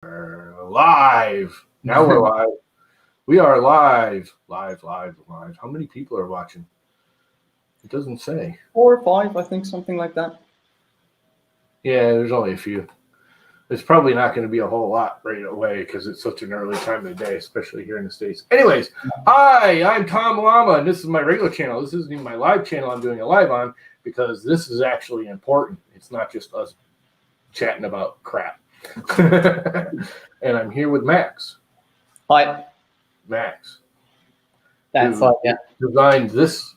We're live. Now we're live. We are live. Live. How many people are watching? It doesn't say. 4 or 5, I think, something like that. Yeah, there's only a few. There's probably not going to be a whole lot right away because it's such an early time of the day, especially here in the States. Anyways, hi, I'm Tom Lama, and this is my regular channel. This isn't even my live channel I'm doing a live on because this is actually important. It's not just us chatting about crap. And I'm here with Max. Hi. Max. That's right, yeah. Designed this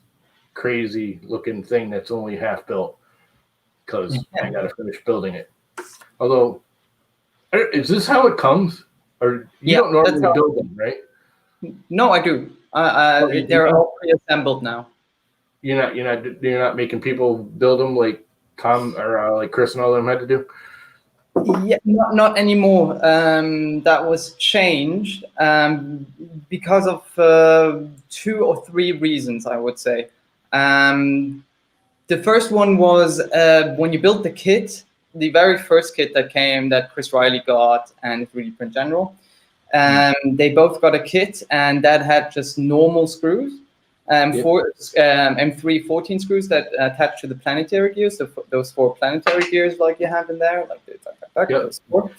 crazy looking thing that's only half built because I got to finish building it. Although, is this how it comes? Or you don't normally build them, right? No, I do. They're all pre-assembled now. You're not making people build them like Tom or like Chris and all them had to do. Yeah, not anymore. That was changed because of 2 or 3 reasons, I would say. The first one was when you built the kit, the very first kit that came that Chris Riley got and 3D Print General. They both got a kit, and that had just normal screws. M3 14 screws that attach to the planetary gears, those 4 planetary gears like you have in there, like those 4.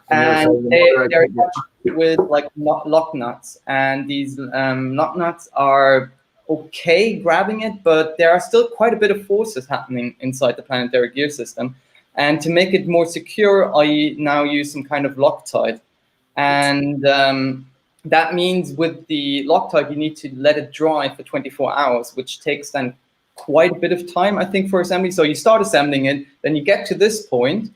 And they're attached with like lock nuts, and these lock nuts are okay grabbing it, but there are still quite a bit of forces happening inside the planetary gear system. And to make it more secure, I now use some kind of Loctite. And that means with the Loctite, you need to let it dry for 24 hours, which takes then quite a bit of time, I think, for assembly. So you start assembling it, then you get to this point,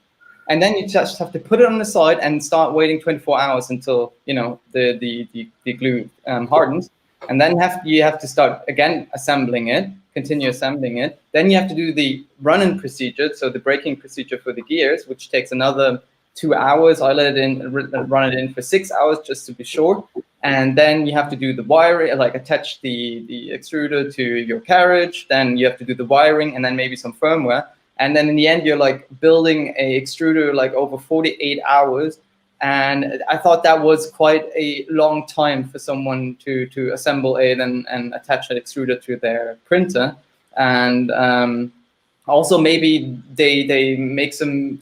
and then you just have to put it on the side and start waiting 24 hours until the glue hardens. And then you have to start again assembling it, continue assembling it. Then you have to do the run-in procedure, so the braking procedure for the gears, which takes another 2 hours. I let it in, run it in for 6 hours just to be sure. And then you have to do the wiring, like attach the extruder to your carriage. Then you have to do the wiring and then maybe some firmware. And then in the end, you're like building a extruder like over 48 hours. And I thought that was quite a long time for someone to assemble it and attach an extruder to their printer. And also, maybe they make some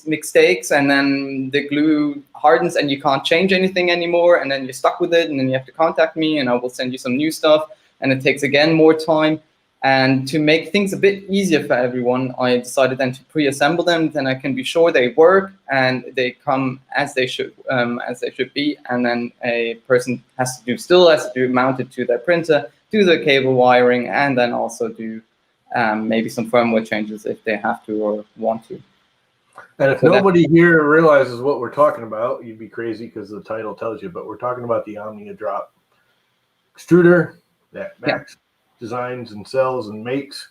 mistakes, and then the glue hardens, and you can't change anything anymore, and then you're stuck with it, and then you have to contact me, and I will send you some new stuff, and it takes again more time. And to make things a bit easier for everyone, I decided then to pre-assemble them. Then I can be sure they work and they come as they should be. And then a person has to do mount it to their printer, do the cable wiring, and then also do maybe some firmware changes if they have to or want to. And if nobody here realizes what we're talking about, you'd be crazy because the title tells you. But we're talking about the OmniaDrop Extruder that Max designs and sells and makes,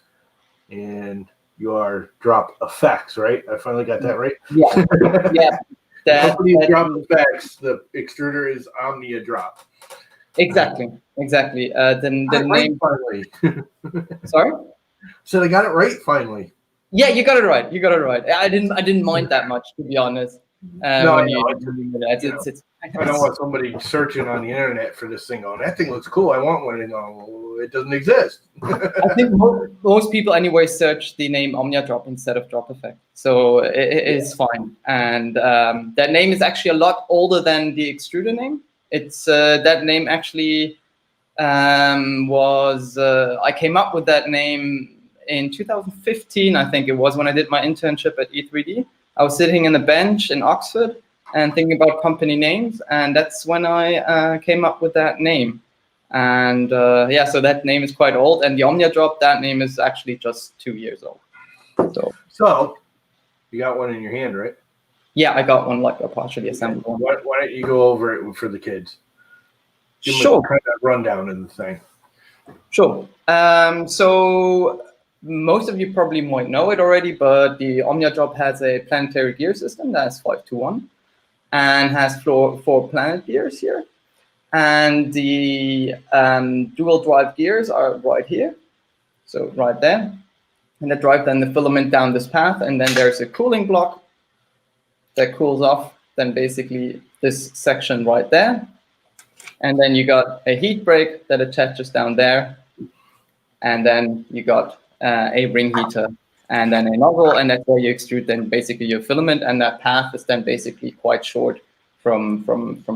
and you are DropEffect, right? I finally got that right. Yeah, yeah. The company is DropEffect. The extruder is OmniaDrop. Exactly. The name finally. Sorry. So I got it right finally. Yeah, you got it right. I didn't mind that much, to be honest. I don't want somebody searching on the internet for this thing going, that thing looks cool, I want one, and it doesn't exist. I think most people anyway search the name OmniaDrop instead of DropEffect, so it is fine. And that name is actually a lot older than the extruder name. It's that name actually was I came up with that name in 2015, I think it was, when I did my internship at E3D. I was sitting on a bench in Oxford and thinking about company names, and that's when I came up with that name. And so that name is quite old, and the OmniaDrop, that name is actually just 2 years old. So you got one in your hand, right? Yeah, I got one, like a partially assembled one. Why don't you go over it for the kids? Give Sure. Kind of rundown of the thing. Sure. So most of you probably might know it already, but the OmniaDrop has a planetary gear system that's 5-to-1 and has 4 planet gears here. And the dual drive gears are right here, so right there. And they drive then the filament down this path, and then there's a cooling block that cools off then basically this section right there. And then you got a heat break that attaches down there. And then you got a ring heater and then a nozzle, and that's where you extrude then basically your filament, and that path is then basically quite short from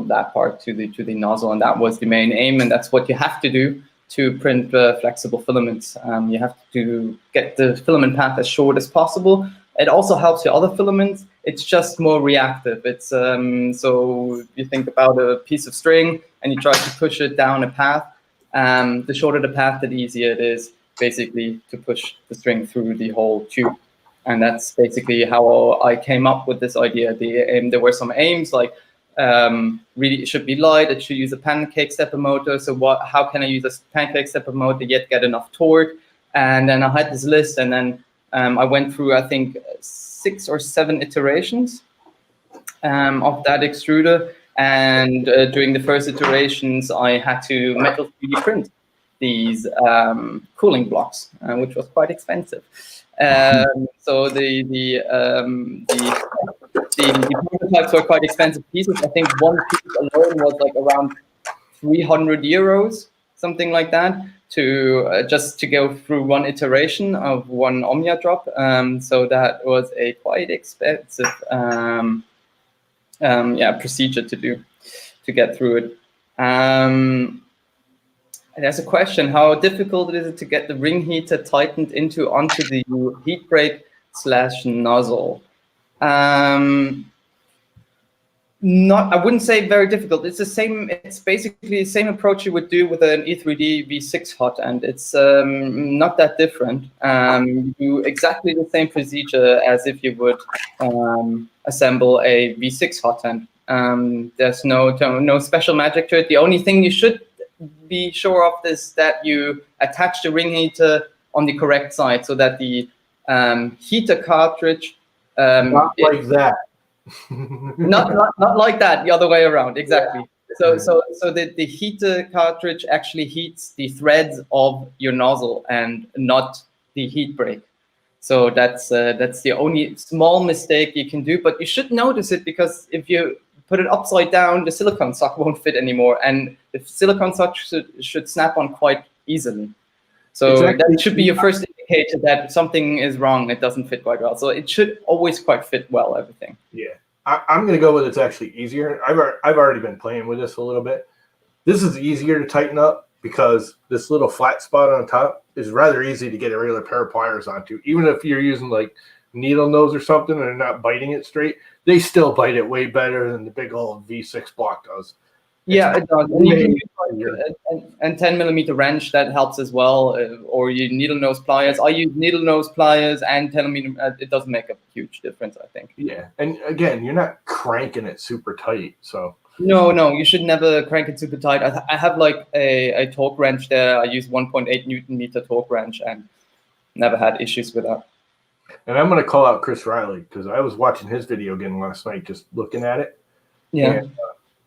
that part to the nozzle, and that was the main aim, and that's what you have to do to print flexible filaments. You have to get the filament path as short as possible. It also helps your other filaments. It's just more reactive. It's so you think about a piece of string and you try to push it down a path. The shorter the path, the easier it is basically to push the string through the whole tube. And that's basically how I came up with this idea. There were some aims like really it should be light, it should use a pancake stepper motor. So how can I use a pancake stepper motor yet get enough torque? And then I had this list, and then I went through, I think, 6 or 7 iterations of that extruder. And during the first iterations, I had to metal 3D print these cooling blocks, which was quite expensive. So the prototypes were quite expensive pieces. I think one piece alone was like around 300 euros, something like that, to just to go through one iteration of one OmniaDrop. So that was a quite expensive procedure to do to get through it. There's a question: how difficult is it to get the ring heater tightened onto the heat break / nozzle? I wouldn't say very difficult. It's the same. It's basically the same approach you would do with an E3D V6 hot end. It's not that different. You do exactly the same procedure as if you would assemble a V6 hot end. There's no special magic to it. The only thing you should be sure of is that you attach the ring heater on the correct side, so that the heater cartridge not like that. not like that, the other way around, exactly. Yeah. So the heater cartridge actually heats the threads of your nozzle and not the heat break. So that's the only small mistake you can do, but you should notice it, because if you put it upside down, the silicone sock won't fit anymore, and the silicone sock should snap on quite easily. So exactly. That should be your first indicator that something is wrong. It doesn't fit quite well. So it should always quite fit well, everything. Yeah, I'm going to go with it's actually easier. I've already been playing with this a little bit. This is easier to tighten up because this little flat spot on top is rather easy to get a regular pair of pliers onto. Even if you're using like needle nose or something and they're not biting it straight, they still bite it way better than the big old V6 block does. Yeah, it does. And you can use and 10mm wrench, that helps as well, or you needle nose pliers. I use needle nose pliers and 10mm. It doesn't make a huge difference, I think. Yeah, and again, you're not cranking it super tight, so. No, you should never crank it super tight. I have like a torque wrench there. I use 1.8 Newton-meter torque wrench and never had issues with that. And I'm going to call out Chris Riley, because I was watching his video again last night, just looking at it. Yeah. And,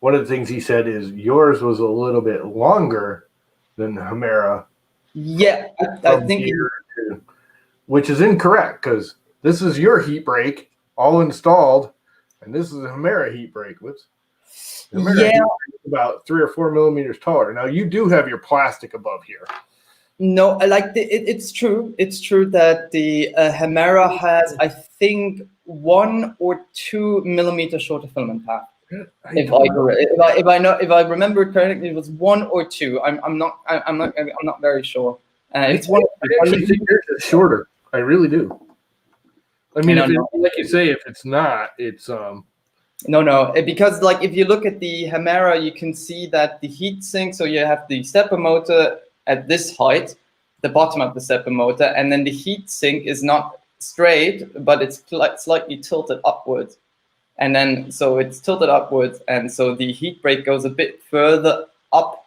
one of the things he said is yours was a little bit longer than the Hemera. Yeah, I think. Which is incorrect, because this is your heat break all installed, and this is a Hemera heat break. Whoops. Hemera heat break is about 3 or 4 millimeters taller. Now, you do have your plastic above here. No, it's true. It's true that the Hemera has, I think, 1 or 2 millimeter shorter filament path. If I remember correctly, it was 1 or 2. I'm not very sure. It's one. I actually think yours is shorter. I really do. I mean, like you say, if it's not, it's No, because like if you look at the Hemera, you can see that the heat sink. So you have the stepper motor at this height, the bottom of the stepper motor, and then the heat sink is not straight, but it's slightly tilted upwards. And then, so it's tilted upwards, and so the heat break goes a bit further up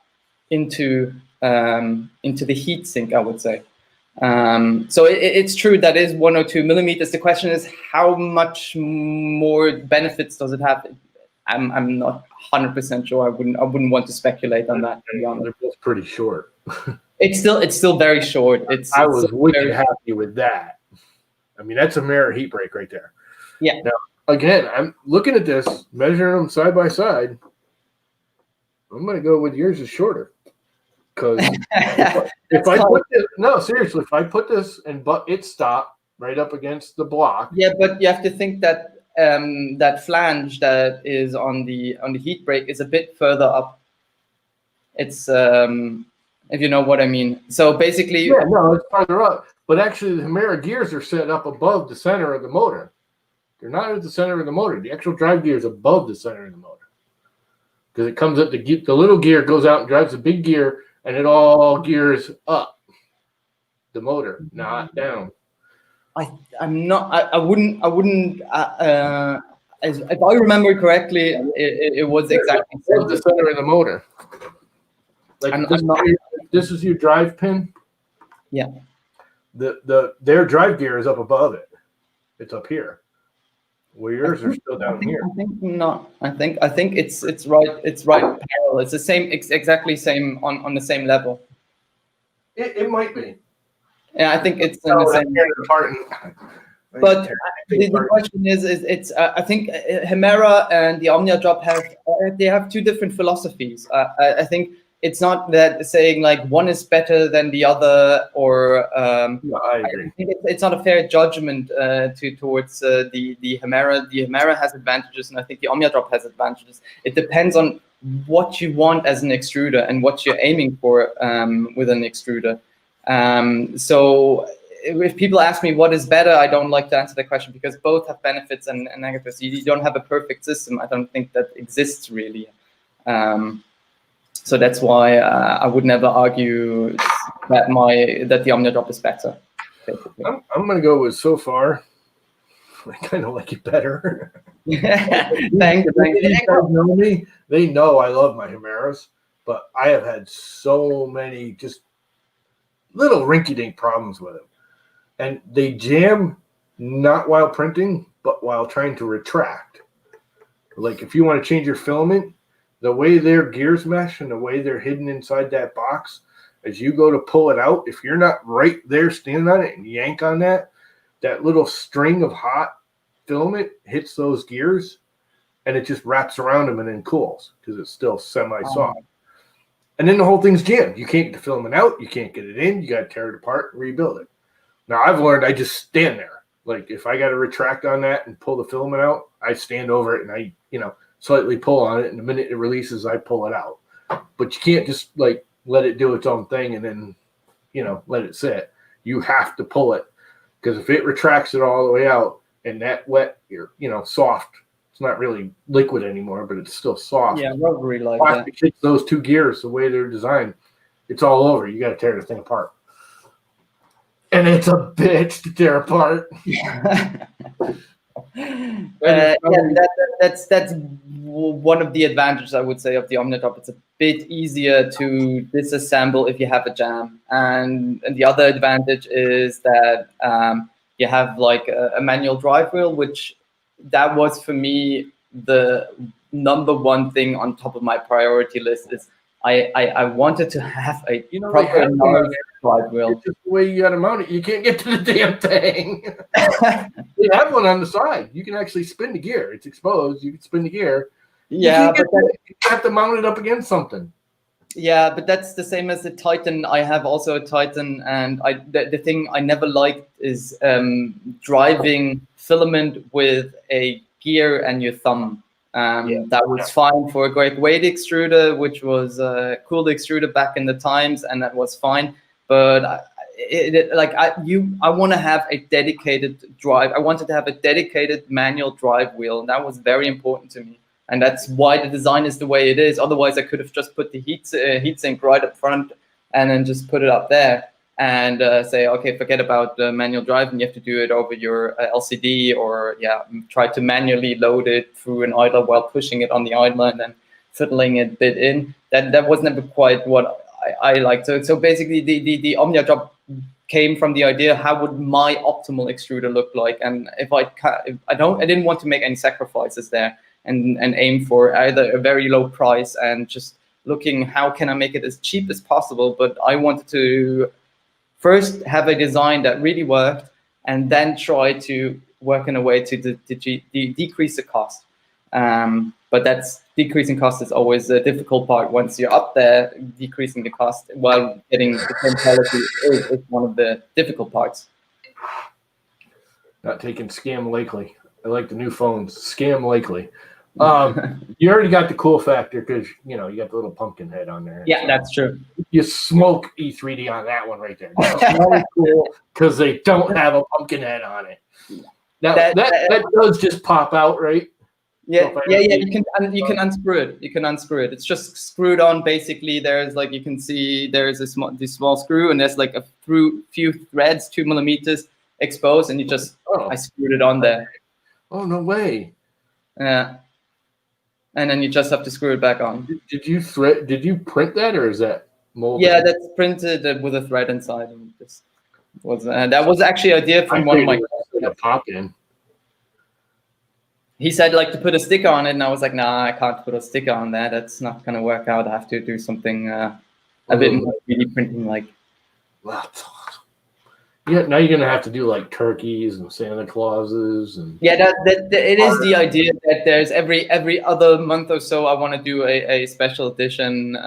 into the heat sink, I would say. So it's true that is 1 or 2 millimeters. The question is, how much more benefits does it have? I'm not 100% sure. I wouldn't want to speculate on that, to be honest. They're both pretty short. It's still very short. I was wicked happy with that. I mean, that's a mirror heat break right there. Yeah. Now, again, I'm looking at this, measuring them side by side. I'm going to go with yours is shorter. Because if I put this, no, seriously, if I put this and it stop right up against the block. Yeah, but you have to think that that flange that is on the heat break is a bit further up. It's if you know what I mean. So basically, yeah, no, it's farther up. But actually, the Hemera gears are set up above the center of the motor. They're not at the center of the motor. The actual drive gear is above the center of the motor because it comes up the little gear goes out and drives the big gear. And it all gears up the motor, not down. I'm not. I wouldn't. If I remember correctly, it was exactly the center of the motor. Like this is your drive pin. Yeah. Their drive gear is up above it. It's up here. Well, yours are still down here. I think not. I think it's right. It's right parallel. It's the same, exactly same on the same level. It might be. Yeah, I think it's in the same. But the question is it's I think Hemera and the OmniaDrop have two different philosophies. I think it's not that saying like one is better than the other, or no, I agree. I think it's not a fair judgment towards the Hemera. The Hemera has advantages, and I think the OmniaDrop has advantages. It depends on what you want as an extruder and what you're aiming for with an extruder. So if people ask me what is better, I don't like to answer that question because both have benefits and negatives. You don't have a perfect system. I don't think that exists really. So that's why I would never argue that the OmniaDrop is better. I'm going to go with so far. I kind of like it better. Thank you. These guys know me. They know I love my Hemeras, but I have had so many just little rinky-dink problems with them. And they jam not while printing, but while trying to retract. Like if you want to change your filament, the way their gears mesh and the way they're hidden inside that box, as you go to pull it out, if you're not right there standing on it and yank on that little string of hot filament hits those gears and it just wraps around them and then cools because it's still semi-soft. And then the whole thing's jammed. You can't get the filament out. You can't get it in. You got to tear it apart and rebuild it. Now, I've learned I just stand there. Like, if I got to retract on that and pull the filament out, I stand over it and I, slightly pull on it. And the minute it releases, I pull it out. But you can't just, let it do its own thing and then, let it sit. You have to pull it. Because if it retracts it all the way out and that wet, soft, it's not really liquid anymore, but it's still soft. Yeah, rubbery like Plastic hits those two gears the way they're designed. It's all over. You got to tear the thing apart. And it's a bitch to tear apart. That's one of the advantages, I would say, of the OmniaDrop. It's a bit easier to disassemble if you have a jam. And the other advantage is that you have like a manual drive wheel, which that was for me the number one thing on top of my priority list is I wanted to have a proper drive wheel. It's just the way you got to mount it. You can't get to the damn thing. You have one on the side. You can actually spin the gear. It's exposed. You can spin the gear. Yeah, but you have to mount it up against something. Yeah, but that's the same as the Titan. I have also a Titan, and the thing I never liked is driving filament with a gear and your thumb. That was fine for a great weight extruder, which was a cool extruder back in the times, and that was fine. But I want to have a dedicated drive. I wanted to have a dedicated manual drive wheel, and that was very important to me. And that's why the design is the way it is. Otherwise, I could have just put the heatsink right up front and then just put it up there and say, okay, forget about the manual drive, and you have to do it over your LCD, or try to manually load it through an idler while pushing it on the idler and then fiddling it a bit in. That was never quite what I liked. So basically, the OmniaDrop came from the idea, how would my optimal extruder look like? And I didn't want to make any sacrifices there. And aim for either a very low price and just looking how can I make it as cheap as possible. But I wanted to first have a design that really worked and then try to working a way to decrease the cost. But that's decreasing cost is always a difficult part. Once you're up there, decreasing the cost while getting the same quality is one of the difficult parts. Not taking Scam Lakely. I like the new phones. Scam Lakely. You already got the cool factor because you got the little pumpkin head on there. Yeah, that's true. You smoke E3D on that one right there. That's really cool because they don't have a pumpkin head on it. Now that does just pop out, right? Yeah. You can unscrew it. You can unscrew it. It's just screwed on. Basically, there's like you can see there's this small screw, and there's like a few threads, 2 millimeters exposed, and you just I screwed it on there. Oh no way! Yeah. And then you just have to screw it back on. Did you print that, or is that molded? Yeah, that's printed with a thread inside. And that was actually an idea from one of my pop in. He said like to put a sticker on it, and I was like, nah, I can't put a sticker on that. That's not gonna work out. I have to do something a bit more 3D printing like. Wow. Yeah, now you're gonna have to do like turkeys and Santa Clauses and. Yeah, that it is the idea that there's every other month or so I want to do a special edition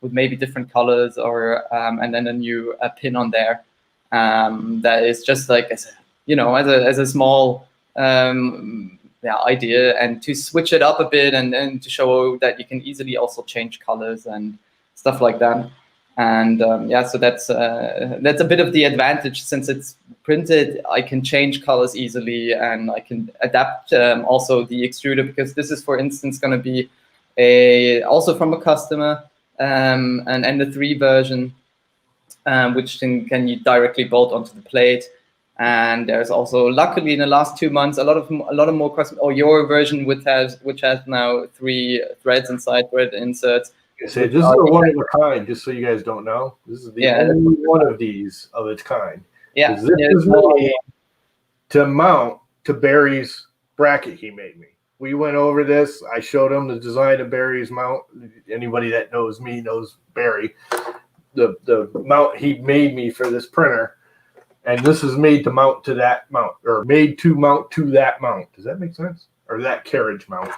with maybe different colors or and then a new pin on there that is just like as a small idea, and to switch it up a bit and to show that you can easily also change colors and stuff like that. And so that's a bit of the advantage. Since it's printed, I can change colors easily, and I can adapt also the extruder, because this is, for instance, going to be also from a customer, an Ender 3 version, which can you directly bolt onto the plate. And there's also, luckily, in the last 2 months, a lot of more custom, or your version which has now 3 threads inside, thread inserts. Say, this is a one of a kind, just so you guys don't know. This is the only one of these of its kind. Yeah. This is made to mount to Barry's bracket he made me. We went over this. I showed him the design of Barry's mount. Anybody that knows me knows Barry. The mount he made me for this printer. And this is made to mount to that mount, or made to mount to that mount. Does that make sense? Or that carriage mount.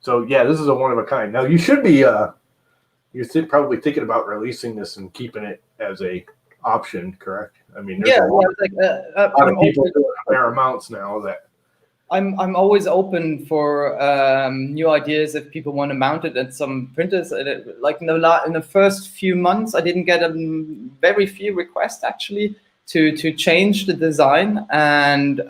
So, yeah, this is a one of a kind. Now, you should be... You're probably thinking about releasing this and keeping it as a option, correct? I mean, there's a lot of people doing fair amounts now that. I'm always open for new ideas if people want to mount it at some printers. Like in the first few months, I didn't get very few requests actually to change the design, and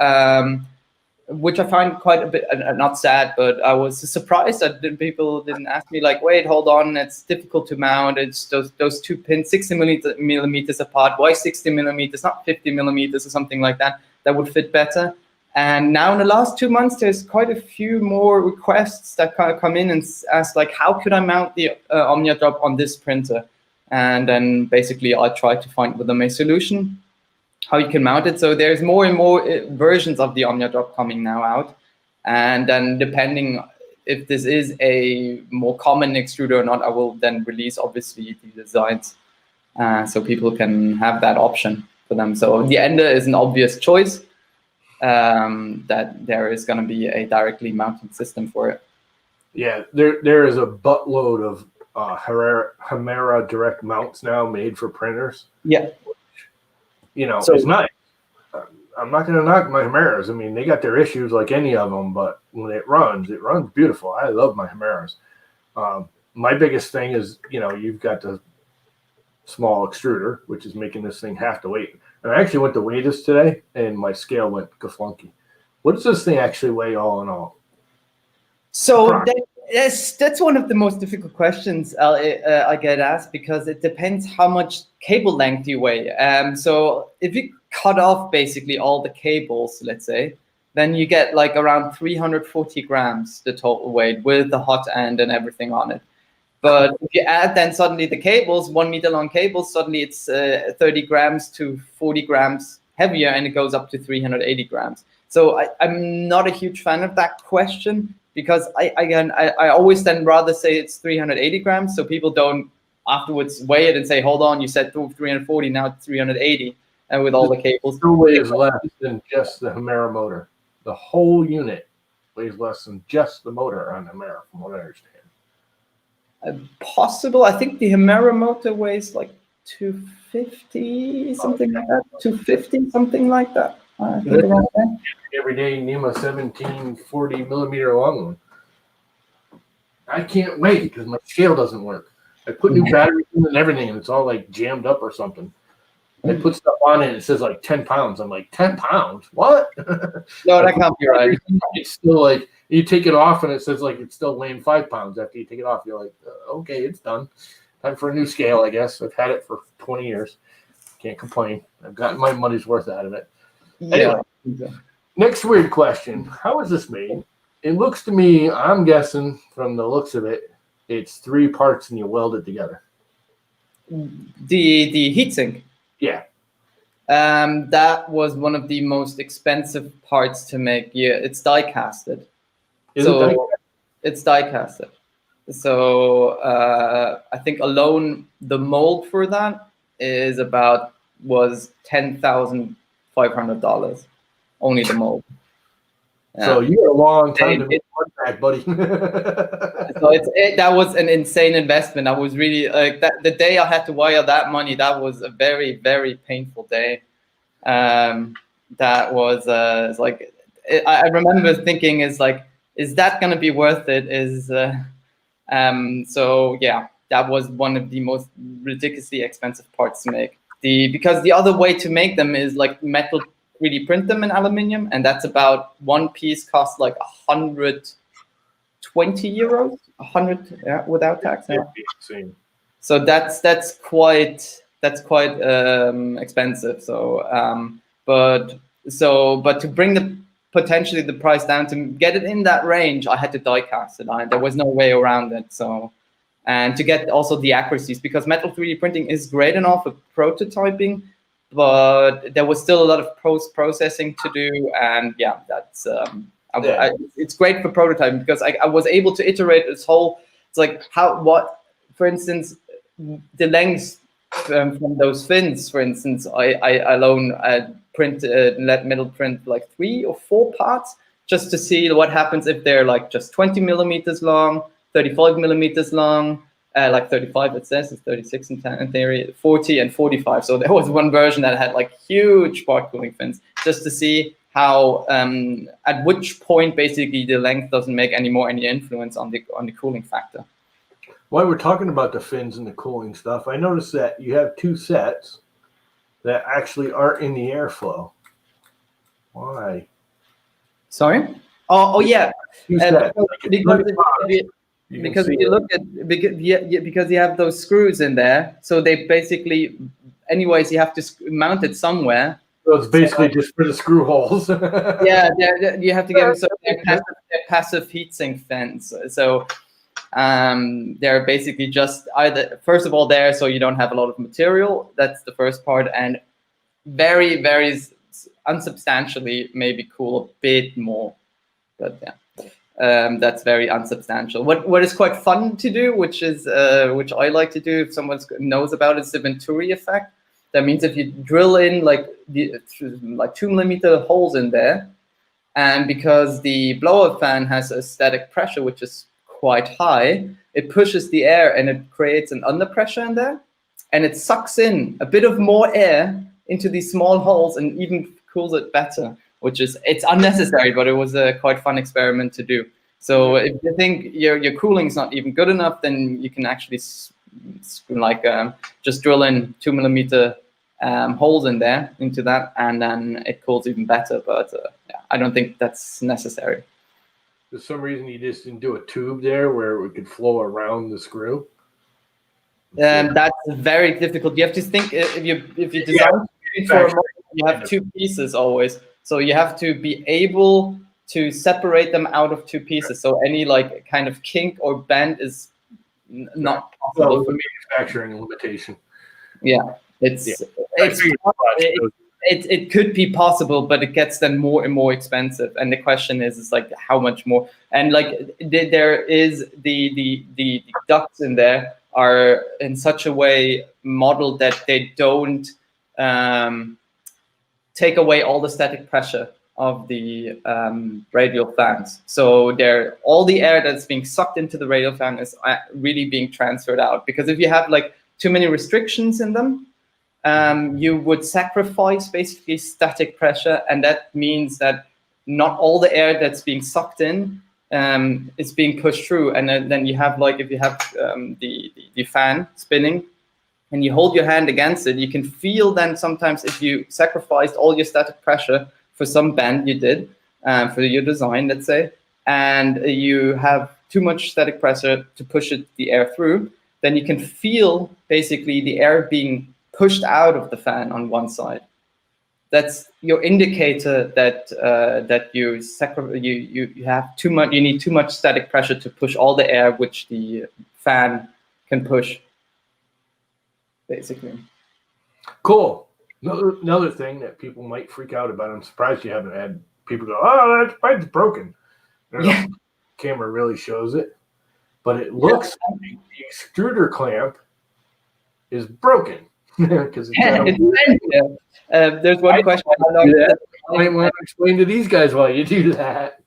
which I find quite a bit, not sad, but I was surprised that people didn't ask me like, wait, hold on, it's difficult to mount. It's those 2 pins, 60 millimeters apart. Why 60 millimeters, not 50 millimeters or something like that? That would fit better. And now in the last 2 months, there's quite a few more requests that come in and ask like, how could I mount the OmniaDrop on this printer? And then basically I try to find with them a solution how you can mount it. So there's more and more versions of the OmniaDrop coming now out. And then depending if this is a more common extruder or not, I will then release obviously the designs so people can have that option for them. So the Ender is an obvious choice that there is going to be a directly mounted system for it. Yeah, there is a buttload of Hemera direct mounts now made for printers. Yeah. So it's nice. I'm not going to knock my Hemeras. I mean, they got their issues like any of them, but when it runs beautiful. I love my Hemeras. My biggest thing is, you've got the small extruder, which is making this thing half the weight. And I actually went to weigh this today, and my scale went gaflunky. What does this thing actually weigh all in all? So that's one of the most difficult questions I get asked, because it depends how much cable length you weigh. So if you cut off basically all the cables, let's say, then you get like around 340 grams, the total weight with the hot end and everything on it. But if you add then suddenly the cables, 1 meter long cables, suddenly it's 30 grams to 40 grams heavier, and it goes up to 380 grams. So I'm not a huge fan of that question, because I always then rather say it's 380 grams, so people don't afterwards weigh it and say, hold on, you said 340, now it's 380, and with all the cables. Still weighs less than just the Hemera motor. the whole unit weighs less than just the motor on the Hemera, from what I understand. Possible. I think the Hemera motor weighs like 250, something like that. 250, something like that. I think around that. Everyday NEMA 1740 millimeter long one. I can't wait because my scale doesn't work. I put new batteries in and everything, and it's all like jammed up or something. I put stuff on it, and it says like 10 pounds. I'm like, 10 pounds? What? No, that can't be right. It's still like, you take it off, and it says like it's still weighing 5 pounds. After you take it off, you're like, okay, it's done. Time for a new scale, I guess. I've had it for 20 years. Can't complain. I've gotten my money's worth out of it. Yeah. Anyway, next weird question. How is this made? It looks to me, I'm guessing from the looks of it, it's 3 parts and you weld it together. The heatsink. Yeah. That was one of the most expensive parts to make. Yeah, it's die casted. It's die casted. So I think alone the mold for that was $10,500. Only the mold. Yeah. So you had a long time to make that, buddy. So that was an insane investment. I was really like that. The day I had to wire that money, that was a very, very painful day. That was like I remember thinking, is that going to be worth it? So yeah, that was one of the most ridiculously expensive parts to make. Because the other way to make them is like metal 3D print them in aluminium, and that's about one piece costs like 120 euros, 100 without tax. Yeah. So that's quite expensive. So but to bring potentially the price down to get it in that range, I had to die cast it. There was no way around it. So, and to get also the accuracies, because metal 3D printing is great and all for prototyping, but there was still a lot of post-processing to do. And yeah, that's it's great for prototyping because I was able to iterate this whole. It's like for instance, the lengths from those fins. For instance, I alone let metal print like 3 or 4 parts just to see what happens if they're like just 20 millimeters long, 35 millimeters long, like 35 it says, it's 36 in theory, 40 and 45. So there was one version that had like huge part cooling fins just to see how at which point basically the length doesn't make any influence on the cooling factor. While we're talking about the fins and the cooling stuff, I noticed that you have 2 sets that actually aren't in the airflow. Why? Sorry? Oh yeah. Because you have those screws in there, so they basically, anyways, you have to mount it somewhere. So it's basically just for the screw holes. Yeah, you have to give them they're passive heatsink fins. So they're basically just either, first of all, there so you don't have a lot of material. That's the first part, and very, very unsubstantially maybe cool a bit more, but yeah. That's very unsubstantial. What is quite fun to do, which I like to do if someone knows about it, is the Venturi effect. That means if you drill in like 2 millimeter holes in there, and because the blower fan has a static pressure which is quite high, it pushes the air and it creates an under pressure in there, and it sucks in a bit of more air into these small holes and even cools it better. It's unnecessary, but it was a quite fun experiment to do. So if you think your cooling is not even good enough, then you can actually just drill in 2 millimeter holes in there into that, and then it cools even better. But yeah, I don't think that's necessary. For some reason, you just didn't do a tube there where it could flow around the screw. That's very difficult. You have to think if you design for a model, you have 2 pieces always. So you have to be able to separate them out of 2 pieces. So any like kind of kink or bend is not possible. Well, manufacturing limitation. Yeah, it could be possible, but it gets then more and more expensive. And the question is like how much more? And like there is the ducts in there are in such a way modeled that they don't take away all the static pressure. of the radial fans. So all the air that's being sucked into the radial fan is really being transferred out. Because if you have like too many restrictions in them, you would sacrifice basically static pressure, and that means that not all the air that's being sucked in is being pushed through. And then you have, like, if you have the fan spinning and you hold your hand against it, you can feel then sometimes if you sacrificed all your static pressure for some bend you did for your design, let's say, and you have too much static pressure to push the air through, then you can feel basically the air being pushed out of the fan on one side. That's your indicator that that you have too much. You need too much static pressure to push all the air which the fan can push. Basically. Cool. Another thing that people might freak out about. I'm surprised you haven't had people go, "Oh, that pipe's broken." Yeah. Camera really shows it, but it looks like the extruder clamp is broken because there's one question. I might want to explain to these guys why you do that.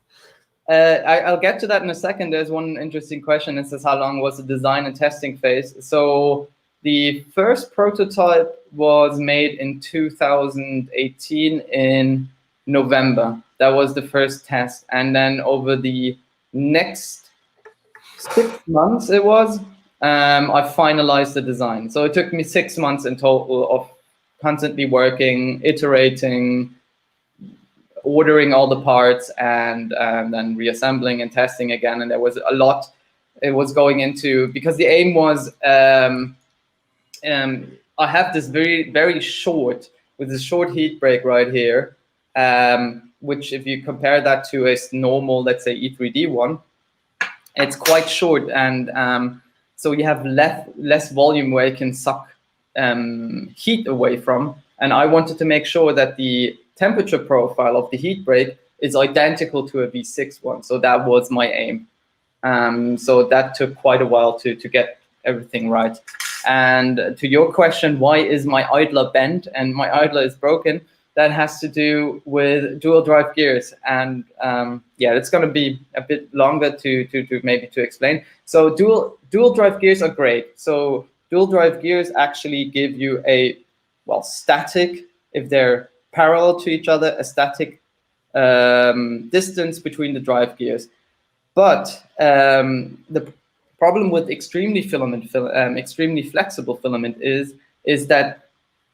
I'll get to that in a second. There's one interesting question. It says, how long was the design and testing phase? So the first prototype was made in 2018 in November. That was the first test. And then over the next 6 months, I finalized the design. So it took me 6 months in total of constantly working, iterating, ordering all the parts, and then reassembling and testing again. And there was a lot it was going into, because the aim was, I have this very short, with this short heat break right here, which if you compare that to a normal, let's say E3D one, it's quite short, and so you have less volume where you can suck heat away from. And I wanted to make sure that the temperature profile of the heat break is identical to a V6 one. So that was my aim. So that took quite a while to get everything right. And to your question, why is my idler bent and my idler is broken? That has to do with dual drive gears. And yeah, it's going to be a bit longer to explain. So dual drive gears are great. So dual drive gears actually give you a, well, static, if they're parallel to each other, a static distance between the drive gears. But the problem with extremely flexible filament is that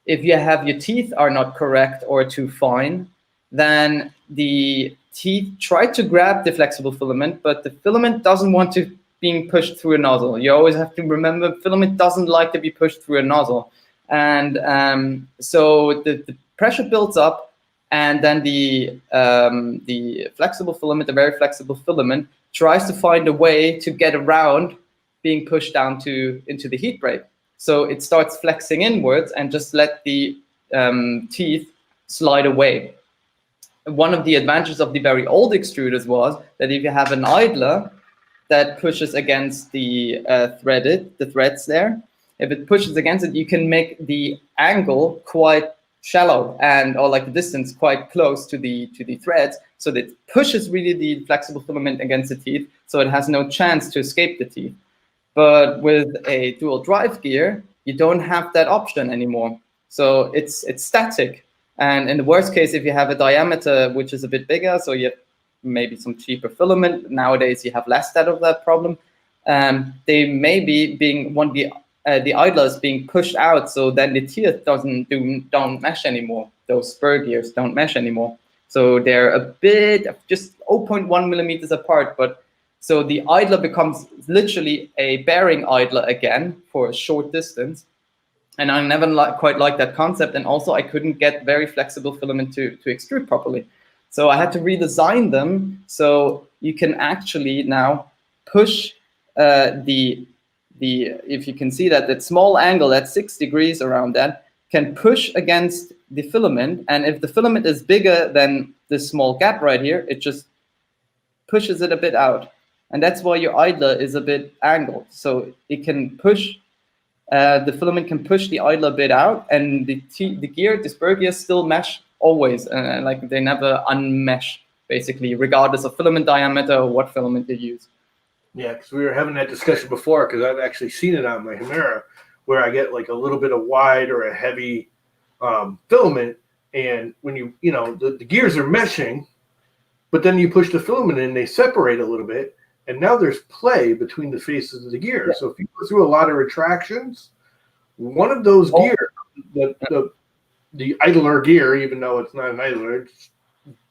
if you have your teeth are not correct or too fine, then the teeth try to grab the flexible filament, but the filament doesn't want to being pushed through a nozzle. You always have to remember, filament doesn't like to be pushed through a nozzle. And so the pressure builds up, and then the flexible filament, the very flexible filament, tries to find a way to get around being pushed down into the heat break. So it starts flexing inwards and just let the teeth slide away. One of the advantages of the very old extruders was that if you have an idler that pushes against the threads there, if it pushes against it, you can make the angle quite shallow or like the distance quite close to the threads, so that it pushes really the flexible filament against the teeth, so it has no chance to escape the teeth. But with a dual drive gear, you don't have that option anymore. So it's static. And in the worst case, if you have a diameter which is a bit bigger, so you have maybe some cheaper filament, nowadays you have less of that problem, they may be the idlers being pushed out, so then the teeth don't mesh anymore. Those spur gears don't mesh anymore. So they're a bit, just 0.1 millimeters apart, but so the idler becomes literally a bearing idler again for a short distance. And I never quite liked that concept. And also I couldn't get very flexible filament to extrude properly. So I had to redesign them so you can actually now push if you can see that small angle, that 6 degrees around that, can push against the filament. And if the filament is bigger than this small gap right here, it just pushes it a bit out. And that's why your idler is a bit angled. So it can push, the filament can push the idler a bit out, and the spur gears still mesh always, like they never unmesh, basically, regardless of filament diameter or what filament you use. Yeah, because we were having that discussion before, because I've actually seen it on my Hemera, where I get like a little bit of wide or a heavy filament, and when you know, the gears are meshing, but then you push the filament in, they separate a little bit, and now there's play between the faces of the gears. Yeah. So if you go through a lot of retractions, one of those gears, the idler gear, even though it's not an idler, it's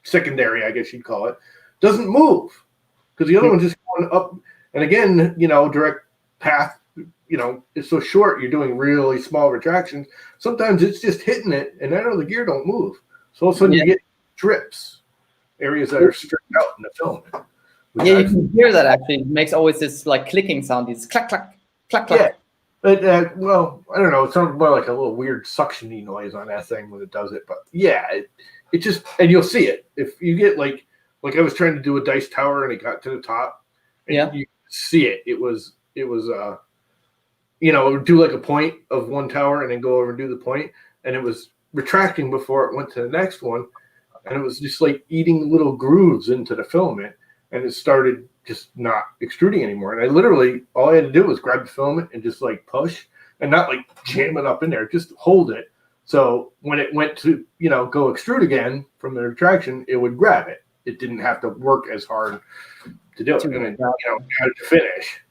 secondary, I guess you'd call it, doesn't move because the other one's just going up. And again, you know, direct path, you know, it's so short, you're doing really small retractions. Sometimes it's just hitting it, and I know the gear don't move. So all of a sudden you get strips, areas that are stripped out in the filament. Yeah, you can hear that actually. It makes always this like clicking sound, these clack, clack, clack, clack. Yeah. But, well, I don't know. It sounds more like a little weird suction-y noise on that thing when it does it. But yeah, it just, and you'll see it. If you get like I was trying to do a dice tower and it got to the top, and you see it. It was, you know, it would do like a point of one tower and then go over and do the point, and it was retracting before it went to the next one, and it was just like eating little grooves into the filament, and it started just not extruding anymore. And I literally, all I had to do was grab the filament and just like push, and not like jam it up in there, just hold it. So when it went to, you know, go extrude again from the retraction, it would grab it. It didn't have to work as hard to do it, and it, you know, got it to finish.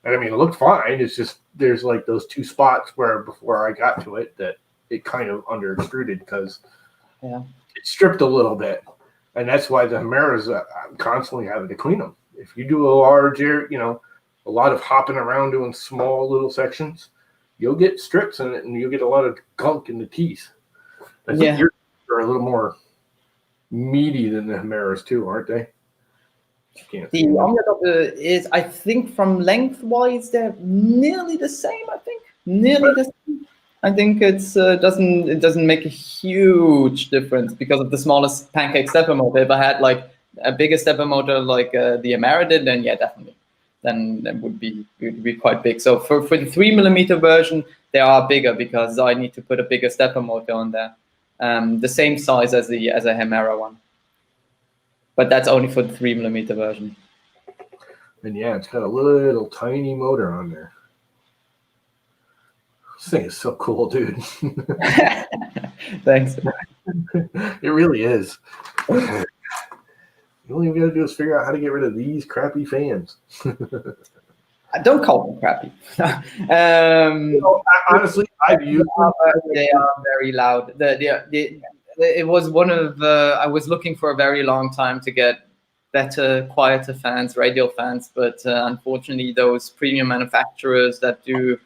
And I mean, it looked fine. It's just there's like those two spots where before I got to it that it kind of under extruded because it stripped a little bit, and that's why the Hemeras, I'm constantly having to clean them. If you do a large, you know, a lot of hopping around doing small little sections, you'll get strips in it, and you'll get a lot of gunk in the teeth. I think yours are a little more meaty than the Hemeras too, aren't they? The OmniaDrop is, I think, from lengthwise, they're nearly the same. I think nearly the same. I think it doesn't make a huge difference because of the smallest pancake stepper motor. If I had like a bigger stepper motor like the Hemera did, then yeah, definitely, then it would be quite big. So for the 3mm version, they are bigger because I need to put a bigger stepper motor on there, the same size as a Hemera one. But that's only for the 3mm version. And yeah, it's got a little tiny motor on there. This thing is so cool, dude. Thanks. It really is. The only thing we gotta do is figure out how to get rid of these crappy fans. Don't call them crappy. You know, honestly, I've used them. They are very loud. It was one of I was looking for a very long time to get better, quieter fans, radial fans, but unfortunately, those premium manufacturers that do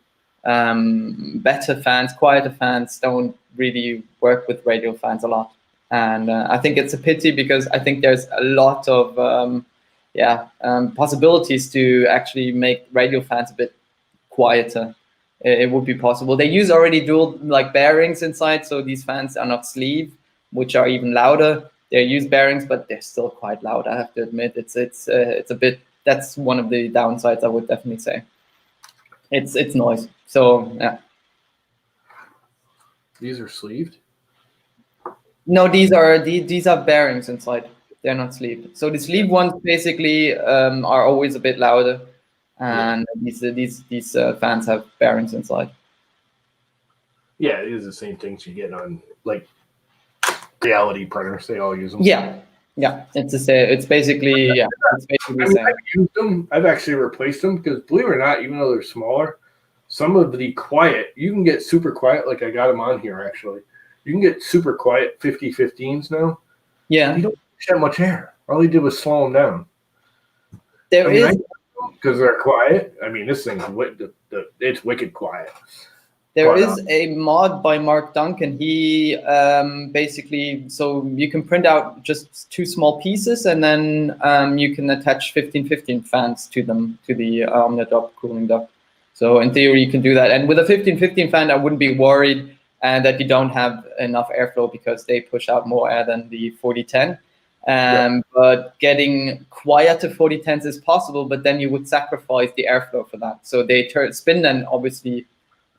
better fans, quieter fans, don't really work with radial fans a lot. And I think it's a pity because I think there's a lot of possibilities to actually make radial fans a bit quieter. It would be possible. They use already dual like bearings inside, so these fans are not sleeve, which are even louder. They use bearings, but they're still quite loud. I have to admit, it's a bit. That's one of the downsides. I would definitely say. It's noise. So yeah. These are sleeved? No, these are bearings inside. They're not sleeved. So the sleeve ones basically are always a bit louder, and these fans have bearings inside. Yeah, it is the same things you get on like reality printers. They all use them. Yeah. It's the same. It's basically the same. I've used them. I've actually replaced them because, believe it or not, even though they're smaller, some of the quiet, you can get super quiet. Like I got them on here actually. You can get super quiet 50-15s now. Yeah. You don't push that much air. All he did was slow them down. Because they're quiet. I mean, this thing's it's wicked quiet. There is a mod by Mark Duncan. He basically, so you can print out just two small pieces, and then you can attach 15-15 fans to them, to the OmniaDrop cooling duct. So in theory, you can do that. And with a 15-15 fan, I wouldn't be worried that you don't have enough airflow because they push out more air than the 4010. But getting quieter 4010s is possible, but then you would sacrifice the airflow for that. So they spin then obviously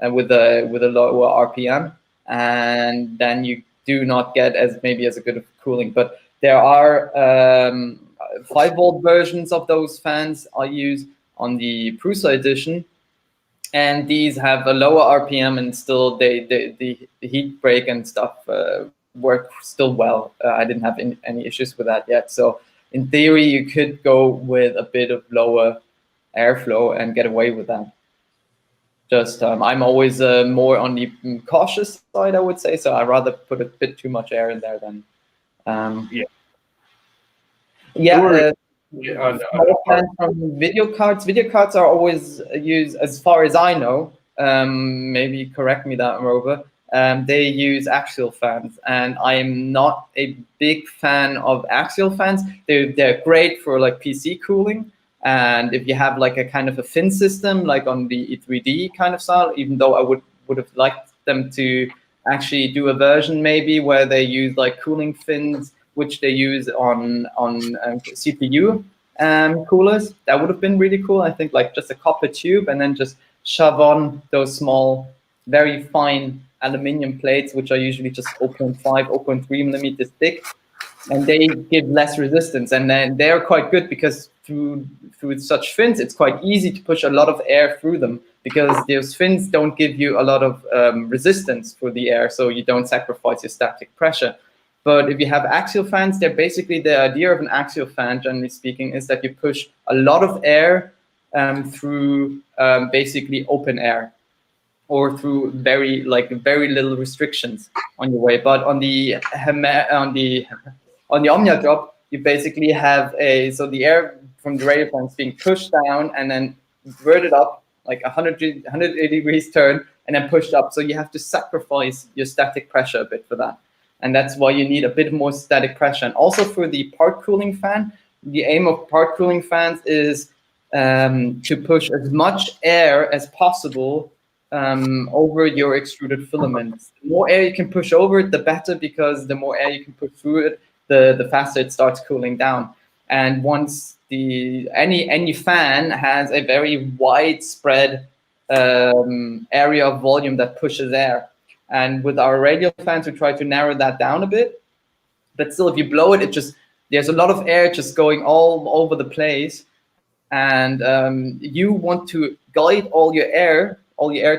with a lower RPM, and then you do not get as maybe as a good of cooling. But there are 5-volt versions of those fans I use on the Prusa edition, and these have a lower RPM, and still the heat break and stuff work still well. I didn't have any issues with that yet. So in theory, you could go with a bit of lower airflow and get away with that. Just I'm always more on the cautious side, I would say. So I rather put a bit too much air in there than from video cards. Video cards are always used, as far as I know. Maybe correct me that, Rover. They use axial fans, and I am not a big fan of axial fans. They're great for like PC cooling, and if you have like a kind of a fin system, like on the E3D kind of style. Even though I would have liked them to actually do a version maybe where they use like cooling fins, which they use on CPU coolers. That would have been really cool. I think like just a copper tube and then just shove on those small, very fine aluminium plates, which are usually just 0.5, 0.3 millimeters thick, and they give less resistance. And then they're quite good because through such fins, it's quite easy to push a lot of air through them, because those fins don't give you a lot of resistance for the air, so you don't sacrifice your static pressure. But if you have axial fans, they're basically, the idea of an axial fan, generally speaking, is that you push a lot of air through basically open air, or through very little restrictions on your way. But on the OmniaDrop, you basically have so the air from the radial fan is being pushed down and then inverted up, like 180 degrees turn, and then pushed up. So you have to sacrifice your static pressure a bit for that. And that's why you need a bit more static pressure. And also for the part cooling fan, the aim of part cooling fans is to push as much air as possible over your extruded filaments. The more air you can push over it, the better, because the more air you can push through it, the faster it starts cooling down. And once any fan has a very widespread area of volume that pushes air. And with our radial fans, we try to narrow that down a bit. But still, if you blow it, there's a lot of air just going all over the place. And you want to guide all your air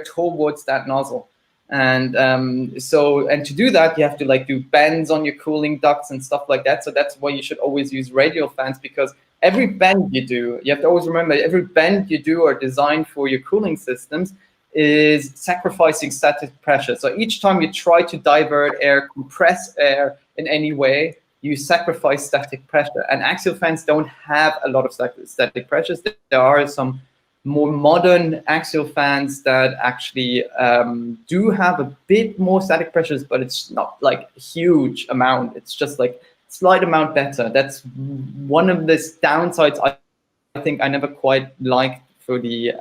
towards that nozzle. And to do that, you have to like do bends on your cooling ducts and stuff like that. So that's why you should always use radial fans, because every bend you do, you have to always remember, every bend you do are designed for your cooling systems is sacrificing static pressure. So each time you try to divert air, compress air in any way, you sacrifice static pressure. And axial fans don't have a lot of static pressures. There are some more modern axial fans that actually do have a bit more static pressures, but it's not like a huge amount. It's just like a slight amount better. That's one of the downsides I think I never quite liked for the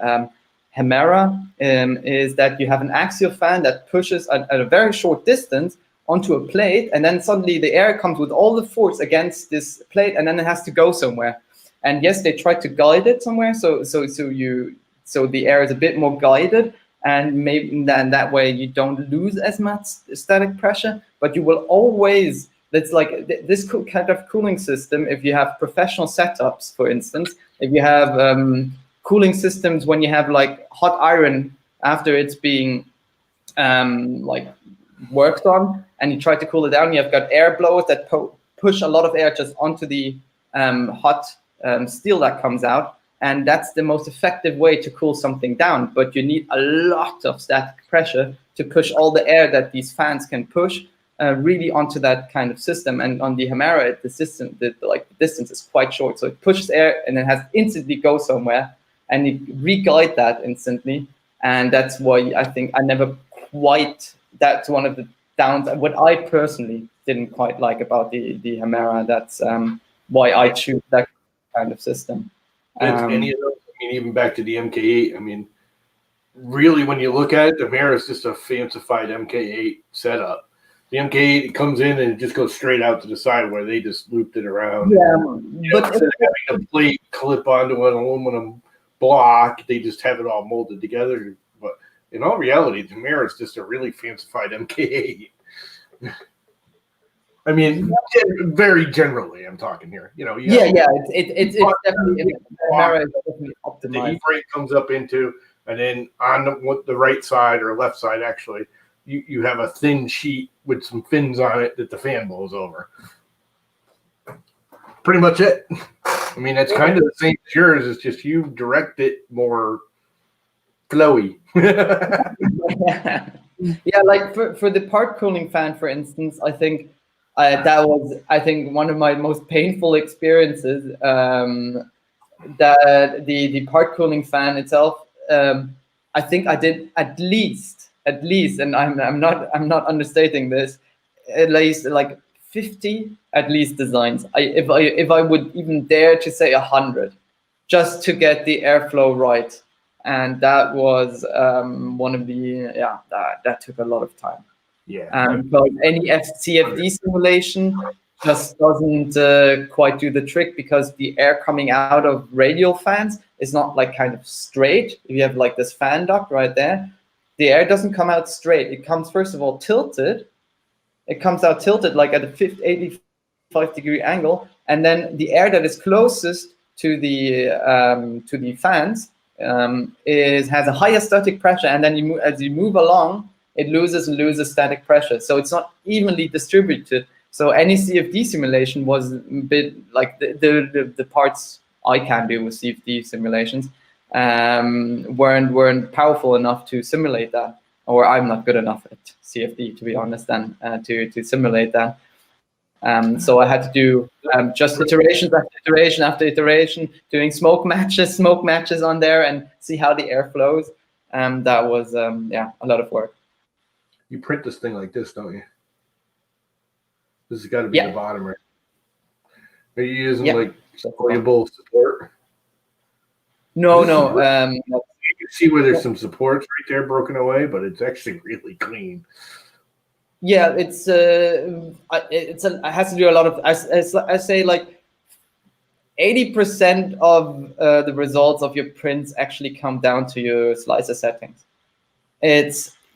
Hemera, is that you have an axial fan that pushes at a very short distance onto a plate, and then suddenly the air comes with all the force against this plate, and then it has to go somewhere. And yes, they try to guide it somewhere, so the air is a bit more guided, and maybe then that way you don't lose as much static pressure. But you will always, that's like this kind of cooling system. If you have professional setups, for instance, if you have cooling systems when you have like hot iron after it's being like worked on, and you try to cool it down, you have got air blowers that push a lot of air just onto the hot steel that comes out, and that's the most effective way to cool something down. But you need a lot of static pressure to push all the air that these fans can push really onto that kind of system. And on the Hemera, the distance is quite short, so it pushes air and then has to instantly go somewhere, and you re-guide that instantly. And that's why I think I never quite, that's one of the downs, what I personally didn't quite like about the Hemera. That's why I choose that kind of system. Any of those, I mean, even back to the MK8, I mean, really, when you look at it, the Hemera is just a fancified MK8 setup. The MK8, it comes in and it just goes straight out to the side where they just looped it around. Yeah, but instead of having a plate clip onto an aluminum block, they just have it all molded together. But in all reality, the Hemera is just a really fancified MK8. I mean, very generally, I'm talking here. You know, Yeah, it's definitely Hemera is definitely the optimized. heat break comes up into, and then on the right side or left side, actually, you have a thin sheet with some fins on it that the fan blows over. Pretty much it. I mean, that's kind of the same as yours. It's just you direct it more flowy. Yeah, like for the part cooling fan, for instance, I think that was one of my most painful experiences. That the part cooling fan itself, I think I did at least, and I'm not understating this, at least like 50 at least designs. If I would even dare to say 100, just to get the airflow right. And that was one of the that took a lot of time. Yeah. Because any CFD simulation just doesn't quite do the trick, because the air coming out of radial fans is not like kind of straight. If you have like this fan duct right there, the air doesn't come out straight. It comes first of all tilted. It comes out tilted like at a 85-degree angle, and then the air that is closest to the fans has a higher static pressure, and then as you move along, it loses static pressure. So it's not evenly distributed. So any CFD simulation was a bit like the parts I can do with CFD simulations weren't powerful enough to simulate that, or I'm not good enough at CFD, to be honest, and to simulate that. So I had to do just iterations after iteration after iteration, doing smoke matches on there, and see how the air flows. That was a lot of work. You print this thing like this, don't you? This has got to be the bottom, right? Are you using like deployable support? No. You can see where there's some supports right there broken away, but it's actually really clean. Yeah, it has to do a lot of. I say like 80% of the results of your prints actually come down to your slicer settings.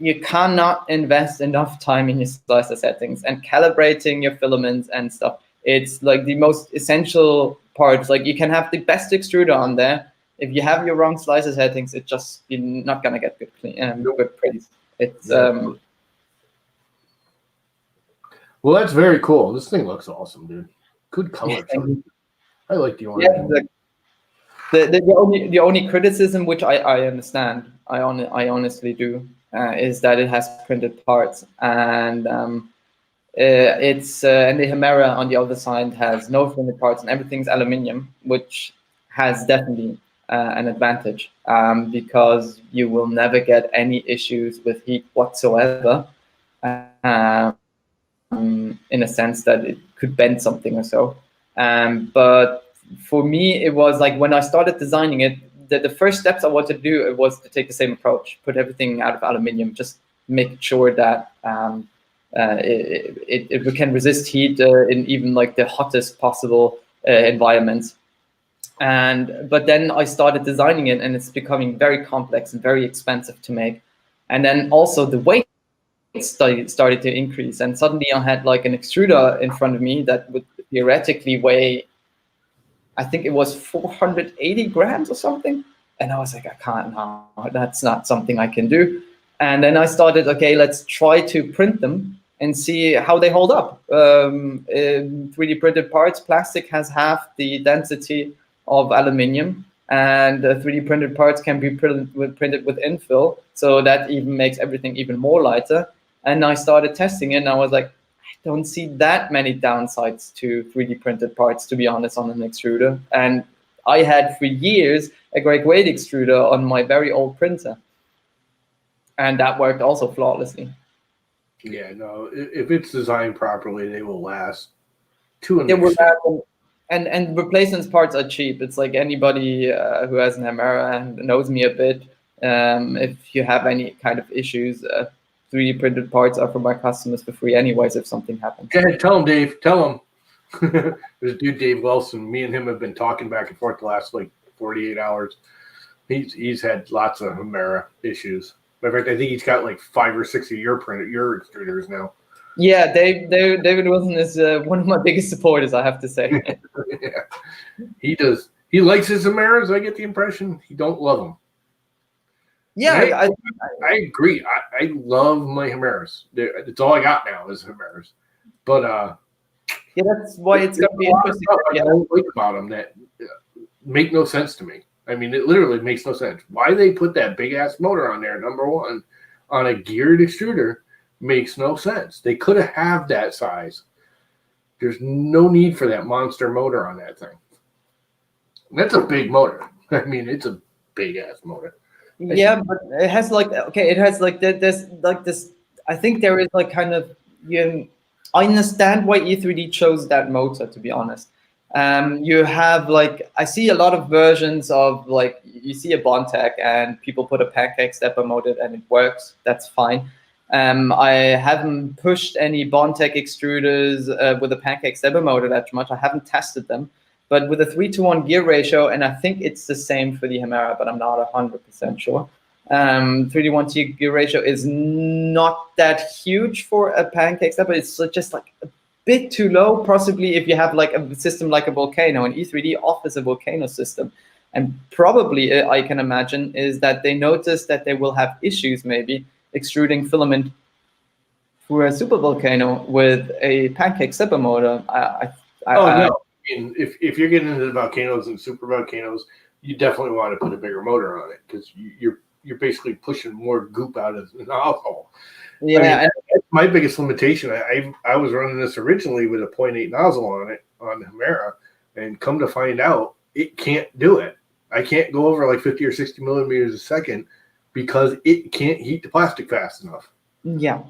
You cannot invest enough time in your slicer settings and calibrating your filaments and stuff. It's like the most essential part. Like you can have the best extruder on there. If you have your wrong slicer settings, you're not gonna get good prints. It's Well, that's very cool. This thing looks awesome, dude. Good color. I like the orange. Yeah, the only criticism, which I understand, I honestly do, is that it has printed parts, and it's and the Hemera on the other side has no printed parts, and everything's aluminium, which has definitely an advantage, because you will never get any issues with heat whatsoever, in a sense that it could bend something or so. But for me, it was like when I started designing it, the first steps I wanted to do was to take the same approach, put everything out of aluminium, just make sure that it can resist heat in even like the hottest possible environments. But then I started designing it, and it's becoming very complex and very expensive to make. And then also the weight started to increase, and suddenly I had like an extruder in front of me that would theoretically weigh, I think it was 480 grams or something. And I was like, I can't, no, that's not something I can do. And then I started, okay, let's try to print them and see how they hold up. 3D printed parts, plastic has half the density of aluminium, and 3D printed parts can be printed with infill, so that even makes everything even more lighter. And I started testing it, and I was like, I don't see that many downsides to 3D printed parts, to be honest, on an extruder. And I had for years a great weight extruder on my very old printer, and that worked also flawlessly. Yeah, no, if it's designed properly, they will last and replacement parts are cheap. It's like anybody who has an Hemera and knows me a bit, if you have any kind of issues, 3D printed parts are for my customers for free anyways if something happens. Go ahead, tell him, Dave. Tell him. There's a dude, Dave Wilson. Me and him have been talking back and forth the last like 48 hours. He's had lots of Hemera issues. Matter of fact, I think he's got like 5 or 6 of your extruders now. Yeah, David Wilson is one of my biggest supporters, I have to say. Yeah, he does. He likes his Chimeras. I get the impression he don't love them. Yeah, I agree. I love my Chimeras. It's all I got now is Chimeras. But yeah, that's why it's going to be interesting. I don't like about them that make no sense to me. I mean, it literally makes no sense. Why they put that big ass motor on there, number one, on a geared extruder makes no sense. They could have that size. There's no need for that monster motor on that thing. That's a big motor. I mean, it's a big ass motor. Yeah, but it has like it has like there's like this. I think there is like kind of I understand why E3D chose that motor, to be honest. You have like I see a lot of versions of like you see a Bondtech and people put a pancake stepper motor and it works. That's fine. I haven't pushed any Bondtech extruders with a pancake stepper motor that much. I haven't tested them. But with a 3-to-1 gear ratio, and I think it's the same for the Chimera, but I'm not 100% sure. 3-to-1 gear ratio is not that huge for a pancake stepper. It's just like a bit too low, possibly if you have like a system like a Volcano. And E3D offers a Volcano system. And probably, I can imagine, is that they notice that they will have issues maybe extruding filament through a super Volcano with a pancake stepper motor. No. If you're getting into the volcanoes and super volcanoes, you definitely want to put a bigger motor on it because you're basically pushing more goop out of the nozzle. Yeah, I mean, my biggest limitation. I was running this originally with a 0.8 nozzle on it on the Chimera, and come to find out, it can't do it. I can't go over like 50 or 60 millimeters a second because it can't heat the plastic fast enough. Yeah.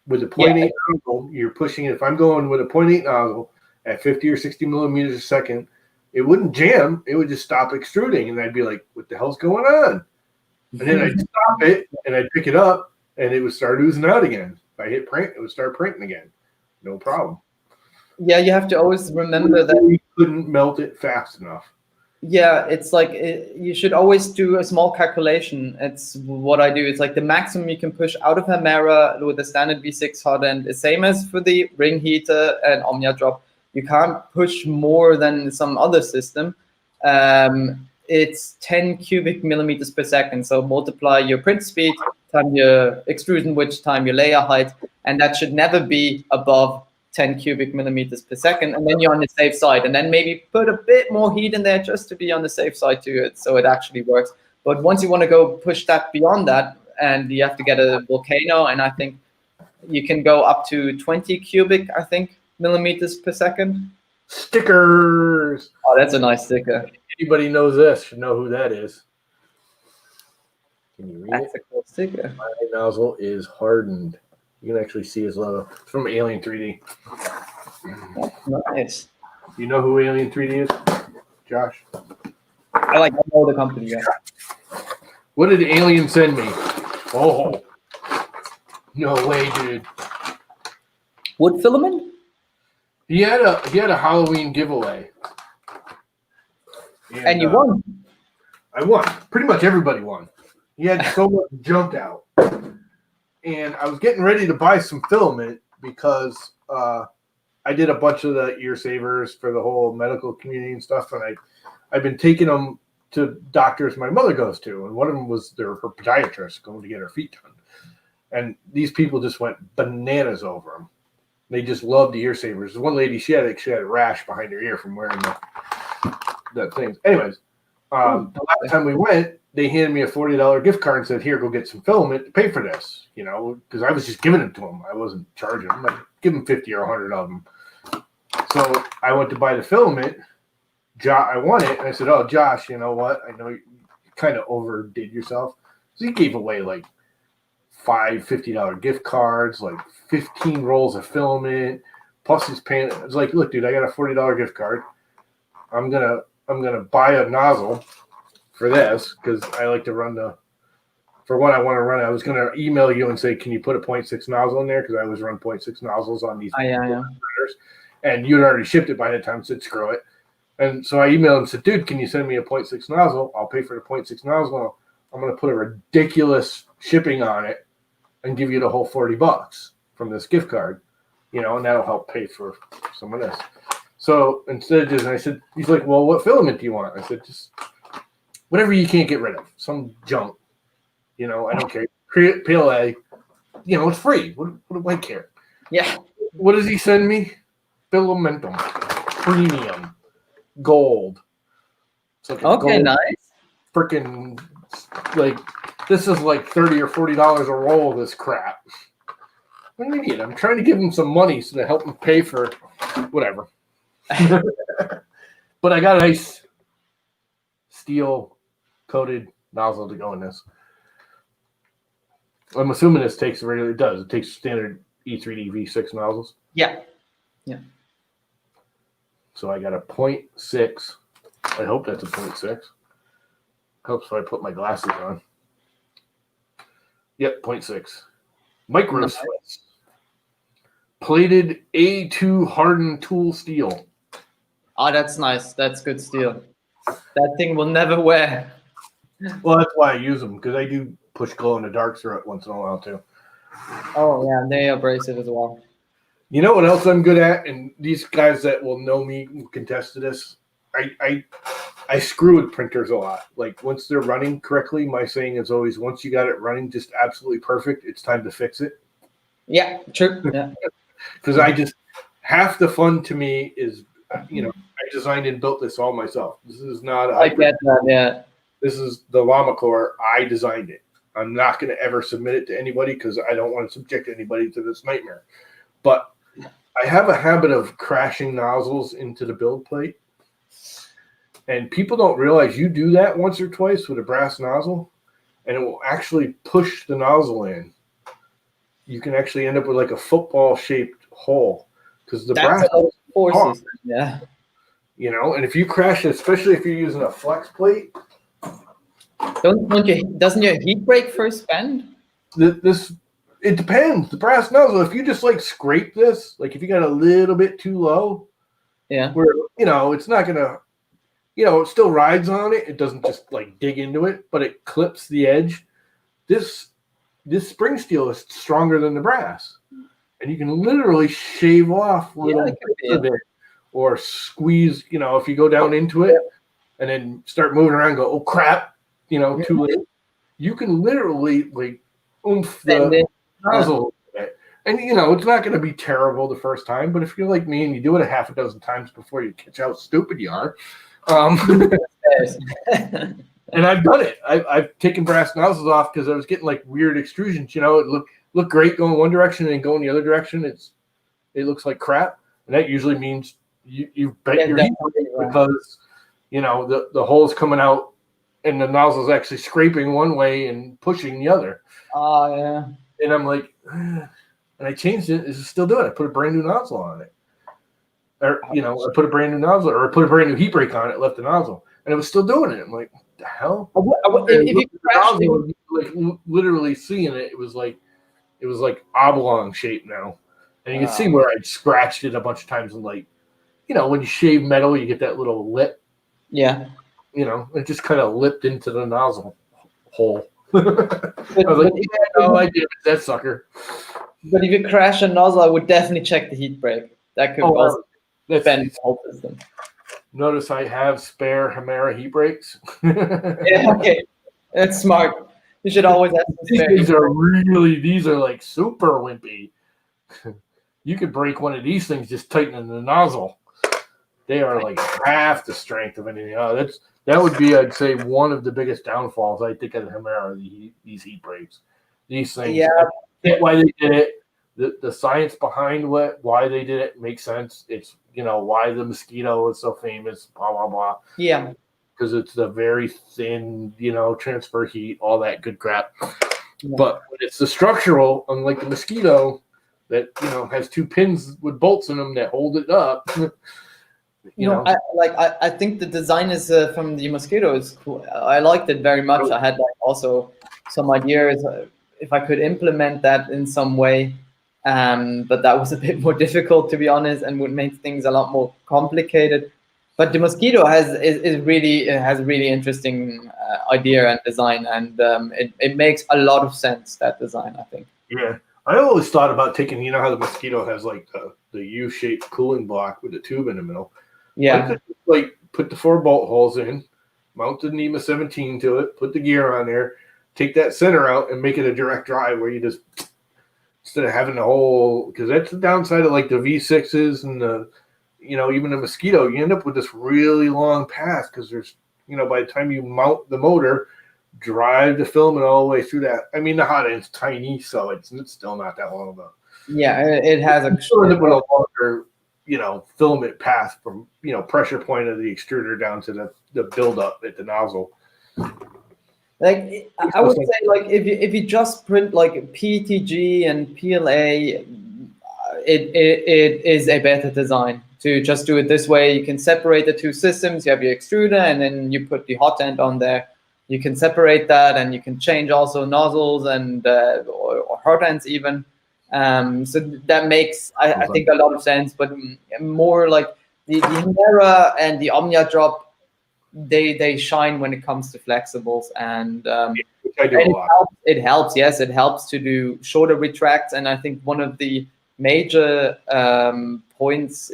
With the 0.8 nozzle, you're pushing it. If I'm going with a 0.8 nozzle at 50 or 60 millimeters a second, it wouldn't jam. It would just stop extruding. And I'd be like, what the hell's going on? And then I'd stop it and I'd pick it up and it would start oozing out again. If I hit print, it would start printing again. No problem. Yeah, you have to always remember that you couldn't melt it fast enough. Yeah, it's like you should always do a small calculation. It's what I do. It's like the maximum you can push out of Chimera with the standard V6 hot end is same as for the ring heater and OmniaDrop. You can't push more than some other system. It's 10 cubic millimeters per second. So multiply your print speed time your extrusion width time your layer height, and that should never be above 10 cubic millimeters per second, and then you're on the safe side. And then maybe put a bit more heat in there just to be on the safe side to it, so it actually works. But once you want to go push that beyond that, and you have to get a Volcano, and I think you can go up to 20 cubic, I think, millimeters per second. Stickers. Oh, that's a nice sticker. Anybody knows this should know who that is. Can you read That's it? a cool sticker. My nozzle is hardened. You can actually see his logo. It's from Alien 3D. That's nice. You know who Alien 3D is, Josh? I know the company. Yeah. What did Alien send me? Oh, no way, dude. Wood filament? He had a Halloween giveaway. And you won. I won. Pretty much everybody won. He had so much jumped out. And I was getting ready to buy some filament because I did a bunch of the ear savers for the whole medical community and stuff. And I've been taking them to doctors my mother goes to. And one of them was her podiatrist going to get her feet done. And these people just went bananas over them. They just loved the ear savers. One lady, she had a rash behind her ear from wearing that thing. Anyways, the last time we went, they handed me a $40 gift card and said, here, go get some filament to pay for this, because I was just giving it to them. I wasn't charging them. I'd give them 50 or 100 of them. So I went to buy the filament. I won it. And I said, oh, Josh, you know what? I know you kind of overdid yourself. So he gave away like 5 $50 gift cards, like 15 rolls of filament, plus his paying. I was like, look, dude, I got a $40 gift card. I'm gonna buy a nozzle for this because I like to run for what I want to run. I was gonna email you and say, can you put a 0.6 nozzle in there? Because I always run 0.6 nozzles on these. Yeah. And you'd already shipped it by the time. I said, screw it. And so I emailed him and said, dude, can you send me a 0.6 nozzle? I'll pay for the 0.6 nozzle. I'm gonna put a ridiculous shipping on it and give you the whole $40 from this gift card. and that'll help pay for some of this. So instead of just, I said, he's like, well, what filament do you want? I said, just whatever you can't get rid of, some junk. I don't care. PLA, it's free. What do I care? Yeah. What does he send me? Filamentum, premium, gold. Like okay, gold, nice. Freaking, like, this is like $30 or $40 a roll of this crap. I'm an idiot. I'm trying to give him some money so to help him pay for whatever. But I got a nice steel coated nozzle to go in this. I'm assuming this takes the regular. It does. It takes standard E3D V6 nozzles. Yeah. So I got a 0.6. I hope that's a 0.6. Helps if I put my glasses on. Yep, 0.6. Micro slits. Plated A2 hardened tool steel. Oh, that's nice. That's good steel. That thing will never wear. Well, that's why I use them, because I do push glow in the dark through it once in a while too. Oh yeah, they are abrasive as well. You know what else I'm good at, and these guys that will know me will contest to this. I screw with printers a lot. Like once they're running correctly, my saying is always, once you got it running just absolutely perfect, it's time to fix it. Yeah, true. Yeah. Because I just, half the fun to me is, I designed and built this all myself. This is not a I get that, yeah. This is the Llama Core. I designed it. I'm not going to ever submit it to anybody because I don't want to subject anybody to this nightmare. But I have a habit of crashing nozzles into the build plate. And people don't realize you do that once or twice with a brass nozzle, and it will actually push the nozzle in. You can actually end up with like a football-shaped hole because the brass forces. Yeah. And if you crash it, especially if you're using a flex plate. Doesn't your heat break first bend? It depends. The brass nozzle, if you just like scrape this, like if you got a little bit too low, where it's not gonna, it still rides on it. It doesn't just like dig into it, but it clips the edge. This spring steel is stronger than the brass, and you can literally shave off little bits of it, or squeeze. If you go down into it and then start moving around, and go, oh crap. Too late. You can literally like oomph the nozzle, and it's not going to be terrible the first time. But if you're like me and you do it a half a dozen times before you catch how stupid you are, and I've done it. I've taken brass nozzles off because I was getting like weird extrusions. It looked great going one direction and going the other direction. It looks like crap, and that usually means you bet your heat because the hole is coming out. And the nozzle's actually scraping one way and pushing the other. Oh, yeah. And I'm like, and I changed it. Is it still doing it? I put a brand new nozzle on it. Or, I put a brand new nozzle, or I put a brand new heat break on it, left the nozzle. And it was still doing it. I'm like, what the hell? If you crashed it, like literally seeing it, it was like oblong shape now. And you can see where I scratched it a bunch of times. And like, when you shave metal, you get that little lip. Yeah. It just kind of lipped into the nozzle hole. I was like, I did it, that sucker. But if you crash a nozzle, I would definitely check the heat break. That could also bend the whole system. Notice I have spare Hemera heat brakes. Yeah, okay. That's smart. You should always have some spare. These are like super wimpy. You could break one of these things just tightening the nozzle. They are like half the strength of anything. That would be, I'd say, one of the biggest downfalls I think of the Hemera, these heat brakes. These things. Yeah. I get why they did it. The science behind why they did it makes sense. It's, why the Mosquito is so famous, blah, blah, blah. Yeah. Because it's the very thin, transfer heat, all that good crap. Yeah. But when it's the structural, unlike the Mosquito, that, has two pins with bolts in them that hold it up. I think the design is from the Mosquito is cool. I liked it very much. I had also some ideas if I could implement that in some way, but that was a bit more difficult, to be honest, and would make things a lot more complicated. But the Mosquito has a really interesting idea and design, and it makes a lot of sense, that design, I think. Yeah, I always thought about taking, you know how the Mosquito has like the U-shaped cooling block with the tube in the middle. Yeah. Just, like put the 4 bolt holes in, mount the NEMA 17 to it, put the gear on there, take that center out, and make it a direct drive where you just, instead of having the whole, because that's the downside of like the V6s and the, you know, even the Mosquito, you end up with this really long path because there's, you know, by the time you mount the motor, drive the filament all the way through that. I mean, the hot end's tiny, so it's still not that long of a. Yeah, it has a longer, you know, filament path from, you know, pressure point of the extruder down to the buildup at the nozzle. Like I would say, like if you just print like PETG and PLA, it is a better design to just do it this way. You can separate the two systems. You have your extruder, and then you put the hot end on there. You can separate that, and you can change also nozzles and or hot ends even. So that makes I think a lot of sense. But more like the Hemera and the OmniaDrop, they shine when it comes to flexibles, and it helps. Yes, it helps to do shorter retracts, and I think one of the major points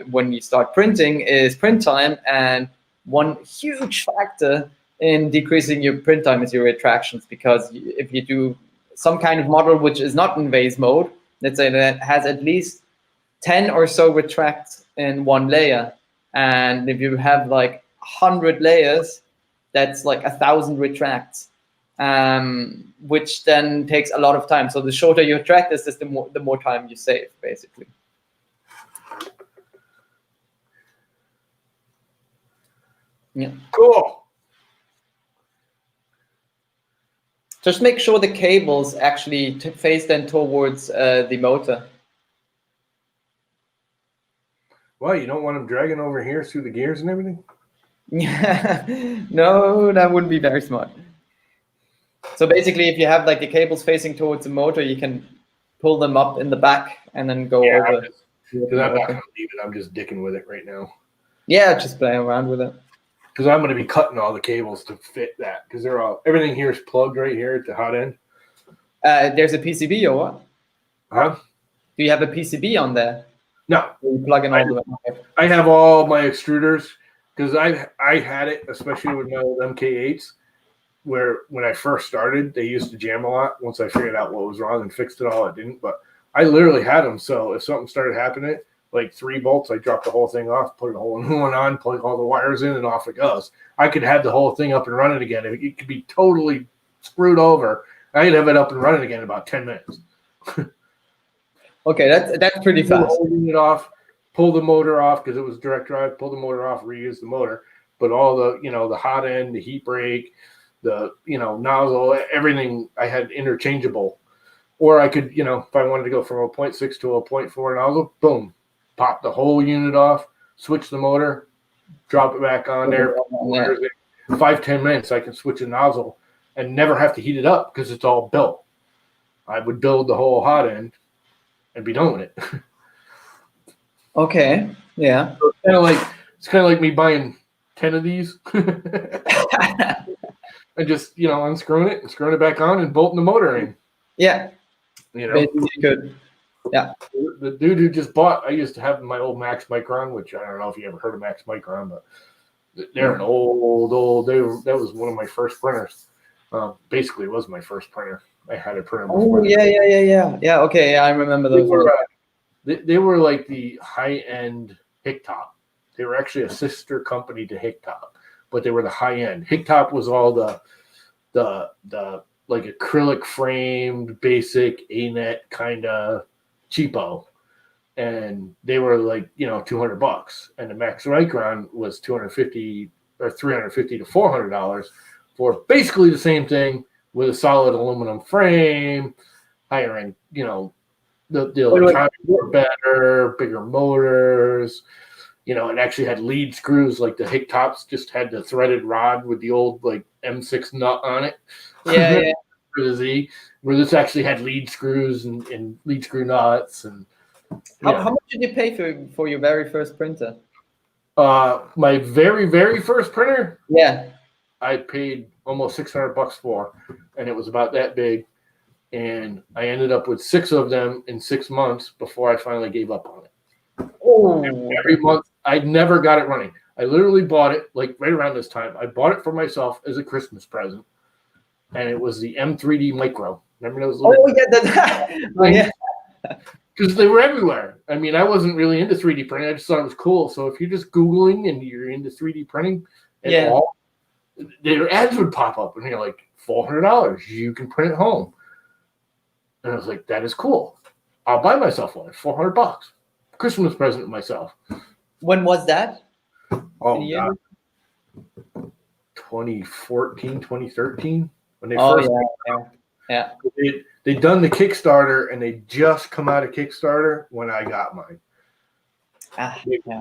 when you start printing is print time, and one huge factor in decreasing your print time is your retractions, because if you do some kind of model which is not in vase mode, let's say that has at least 10 or so retracts in one layer, and if you have like 100 layers, that's like 1,000 retracts, which then takes a lot of time. So the shorter you retract this, the more time you save, basically. Yeah. Cool. Just make sure the cables actually face then towards the motor. Well, you don't want them dragging over here through the gears and everything? Yeah, no, that wouldn't be very smart. So basically, if you have like the cables facing towards the motor, you can pull them up in the back and then go over. Because I'm not going to leave it. I'm just dicking with it right now. Yeah, just playing around with it. Because I'm going to be cutting all the cables to fit that. Because they're all, everything here is plugged right here at the hot end. There's a PCB or what? Huh? Do you have a PCB on there? No. You plug in all the way. I have all my extruders, because I had it, especially with my old MK8s, where when I first started, they used to jam a lot. Once I figured out what was wrong and fixed it all, it didn't. But I literally had them. So if something started happening, like 3 bolts, I dropped the whole thing off, put a whole new one on, plug all the wires in, and off it goes. I could have the whole thing up and running again. It could be totally screwed over. I could have it up and running again in about 10 minutes. Okay, that's pretty fast. Holding it off, pull the motor off because it was direct drive. Pull the motor off, reuse the motor. But all the, you know, the hot end, the heat break, the, you know, nozzle, everything I had interchangeable. Or I could, you know, if I wanted to go from a 0.6 to a 0.4 nozzle, boom, pop the whole unit off, switch the motor, drop it back on there. 5-10 minutes, I can switch a nozzle and never have to heat it up because it's all built. I would build the whole hot end and be done with it. Okay, yeah. So it's kind of like me buying 10 of these and just, you know, unscrewing it and screwing it back on and bolting the motor in. Yeah. You know, basically good. Yeah. The dude who just bought, I used to have my old Max Micron, which I don't know if you ever heard of Max Micron, but they're an old. That was one of my first printers. Basically, it was my first printer. I had a printer before. Oh, yeah. Okay, I remember those. They were like the high-end Hicktop. They were actually a sister company to Hicktop, but they were the high-end. Hicktop was all the like acrylic framed, basic A-net kind of cheapo, and they were like, you know, $200, and the Max Micron was $250 or $350 to $400 for basically the same thing with a solid aluminum frame, higher end, you know, the electronics were better, bigger motors, you know, and actually had lead screws. Like the Hicktops just had the threaded rod with the old like M6 nut on it. Yeah. For the Z, where this actually had lead screws and lead screw nuts. And how much did you pay for your very first printer? My very first printer. Yeah. I paid almost $600 for, and it was about that big. and I ended up with 6 of them in 6 months before I finally gave up on it. Oh, Every month, I never got it running. I literally bought it like right around this time. I bought it for myself as a Christmas present, and it was the M3D Micro. Remember those little? oh yeah, oh yeah. Because they were everywhere. I mean, I wasn't really into 3D printing. I just thought it was cool. So if you're just Googling and you're into 3D printing at all, their ads would pop up, and you're like, $400, you can print at home. And I was like, that is cool. I'll buy myself one. $400. Christmas present to myself. When was that? Oh, God. 2014, 2013. When they first they'd done the Kickstarter, and they just come out of Kickstarter when I got mine.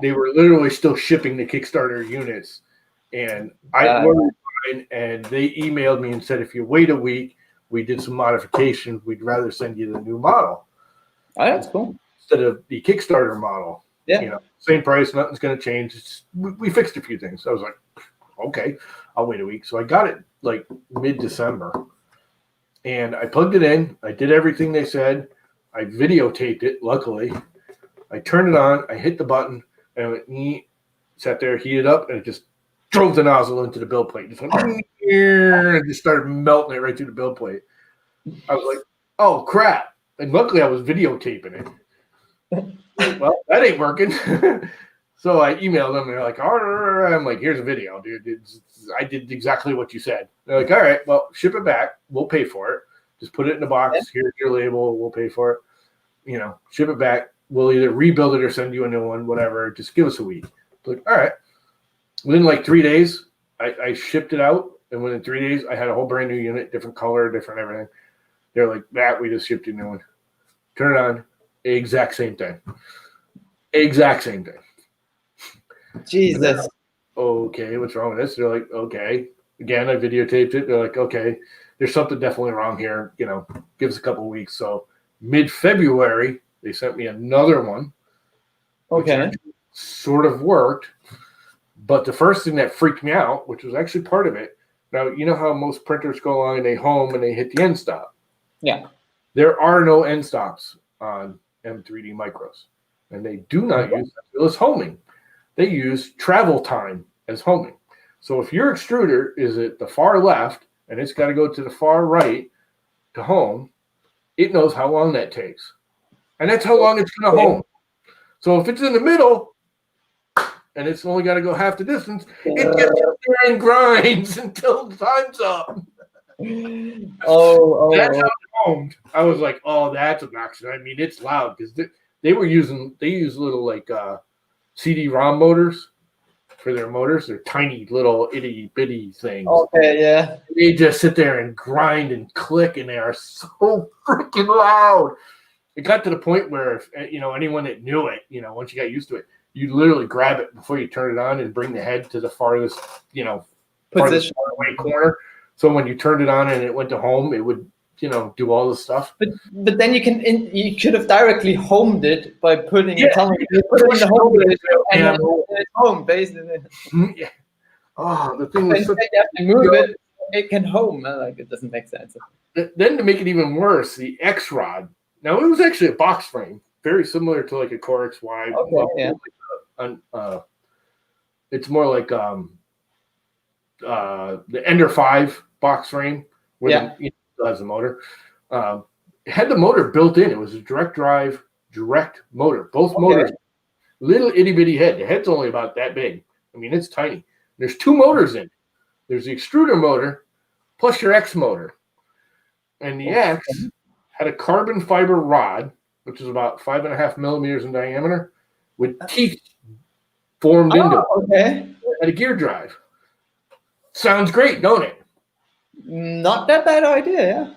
They were literally still shipping the Kickstarter units, and I ordered mine, and they emailed me and said, if you wait a week, we did some modifications. We'd rather send you the new model. Oh, that's cool. Instead of the Kickstarter model. Yeah. You know, same price, nothing's going to change. We fixed a few things. I was like, okay, I'll wait a week. So I got it like mid-December. And I plugged it in. I did everything they said. I videotaped it, luckily. I turned it on. I hit the button. And it went, sat there, heated up, and it just drove the nozzle into the build plate. Just went, and it just started melting it right through the build plate. I was like, oh, crap. And luckily, I was videotaping it. Well, that ain't working. So I emailed them. They're like, I'm like, here's a video, dude. I did exactly what you said. They're like, all right, well, ship it back. We'll pay for it. Just put it in a box. Yeah. Here's your label. We'll pay for it. You know, ship it back. We'll either rebuild it or send you a new one, whatever. Just give us a week. Like, all right. Within like 3 days, I shipped it out. And within 3 days, I had a whole brand new unit, different color, different everything. They're like, we just shipped you a new one. Turn it on. Exact same thing. Exact same thing. Jesus. Okay, what's wrong with this? They're like, okay. Again, I videotaped it. They're like, okay, there's something definitely wrong here. You know, give us a couple of weeks. So mid-February, they sent me another one. Okay. Sort of worked. But the first thing that freaked me out, which was actually part of it, now, you know how most printers go along and they home and they hit the end stop? Yeah. There are no end stops on M3D Micros. And they do not use that as homing. They use travel time as homing. So if your extruder is at the far left and it's got to go to the far right to home, it knows how long that takes. And that's how long it's going to home. So if it's in the middle and it's only got to go half the distance, it gets there and grinds until time's up. That's how it homed. I was like, oh, that's obnoxious. I mean, it's loud because they use little like CD-ROM motors for their motors. They're tiny little itty bitty things. Okay, yeah. They just sit there and grind and click, and they are so freaking loud. It got to the point where if anyone that knew it, once you got used to it, you literally grab it before you turn it on and bring the head to the farthest, position away corner. So when you turned it on and it went to home, it would do all this stuff. But then you could have directly homed it by putting it in the home and it's home basically. Yeah. Oh, the thing was you have to move it. It can home. Like it doesn't make sense. Then to make it even worse, the X rod. Now it was actually a box frame, very similar to like a Core XY. Okay, yeah. It's more like the Ender 5 box frame where still has the motor. It had the motor built in. It was a direct motor. Both motors, little itty bitty head. The head's only about that big. I mean, it's tiny. There's 2 motors in it. There's the extruder motor plus your X motor. And the X had a carbon fiber rod, which is about 5.5 millimeters in diameter, with teeth formed into it. Okay. And a gear drive. Sounds great, don't it? Not that bad idea, yeah.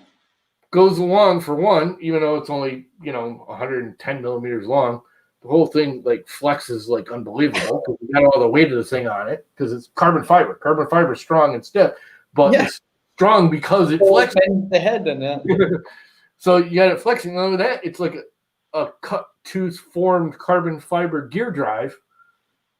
Goes along for one, even though it's only 110 millimeters long. The whole thing like flexes like unbelievable because we got all the weight of the thing on it because it's carbon fiber. Carbon fiber is strong and stiff, but it's strong because it flexes the head and that. So you got it flexing. Along with that, it's like a cut tooth formed carbon fiber gear drive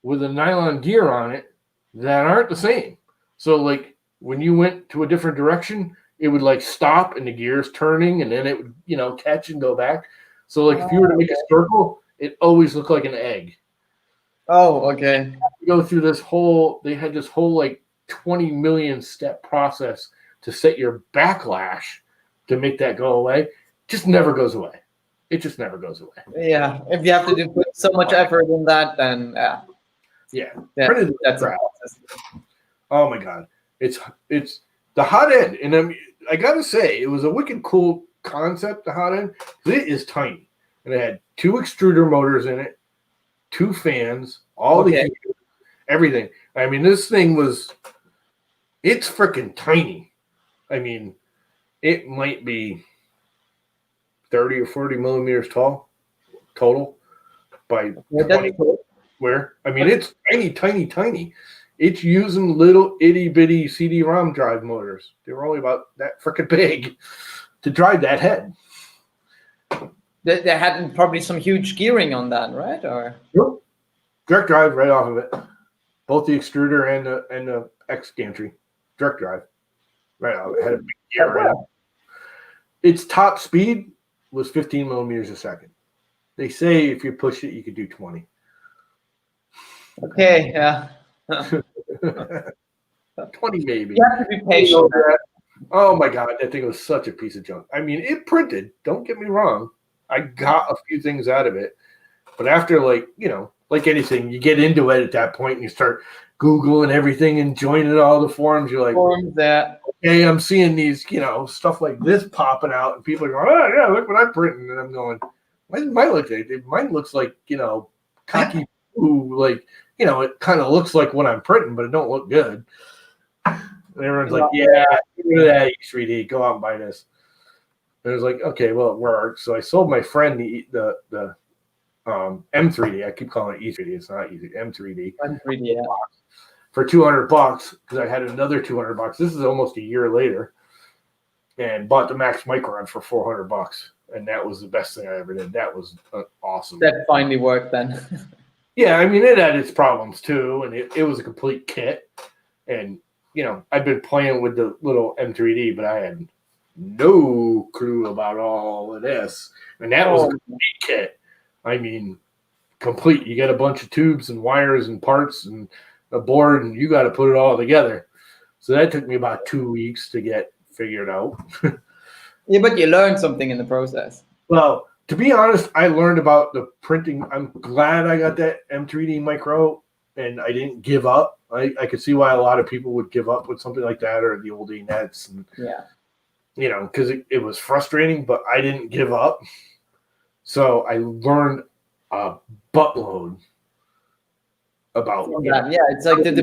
with a nylon gear on it that aren't the same. So like when you went to a different direction, it would like stop and the gears turning, and then it would, you know, catch and go back. So like if you were to make a circle, it always looked like an egg. Oh, okay. You go through this whole, they had this whole like 20 million step process to set your backlash to make that go away. Just never goes away. It just never goes away. Yeah, if you have to put so much effort in that, then yeah. That's a process. Oh my god, it's the hot end, and I gotta say, it was a wicked cool concept. The hot end, it is tiny, and it had 2 extruder motors in it, 2 fans, all the heat, everything. I mean, this thing it's freaking tiny. I mean, it might be 30 or 40 millimeters tall total by 20 square. I mean, it's tiny. It's using little itty bitty CD-ROM drive motors. They were only about that freaking big to drive that head. They had probably some huge gearing on that, right? Or nope. Direct drive right off of it. Both the extruder and the X gantry. Direct drive. Right off. It had a big gear right off. Its top speed was 15 millimeters a second. They say if you push it, you could do 20. Okay, yeah. 20 maybe. You have to be patient. Oh my god, that thing was such a piece of junk. I mean, it printed. Don't get me wrong. I got a few things out of it, but after, like, you know, like anything, you get into it at that point and you start Googling everything and joining all the forums. You're like, okay, I'm seeing these, you know, stuff like this popping out, and people are going, oh yeah, look what I'm printing, and I'm going, why does mine look like? Mine looks like, you know, cocky, like, you know, it kind of looks like what I'm printing, but it don't look good. And everyone's like, yeah, look at that E3D, go out and buy this. And it was like, okay, well, it works. So I sold my friend the M3D. I keep calling it E3D. It's not E3D. M3D. M3D, yeah. For $200 because I had another $200. This is almost a year later, and bought the Max Micron for $400, and that was the best thing I ever did. That was awesome. That finally worked then. Yeah, I mean, it had its problems too, and it was a complete kit. And you know, I've been playing with the little M3D, but I had no clue about all of this, and that was a complete kit. I mean, complete. You got a bunch of tubes and wires and parts and a board, and you got to put it all together. So that took me about 2 weeks to get figured out. Yeah, but you learned something in the process. Well, to be honest, I learned about the printing. I'm glad I got that M3D micro, and I didn't give up. I could see why a lot of people would give up with something like that, or the old E-Nets. And, you know, because it was frustrating, but I didn't give up. So I learned a buttload about yeah, it's like the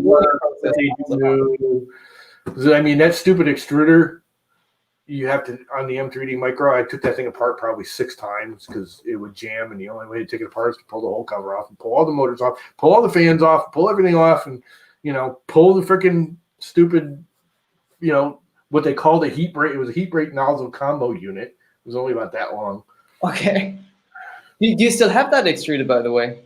process. I mean, that stupid extruder, you have to, on the M3D micro, I took that thing apart probably 6 times because it would jam, and the only way to take it apart is to pull the whole cover off and pull all the motors off, pull all the fans off, pull everything off, and, you know, pull the freaking stupid, you know, what they called a heat break. It was a heat break nozzle combo unit. It was only about that long. Okay. Do you still have that extruder, by the way?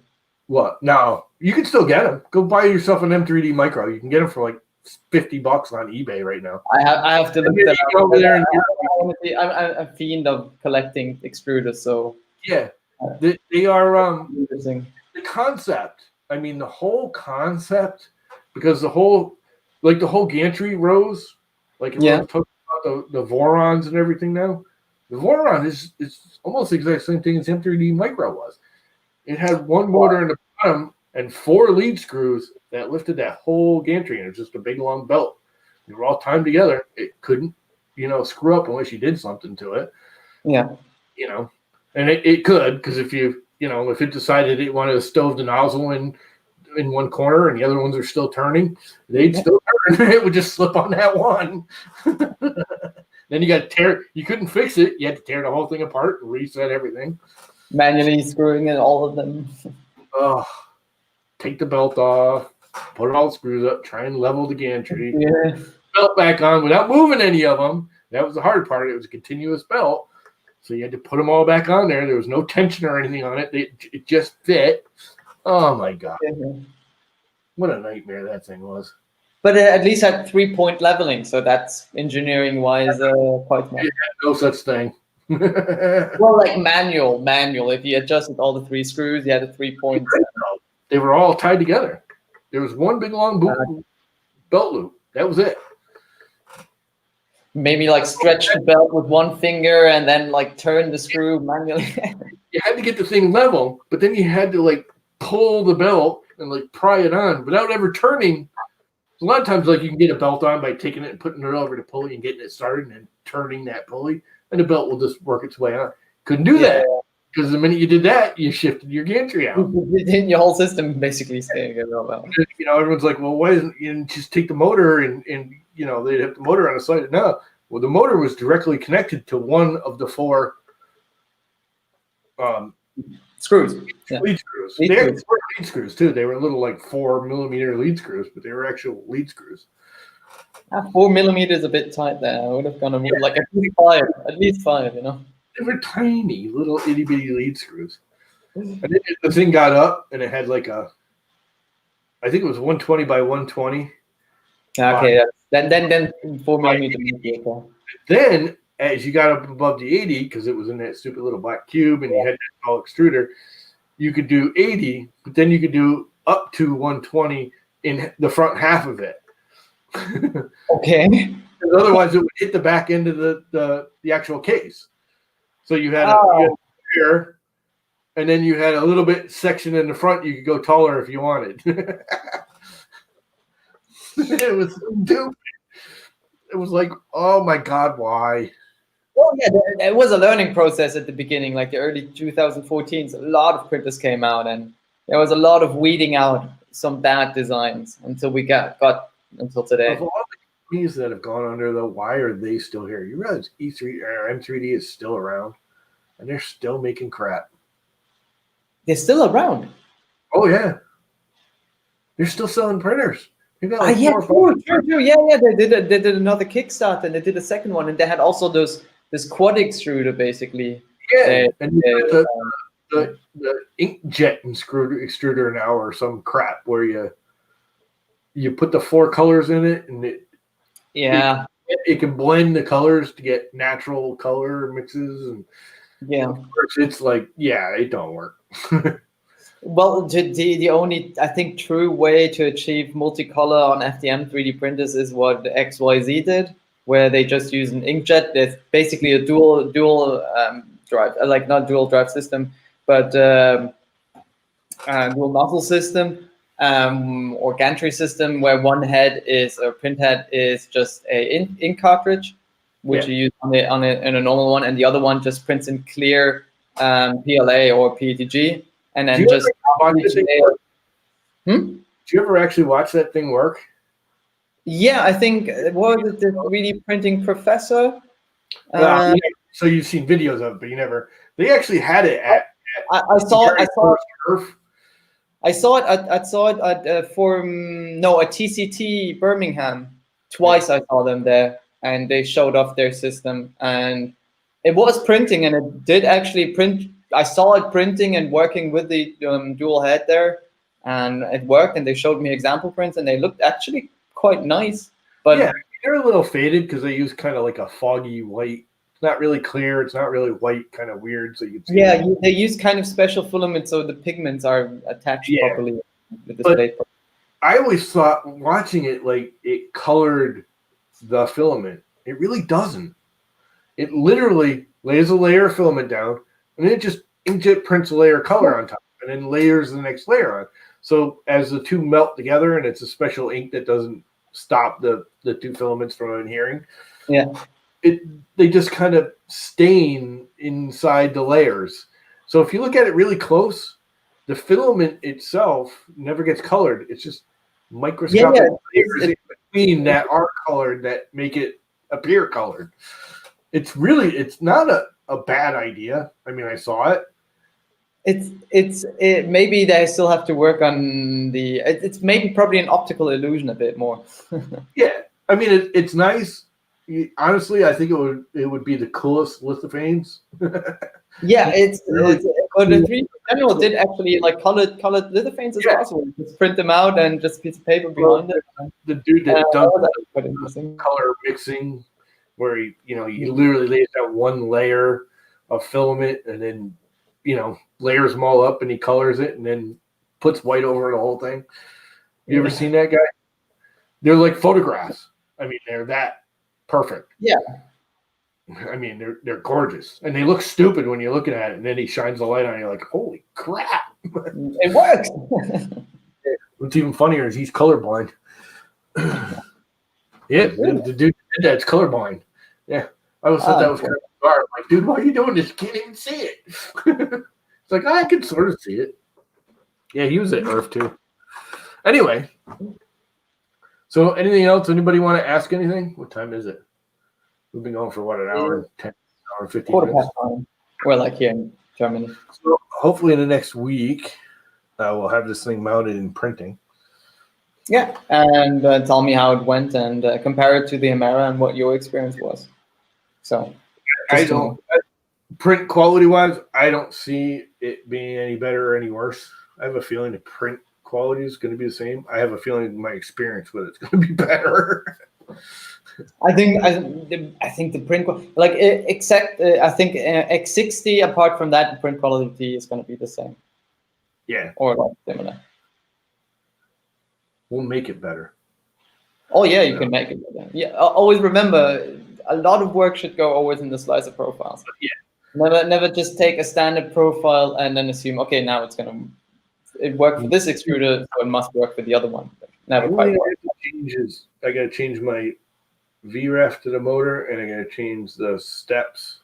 What? No, you can still get them. Go buy yourself an M3D micro. You can get them for like $50 on eBay right now. I have to look that up. Over there. I'm a fiend of collecting extruders, so yeah, they are interesting. The concept. I mean, the whole concept, because the whole gantry rows, like talking about the Vorons and everything now. The Voron is almost the exact same thing as M3D micro was. It had one motor in the bottom and 4 lead screws that lifted that whole gantry, and it was just a big long belt. They were all timed together. It couldn't, you know, screw up unless you did something to it. Yeah. You know, and it could, because if if it decided it wanted to stove the nozzle in one corner and the other ones are still turning, they'd still turn. It would just slip on that one. Then you got to tear. You couldn't fix it. You had to tear the whole thing apart and reset everything. Manually screwing in all of them. Oh, take the belt off, put all the screws up, try and level the gantry. Yeah. Belt back on without moving any of them. That was the hard part. It was a continuous belt. So you had to put them all back on there. There was no tension or anything on it. It just fit. Oh, my God. Yeah. What a nightmare that thing was. But it at least had 3-point leveling, so that's engineering-wise quite nice. No such thing. Well, like manual. If you adjusted all the 3 screws, you had a 3 points. They were all tied together. There was one big long belt loop. That was it. Maybe like stretch the belt with one finger and then like turn the screw manually. You had to get the thing level, but then you had to like pull the belt and like pry it on without ever turning. A lot of times, like you can get a belt on by taking it and putting it over the pulley and getting it started and then turning that pulley, and the belt will just work its way on. Couldn't do that because the minute you did that, you shifted your gantry out. Your whole system basically staying about. You know, everyone's like, well, why isn't you just take the motor and you know they'd have the motor on the side? No, well, the motor was directly connected to one of the 4 screws. Lead screws. They had lead screws too. They were little like 4mm lead screws, but they were actual lead screws. 4mm is a bit tight there. I would have gone like at least five, you know. They were tiny, little itty bitty lead screws. And then the thing got up, and it had like I think it was 120 by 120. Okay, then 4mm. Then as you got up above the 80, because it was in that stupid little black cube, and you had that tall extruder, you could do 80, but then you could do up to 120 in the front half of it. Okay. Because otherwise, it would hit the back end of the actual case. So you had here, and then you had a little bit section in the front. You could go taller if you wanted. It was stupid. It was like, oh my God, why? Well, yeah, it was a learning process at the beginning, like the early 2014s. A lot of printers came out, and there was a lot of weeding out some bad designs until we got until today. Of all the companies that have gone under, though, why are they still here? You realize E3 or M3D is still around, and they're still making crap. They're still around. Oh yeah, they're still selling printers. Like true. Yeah. They did another Kickstarter, and they did a second one, and they had also this quad extruder basically. Yeah, and the inkjet extruder now, or some crap where you put the 4 colors in it, and it can blend the colors to get natural color mixes, and of course it's like it don't work. Well, the only, I think, true way to achieve multicolor on FDM 3D printers is what XYZ did, where they just use an inkjet. There's basically a dual drive, like not dual drive system, but dual nozzle system or gantry system, where one head is a print head is just a ink cartridge, which you use in a normal one, and the other one just prints in clear PLA or PETG. And then just did you ever actually watch that thing work? Yeah, I think what was it, the 3D printing professor? So you've seen videos of it, but you never. They actually had it at. I saw it at TCT Birmingham twice. I saw them there, and they showed off their system, and it was printing, and it did actually print. I saw it printing and working with the dual head there, and it worked. And they showed me example prints, and they looked actually quite nice. But they're a little faded because they use kind of like a foggy white. It's not really clear. It's not really white. Kind of weird. So you can see. They use kind of special filament so the pigments are attached properly with the paper. I always thought watching it like it colored the filament. It really doesn't. It literally lays a layer of filament down, and then it just inkjet prints a layer of color on top, and then layers the next layer on. So as the two melt together, and it's a special ink that doesn't stop the two filaments from adhering. Yeah. They just kind of stain inside the layers. So if you look at it really close, the filament itself never gets colored. It's just microscopic layers in between that are colored that make it appear colored. It's not a bad idea. I mean, I saw it. Maybe they still have to work on it's maybe probably an optical illusion a bit more. Yeah, I mean it's nice. Honestly, I think it would be the coolest lithophanes. Yeah, it's But the 3D General did actually like colored lithophane as well. So just print them out and just a piece of paper behind it. The dude that does quite interesting. color mixing, where he literally lays out one layer of filament and then layers them all up and he colors it and then puts white over the whole thing. You ever seen that guy? They're like photographs. I mean, they're that perfect. Yeah. I mean, they're gorgeous and they look stupid when you're looking at it, and then he shines the light on it, you're like, holy crap. It works. What's even funnier is he's colorblind. Yeah, the dude did that's colorblind. Yeah. I always thought that was kind of bizarre. I'm like, dude, why are you doing this? You can't even see it. It's like, I can sort of see it. Yeah, he was at Earth too. Anyway, so anything else? Anybody want to ask anything? What time is it? We've been going for what, an hour and 10, hour and 15 minutes? We're like here in Germany. So hopefully in the next week, we'll have this thing mounted in printing. Yeah, and tell me how it went and compare it to the Amera and what your experience was. So, print quality wise, I don't see it being any better or any worse. I have a feeling the print quality is going to be the same. I have a feeling my experience with it's going to be better. I think the print like except I think X60. Apart from that, the print quality is going to be the same. Yeah, or like similar. We'll make it better. Oh yeah, you can make it better. Yeah, always remember, a lot of work should go always in the slicer profiles. Yeah. Never just take a standard profile and then assume, okay, now it worked for this extruder, so it must work for the other one. Never quite work. I got to change my VREF to the motor, and I got to change the steps.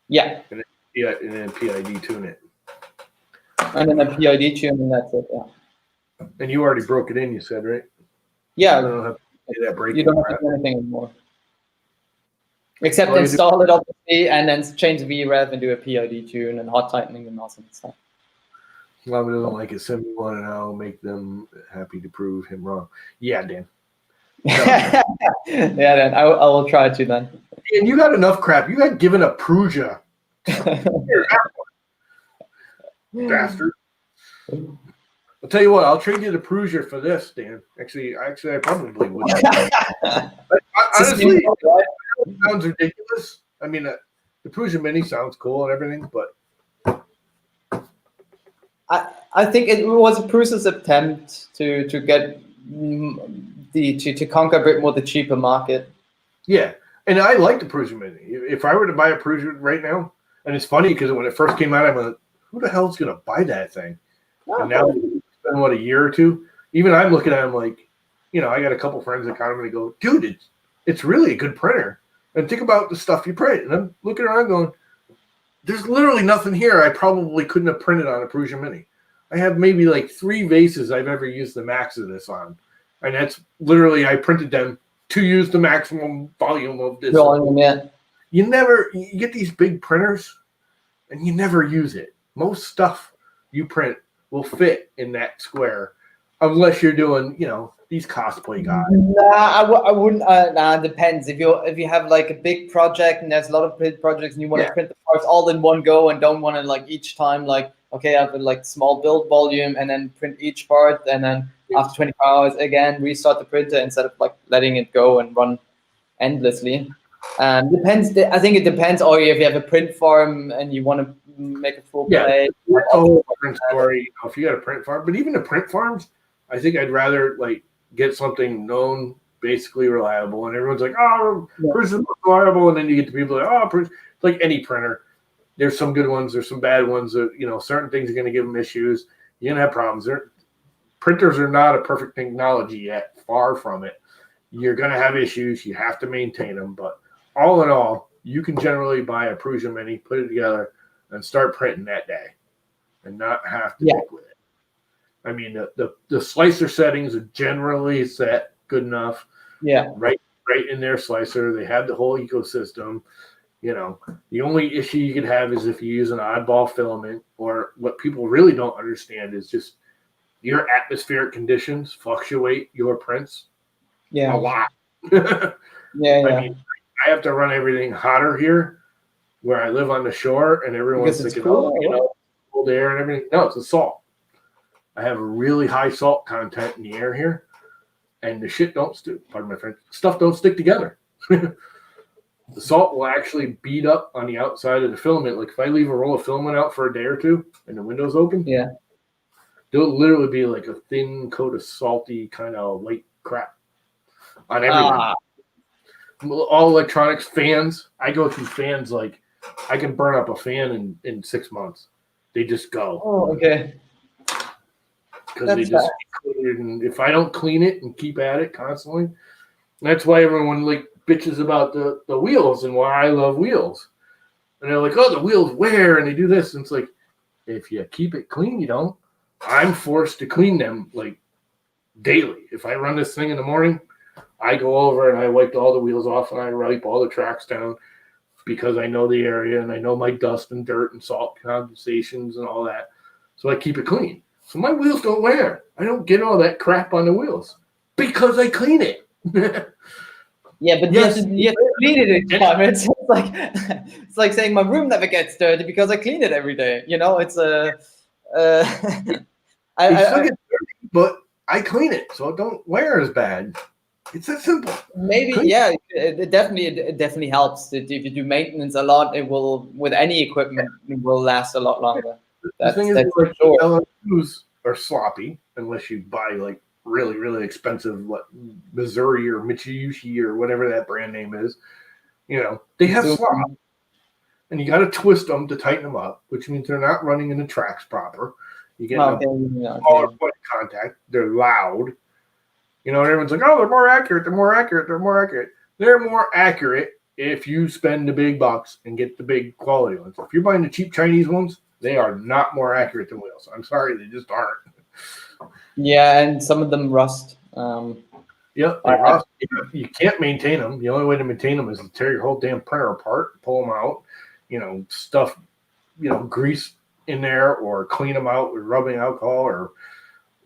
Yeah. And then PID tune it. And then a PID tune, and that's it. Yeah. And you already broke it in, you said, right? Yeah. You don't have to do that break. You don't have to do anything anymore. Except install it, obviously, and then change the VREF and do a PID tune and hot tightening and all that stuff. Lama doesn't like it. Send me one, and I'll make them happy to prove him wrong. Yeah, Dan. Yeah, then I will try to then. And you got enough crap. You got given a Prusa. Bastard. I'll tell you what, I'll trade you the Prusa for this, Dan. Actually, I probably would. Honestly, it sounds ridiculous. I mean, the Prusa Mini sounds cool and everything, but I think it was Prusa's attempt to get to conquer a bit more the cheaper market. Yeah, and I like the Prusa Mini. If I were to buy a Prusa right now, and it's funny because when it first came out, I went, "Who the hell's gonna buy that thing?" Oh. And now it's been a year or two. Even I'm looking at them like, I got a couple friends that kind of go, "Dude, it's really a good printer." And think about the stuff you print. And I'm looking around going, "There's literally nothing here I probably couldn't have printed on a Prusa Mini." I have maybe like 3 vases I've ever used the max of this on. And that's literally, I printed them to use the maximum volume of this. You get these big printers and you never use it. Most stuff you print will fit in that square unless you're doing, these cosplay guys. Nah, I wouldn't. It depends. If you have like a big project and there's a lot of big projects and you want to print the parts all in one go and don't want to like each time like, okay, I have a like small build volume and then print each part and then after 24 hours again restart the printer instead of like letting it go and run endlessly. Depends. I think it depends. Or if you have a print farm and you want to make a full play. That's a whole different story. If you got a print farm, but even the print farms, I think I'd rather like get something known, basically reliable, and everyone's like, "Oh, Prusa's reliable," and then you get the people like, "Oh, Prusa." It's like any printer. There's some good ones. There's some bad ones. That, certain things are going to give them issues. You're going to have problems. Printers are not a perfect technology yet. Far from it. You're going to have issues. You have to maintain them. But all in all, you can generally buy a Prusa Mini, put it together, and start printing that day, and not have to stick with it. I mean, the slicer settings are generally set good enough. Yeah. Right in their slicer. They have the whole ecosystem. The only issue you could have is if you use an oddball filament, or what people really don't understand is just your atmospheric conditions fluctuate your prints a lot. I mean, I have to run everything hotter here where I live on the shore, and everyone's Because it's thinking, cool, oh, you know, cold air and everything. No, it's the salt. I have a really high salt content in the air here, and the shit don't stick. Pardon my French. Stuff don't stick together. The salt will actually bead up on the outside of the filament. Like if I leave a roll of filament out for a day or two and the window's open, yeah, there'll literally be like a thin coat of salty kind of white crap on everything. All electronics, fans. I go through fans like I can burn up a fan in 6 months. They just go. Oh, okay. Because they just and if I don't clean it and keep at it constantly, that's why everyone like bitches about the wheels and why I love wheels. And they're like, oh, the wheels wear and they do this. And it's like, if you keep it clean, you don't. I'm forced to clean them like daily. If I run this thing in the morning, I go over and I wipe all the wheels off and I wipe all the tracks down because I know the area and I know my dust and dirt and salt condensations and all that. So I keep it clean. So my wheels don't wear. I don't get all that crap on the wheels because I clean it. Yeah, but yes, you have to clean it each time. It's like saying my room never gets dirty because I clean it every day. You know, it's a. It still gets dirty, but I clean it, so it don't wear as bad. It's that simple. Maybe, yeah, it definitely helps. If you do maintenance a lot, it will, with any equipment, it will last a lot longer. The thing is, like, LS2s are sloppy unless you buy like really, really expensive, what Missouri or Mitsubishi or whatever that brand name is. You know, they have slop, and you got to twist them to tighten them up, which means they're not running in the tracks proper. You get smaller point of contact. They're loud. You know, and everyone's like, oh, they're more accurate. They're more accurate. They're more accurate. They're more accurate if you spend the big bucks and get the big quality ones. If you're buying the cheap Chinese ones, they are not more accurate than wheels. I'm sorry, they just aren't. Yeah, and some of them rust. Yep, they rust. You can't maintain them. The only way to maintain them is to tear your whole damn printer apart, pull them out, you know, stuff, you know, grease in there, or clean them out with rubbing alcohol, or,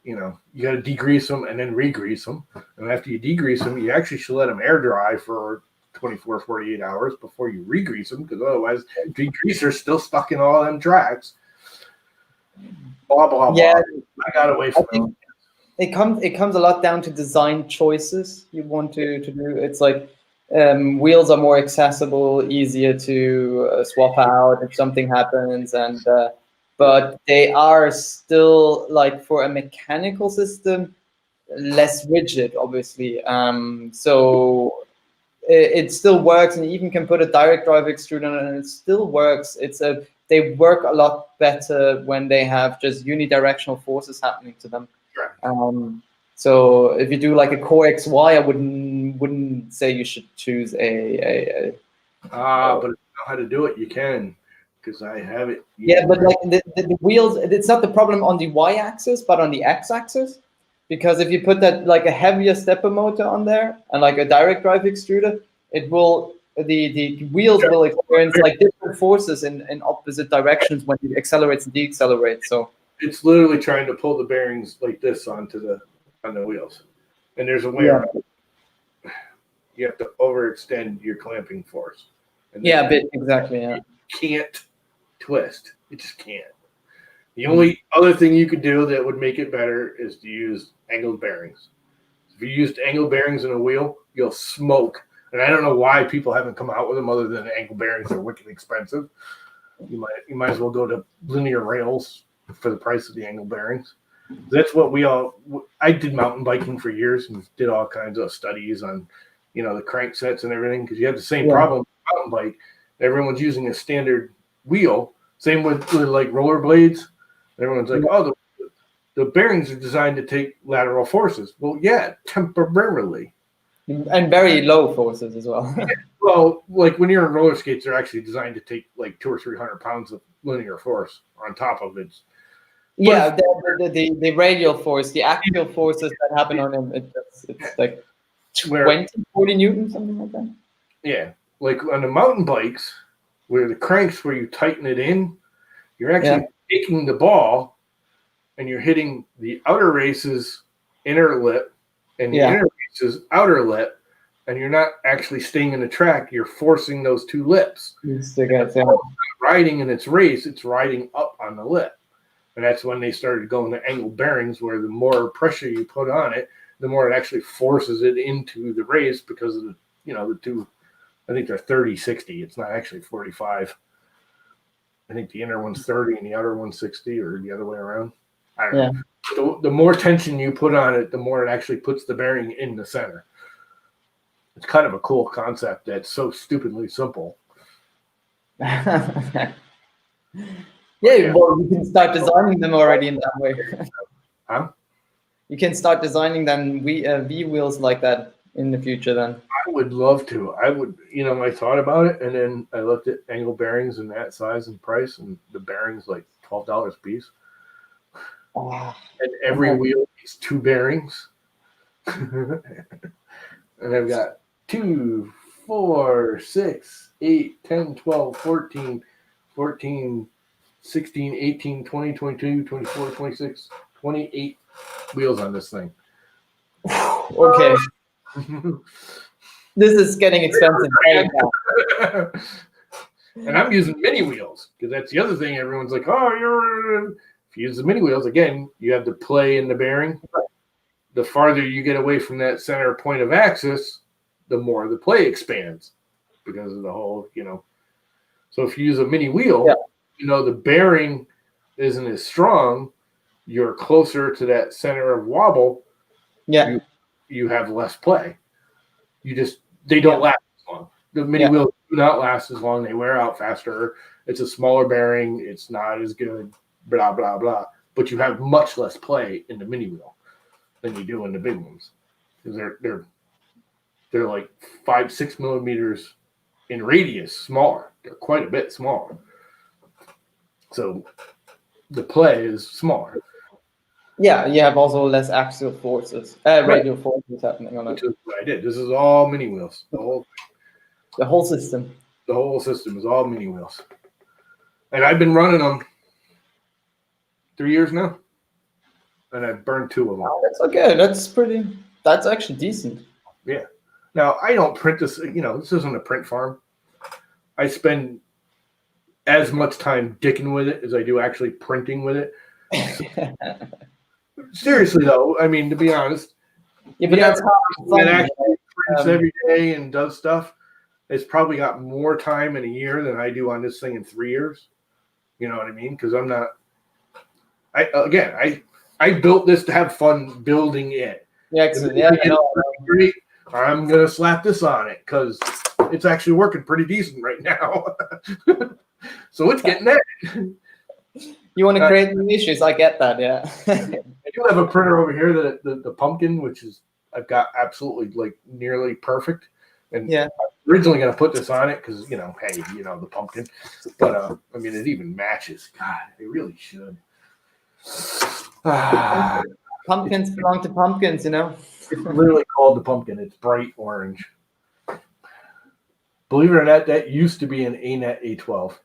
you know, you got to degrease them and then re-grease them. And after you degrease them, you actually should let them air dry for 24, 48 hours before you re-grease them, because otherwise degreaser's still stuck in all them tracks. Blah, blah, blah. Yeah, I got away from them. It comes a lot down to design choices you want to do. It's like wheels are more accessible, easier to swap out if something happens, and but they are still, like, for a mechanical system, less rigid, obviously. So it still works, and you even can put a direct drive extruder on it, and it still works. They work a lot better when they have just unidirectional forces happening to them. So if you do like a core XY, I wouldn't say you should choose but if you know how to do it, you can, because I have it. Yeah, but like the wheels, it's not the problem on the Y-axis, but on the X-axis. Because if you put that, like, a heavier stepper motor on there and like a direct drive extruder, it will, the wheels will experience like different forces in opposite directions when it accelerates and deaccelerates. So it's literally trying to pull the bearings like this on the wheels, and there's a way around it. You have to overextend your clamping force. And exactly. Yeah, you can't twist. You just can't. The only other thing you could do that would make it better is to use angled bearings. If you used angled bearings in a wheel, you'll smoke. And I don't know why people haven't come out with them, other than angled bearings are wicked expensive. You might as well go to linear rails for the price of the angled bearings. That's what I did mountain biking for years and did all kinds of studies on, you know, the cranksets and everything, because you have the same problem with mountain bike. Everyone's using a standard wheel. Same with like rollerblades. Everyone's like, oh, the bearings are designed to take lateral forces. Well, yeah, temporarily. And very low forces as well. Well, like when you're in roller skates, they're actually designed to take like 200 or 300 pounds of linear force on top of it. Yeah, the radial force, the axial forces that happen on them, it's like 20, 40 newtons, something like that. Yeah, like on the mountain bikes, where the cranks, where you tighten it in, you're actually taking the ball and you're hitting the outer race's inner lip and the inner race's outer lip and you're not actually staying in the track. You're forcing those two lips. It's riding in its race, it's riding up on the lip. And that's when they started going to angle bearings, where the more pressure you put on it, the more it actually forces it into the race, because of the, the two, I think they're 30-60. It's not actually 45. I think the inner one's 30 and the outer one's 60, or the other way around. I don't know. The more tension you put on it, the more it actually puts the bearing in the center. It's kind of a cool concept that's so stupidly simple. Yeah, well, you can start designing them already in that way. Huh? You can start designing them V wheels like that in the future then. I would love to. I would, I thought about it, and then I looked at angle bearings and that size and price, and the bearings like $12 a piece. Oh. And every wheel is 2 bearings. And I've got 2, 4, 6, 8, 10, 12, 14, 16, 18, 20, 22, 24, 26, 28 wheels on this thing. Okay. This is getting expensive. And I'm using mini wheels, because that's the other thing. Everyone's like, if you use the mini wheels, again, you have the play in the bearing. The farther you get away from that center point of axis, the more the play expands, because of the whole, So if you use a mini wheel, the bearing isn't as strong. You're closer to that center of wobble. Yeah. You have less play. They don't last as long. The mini wheels do not last as long. They wear out faster. It's a smaller bearing. It's not as good, blah, blah, blah. But you have much less play in the mini wheel than you do in the big ones. Because they're like 5-6 millimeters in radius smaller. They're quite a bit smaller. So the play is smaller. Yeah, you have also less axial forces, radial forces happening on it. Which is what I did. This is all mini wheels. The whole system. The whole system is all mini wheels. And I've been running them 3 years now. And I've burned 2 of them. Oh, that's okay. That's actually decent. Yeah. Now, I don't print this, this isn't a print farm. I spend as much time dicking with it as I do actually printing with it. Seriously, though, I mean, to be honest, but that's how it actually prints every day and does stuff. It's probably got more time in a year than I do on this thing in 3 years. You know what I mean? Because I'm not. I built this to have fun building it. Yeah, great. I'm gonna slap this on it because it's actually working pretty decent right now. So it's getting there. You want to create new issues? I get that. Yeah. I do have a printer over here that the pumpkin, which is I've got absolutely like nearly perfect. And I'm originally gonna put this on it because hey, the pumpkin. But I mean, it even matches. God, it really should. Pumpkins belong to pumpkins, It's literally called the pumpkin. It's bright orange. Believe it or not, that used to be an ANET A12.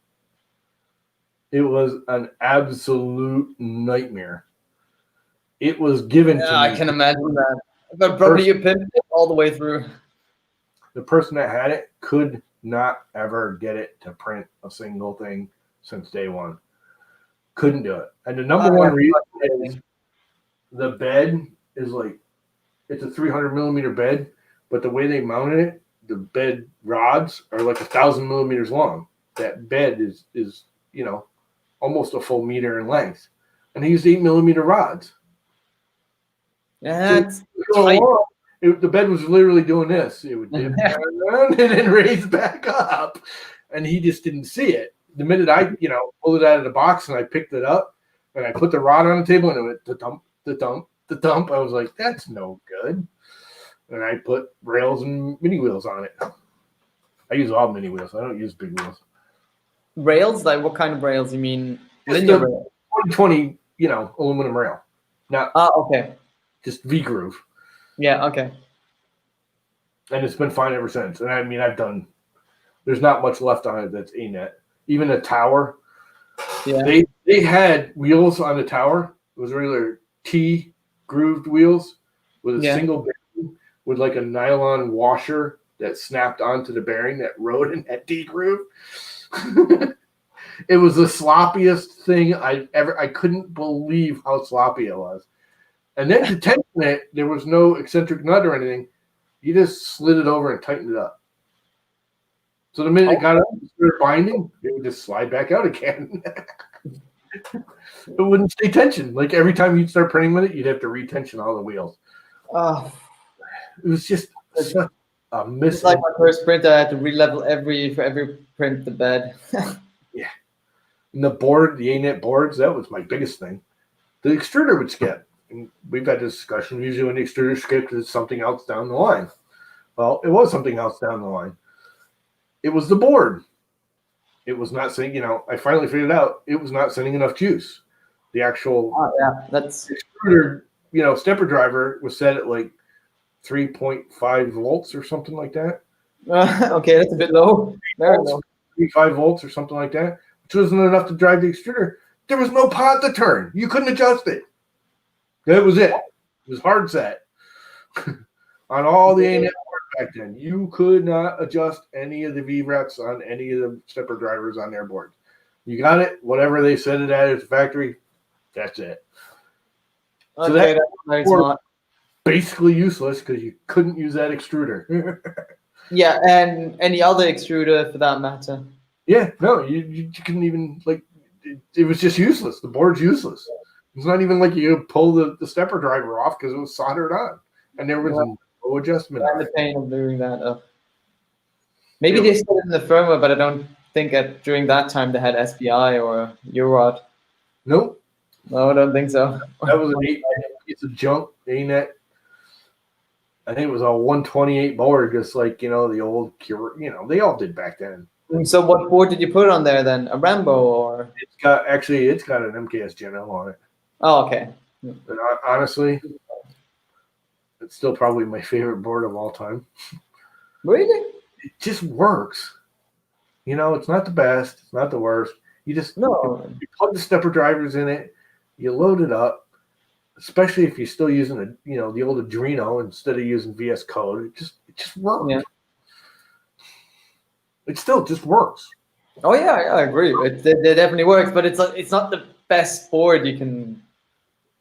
It was an absolute nightmare. It was given to me. I can imagine that. But probably you pimped it all the way through. The person that had it could not ever get it to print a single thing since day one. Couldn't do it. And the number one reason is the bed is it's a 300 millimeter bed, but the way they mounted it, the bed rods are like 1,000 millimeters long. That bed is almost a full meter in length. And they used 8 millimeter rods. Yeah, so the bed was literally doing this. It would dip down and then raise back up. And he just didn't see it. The minute I, pulled it out of the box and I picked it up and I put the rod on the table and it went the dump, I was like, that's no good. And I put rails and mini wheels on it. I use all mini wheels. I don't use big wheels. Rails? Like what kind of rails? You mean linear rail? 2020, aluminum rail. Not okay. Just V-groove. Yeah, okay. And it's been fine ever since. And I mean, there's not much left on it that's ANET. Even the tower, they had wheels on the tower. It was regular T grooved wheels with a single bearing with like a nylon washer that snapped onto the bearing that rode in that D-groove. It was the sloppiest thing I couldn't believe how sloppy it was. And then to tension it, there was no eccentric nut or anything. You just slid it over and tightened it up. So the minute it got up and started binding, it would just slide back out again. It wouldn't stay tensioned. Like every time you'd start printing with it, you'd have to retension all the wheels. It was just such a miss. It's like my first print, I had to re-level for every print the bed. Yeah. And the board, the A-net boards, that was my biggest thing. The extruder would skip. And we've had this discussion. Usually when the extruder skips, it's something else down the line. Well, it was something else down the line. It was the board. It was not sending, I finally figured out it was not sending enough juice. The actual that's extruder, stepper driver was set at like 3.5 volts or something like that. Okay, that's a bit low. Very low. 3.5 volts or something like that, which wasn't enough to drive the extruder. There was no pod to turn. You couldn't adjust it. That was it. It was hard set. On all the A-net boards back then, you could not adjust any of the V-reps on any of the stepper drivers on their boards. You got it, whatever they set it at the factory, that's it. Okay, so that's very smart. Basically useless because you couldn't use that extruder. Yeah, and any other extruder for that matter. Yeah, no, you couldn't even, it was just useless. The board's useless. It's not even like you could pull the stepper driver off because it was soldered on. And there was no adjustment. I'm the pain of doing that. Maybe they said it in the firmware, but I don't think during that time they had SPI or UROD. Nope. No, I don't think so. That was an piece of junk, A-net. I think it was a 128 board, just like, the old Cure, they all did back then. So what board did you put on there then? A Rambo or? It's got an MKS Gen L on it. Oh, okay. But honestly, it's still probably my favorite board of all time. Really? It just works. It's not the best. It's not the worst. You just you plug the stepper drivers in it. You load it up. Especially if you're still using the old Adreno instead of using VS Code, it just works. Yeah. It still just works. Oh yeah, I agree. It definitely works, but it's not the best board you can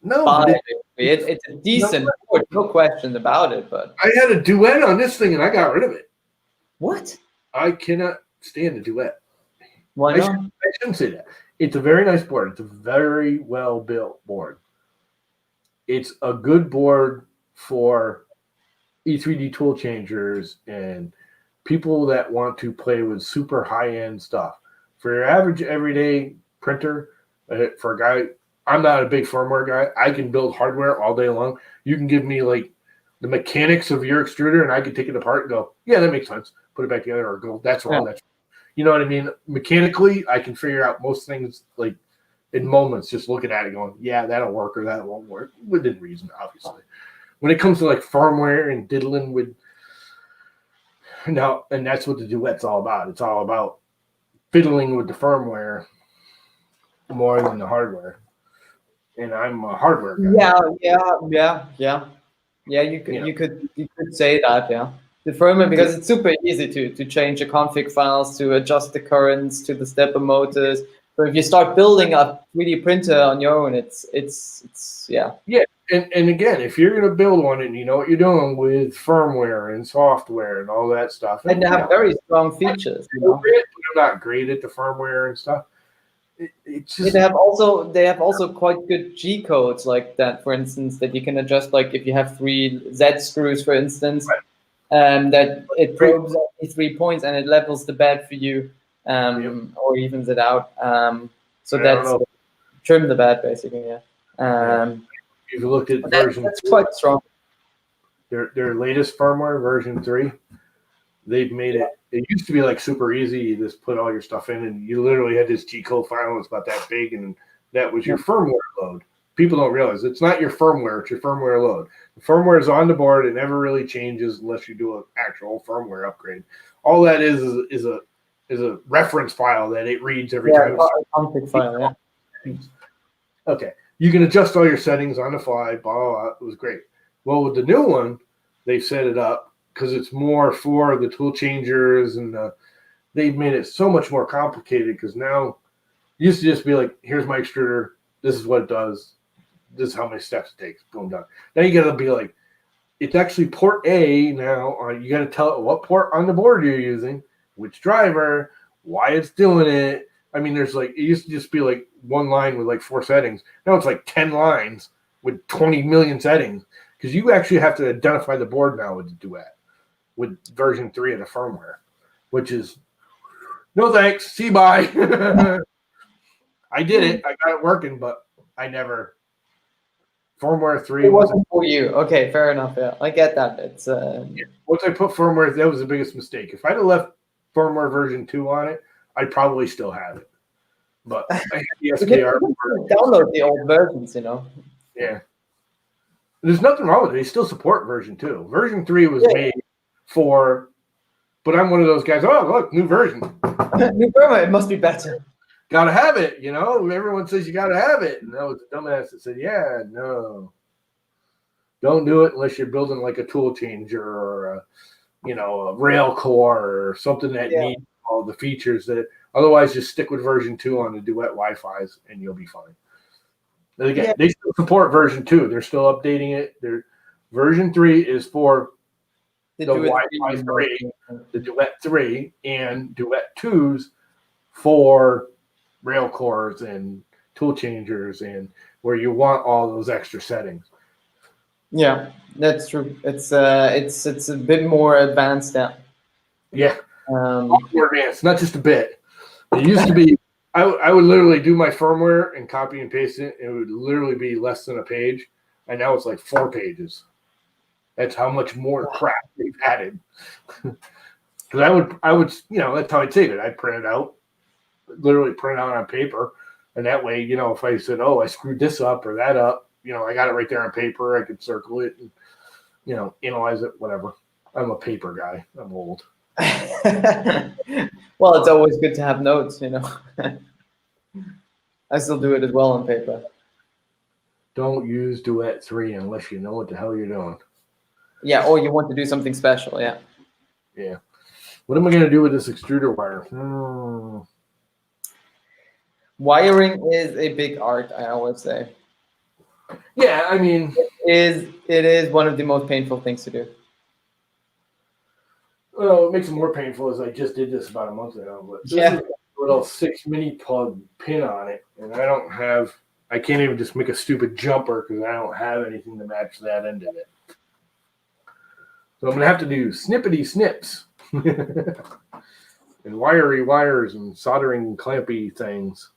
buy. It's a decent board, no question about it. But I had a Duet on this thing and I got rid of it. What? I cannot stand a Duet. Why not? I shouldn't say that. It's a very nice board. It's a very well built board. It's a good board for E3D tool changers and people that want to play with super high-end stuff. For your average everyday printer, for a guy, I'm not a big firmware guy. I can build hardware all day long. You can give me like the mechanics of your extruder and I can take it apart and go, yeah, that makes sense. Put it back together or go, that's wrong. That's, you know what I mean? Mechanically, I can figure out most things like in moments, just looking at it going, yeah, that'll work or that won't work, within reason, obviously. When it comes to like firmware and diddling with, now, and that's what the Duet's all about. It's all about fiddling with the firmware more than the hardware. And I'm a hardware guy. Yeah. You could say that, yeah. The firmware, because it's super easy to change the config files, to adjust the currents to the stepper motors. But if you start building a 3D printer on your own, it's yeah. Yeah, and again, if you're gonna build one and you know what you're doing with firmware and software and all that stuff, and they have very strong features. I'm not great at the firmware and stuff. It's just they have also quite good G codes like that, for instance, that you can adjust. Like if you have 3 Z screws, for instance, that it probes at 3 points and it levels the bed for you. Or evens it out. So that's trim the bed basically. Yeah. If you looked at version, that's quite strong. Their latest firmware, version 3, they've made it. It used to be like super easy. You just put all your stuff in, and you literally had this G code file. It's about that big, and that was your firmware load. People don't realize it's not your firmware; it's your firmware load. The firmware is on the board. It never really changes unless you do an actual firmware upgrade. All that is a reference file that it reads every time. A config file, yeah. Okay. You can adjust all your settings on the fly, blah, blah, blah. It was great. Well, with the new one, they set it up because it's more for the tool changers, and they've made it so much more complicated because now it used to just be like, here's my extruder, this is what it does, this is how many steps it takes, boom, done. Now you got to be like, it's actually port A now. You got to tell it what port on the board you're using, which driver, why it's doing it. I mean, there's like, it used to just be like one line with like 4 settings. Now it's like 10 lines with 20 million settings because you actually have to identify the board now with the Duet with version 3 of the firmware, which is no thanks. See, bye. I did it. I got it working, but I never. Firmware 3 it wasn't for you. Okay, fair enough. Yeah, I get that. It's once I put firmware, that was the biggest mistake. If I'd have left firmware version 2 on it, I'd probably still have it. But I had the SKR. Download the old versions, you know. Yeah. There's nothing wrong with it. They still support version 2. Version 3 was made for, but I'm one of those guys. Oh, look, new version. New firmware, it must be better. Gotta have it, you know. Everyone says you gotta have it, and that was the dumbass that said, "Yeah, no, don't do it unless you're building like a tool changer or a rail core or something that needs all the features that. Otherwise, just stick with version 2 on the Duet Wi-Fi's, and you'll be fine." And again, they still support version 2. They're still updating it. Version 3 is for the Wi-Fi 3, the Duet 3, and Duet 2's for rail cores and tool changers, and where you want all those extra settings. Yeah, that's true. It's a bit more advanced now. Yeah, more advanced, not just a bit. It used to be I would literally do my firmware and copy and paste it. It would literally be less than a page, and now it's like 4 pages. That's how much more crap they've added. Because I would, that's how I'd save it. I'd print it out. Literally print out on paper, and that way, if I said, "Oh, I screwed this up or that up," I got it right there on paper. I could circle it and analyze it, whatever. I'm a paper guy. I'm old. Well, it's always good to have notes, I still do it as well on paper. Don't use Duet 3 unless you know what the hell you're doing. Yeah, or you want to do something special, yeah. Yeah. What am I going to do with this extruder wire? Wiring is a big art, I always say. Yeah, I mean, it is one of the most painful things to do. Well, what makes it more painful is I just did this about a month ago, but this is a little 6 mini plug pin on it, and I can't even just make a stupid jumper because I don't have anything to match that end of it. So I'm going to have to do snippety snips and wiry wires and soldering clampy things.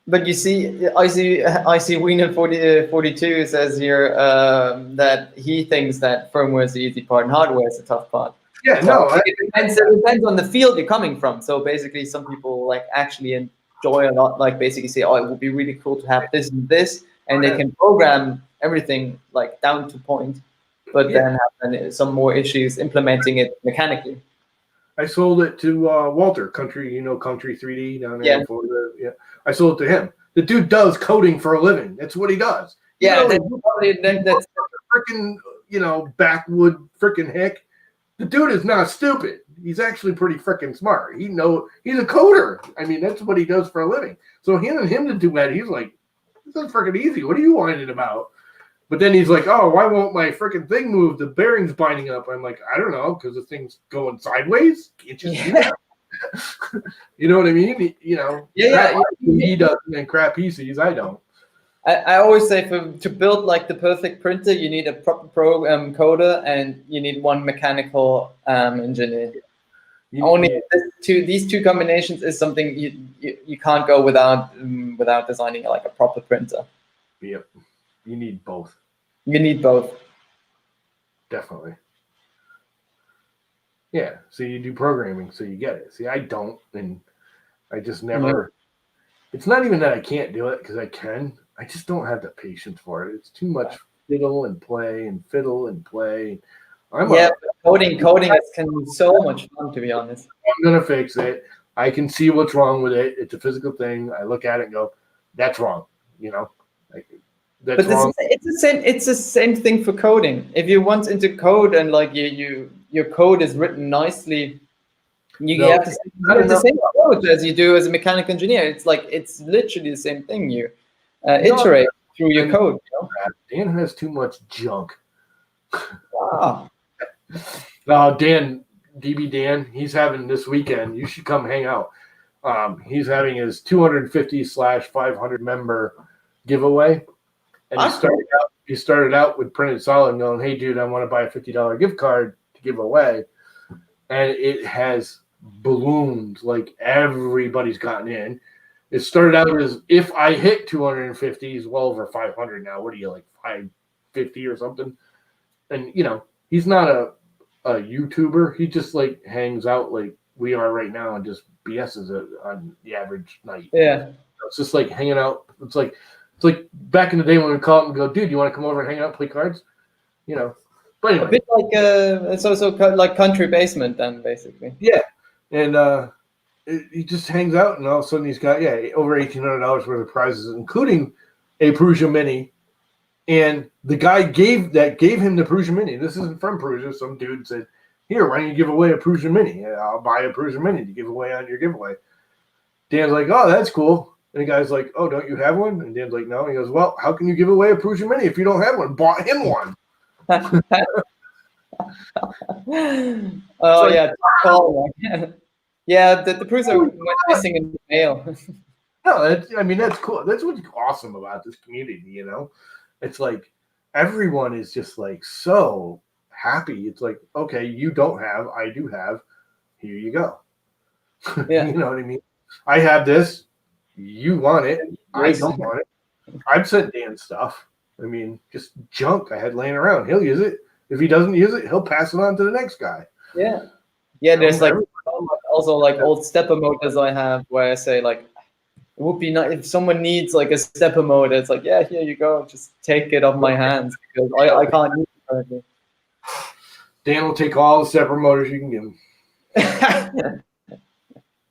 But you see, I see Wiener 42 says here that he thinks that firmware is the easy part and hardware is the tough part. Yeah, no. It depends on the field you're coming from. So basically, some people actually enjoy a lot, basically say, "Oh, it would be really cool to have this and this," and they can program everything down to point, but then have some more issues implementing it mechanically. I sold it to Walter, Country 3D down there in Florida. Yeah, I sold it to him. The dude does coding for a living. That's what he does. Yeah, that's freaking backwood freaking hick. The dude is not stupid. He's actually pretty freaking smart. He's a coder. I mean, that's what he does for a living. So him to do that, he's like, this is freaking easy. What are you whining about? But then he's like, "Oh, why won't my freaking thing move? The bearing's binding up." I'm like, "I don't know, because the thing's going sideways. Can't you see that?" You know what I mean? He does, and crap he sees, I don't. I always say to build the perfect printer, you need a proper program coder and you need one mechanical engineer. These two combinations is something you can't go without designing a proper printer. Yep, you need both. You need both. Definitely. Yeah, so you do programming, so you get it. See, I don't, and I just never. It's not even that I can't do it because I can. I just don't have the patience for it. It's too much fiddle and play and fiddle and play. Coding can be so much fun, to be honest. I'm gonna fix it. I can see what's wrong with it. It's a physical thing. I look at it and go, "That's wrong." That's wrong. It's the same thing for coding. If you want into code and like your code is written nicely, you have the same approach as you do as a mechanical engineer. It's like it's literally the same thing. You iterate through your code. You know? Dan has too much junk. Wow. Dan, DB Dan, he's having this weekend. You should come hang out. He's having his 250/500 member giveaway, and he started out with printed solid, going, "Hey, dude, I want to buy a $50 gift card to give away," and it has ballooned like everybody's gotten in. It started out as if I hit 250, he's well over 500 now. What are you, like 550 or something? And you know, he's not a YouTuber. He just like hangs out like we are right now and just BS's it on the average night. Yeah, it's just like hanging out. It's like back in the day when we call up and go, "Dude, you want to come over and hang out and play cards?" You know. But anyway, a bit like it's also like country basement then, basically. Yeah, and he just hangs out, and all of a sudden he's got over $1,800 worth of prizes, including a Prusa Mini. And the guy gave him the Prusa Mini. This isn't from Prusa. Some dude said, "Here, why don't you give away a Prusa Mini? I'll buy a Prusa Mini to give away on your giveaway." Dan's like, "Oh, that's cool." And the guy's like, "Oh, don't you have one?" And Dan's like, "No." And he goes, "Well, how can you give away a Prusa Mini if you don't have one? Bought him one." Oh, yeah. Yeah, the Prusa went missing in the mail. No, that's cool. That's what's awesome about this community, you know? It's like everyone is just like so happy. It's like, okay, you don't have, I do have. Here you go. Yeah. You know what I mean? I have this. You want it. I don't want it. I've sent Dan stuff. I mean, just junk I had laying around. He'll use it. If he doesn't use it, he'll pass it on to the next guy. Yeah. Yeah, there's like also like old stepper motors I have where I say like, it would be nice if someone needs like a stepper motor. It's like, yeah, here you go. Just take it off my hands because I can't use it currently. Dan will take all the stepper motors you can give him.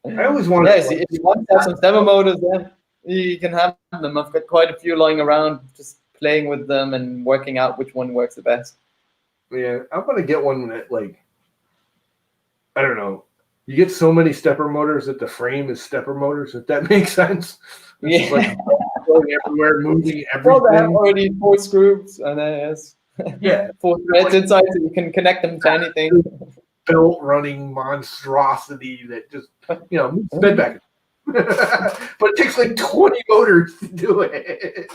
I always wanted. Yeah, if you want to have some stepper motors, then you can have them. I've got quite a few lying around, just playing with them and working out which one works the best. Yeah, I'm gonna get one that like, I don't know. You get so many stepper motors that the frame is stepper motors, if that makes sense. It's like going everywhere, moving everything. Well, they have already 4 screws and there's 4 threads inside, so you can connect them to anything. Belt running monstrosity that just, you know, moves the bed back. But it takes like 20 motors to do it.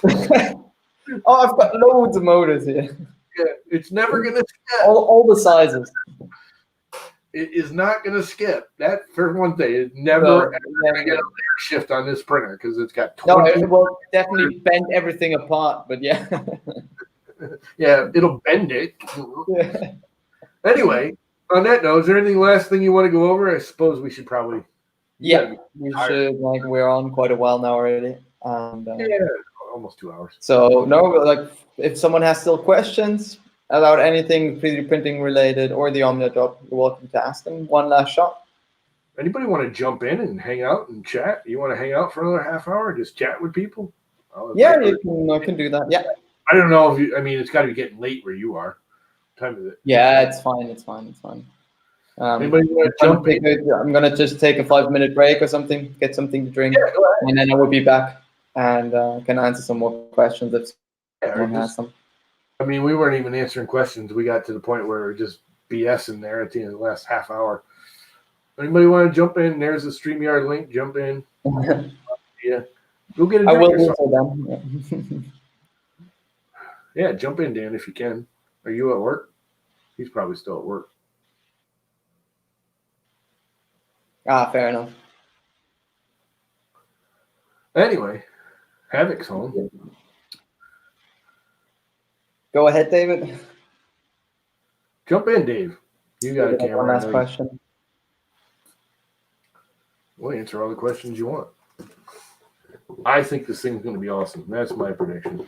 Oh, I've got loads of motors here. Yeah, it's never gonna skip. All the sizes. It is not gonna skip. That for one thing, it's never gonna get a layer shift on this printer because it's got 20. No, it will definitely bend everything apart, but yeah. Yeah, it'll bend it. Yeah. Anyway, on that note, is there anything last thing you want to go over? I suppose we should probably. Yeah, we should. Like, we're on quite a while now already, and almost 2 hours. So no, like if someone has still questions about anything 3D printing related or the OmniaDrop, you're welcome to ask them. One last shot. Anybody want to jump in and hang out and chat? You want to hang out for another half hour and just chat with people? Yeah, I can do that. Yeah. I don't know if you. I mean, it's got to be getting late where you are. What time is it? Yeah, it's fine. It's fine. Anybody want to jump in? I'm gonna just take a 5-minute break or something, get something to drink, and then I will be back and can answer some more questions if someone has some. I mean, we weren't even answering questions. We got to the point where we were just BSing there at the end of the last half hour. Anybody want to jump in? There's the StreamYard link. Jump in. Yeah. Go get a drink. I will do so then. Yeah, jump in, Dan, if you can. Are you at work? He's probably still at work. Fair enough. Anyway, Havoc's home. Go ahead, David. Jump in, Dave. You got a camera. One last question. We'll answer all the questions you want. I think this thing's going to be awesome. That's my prediction.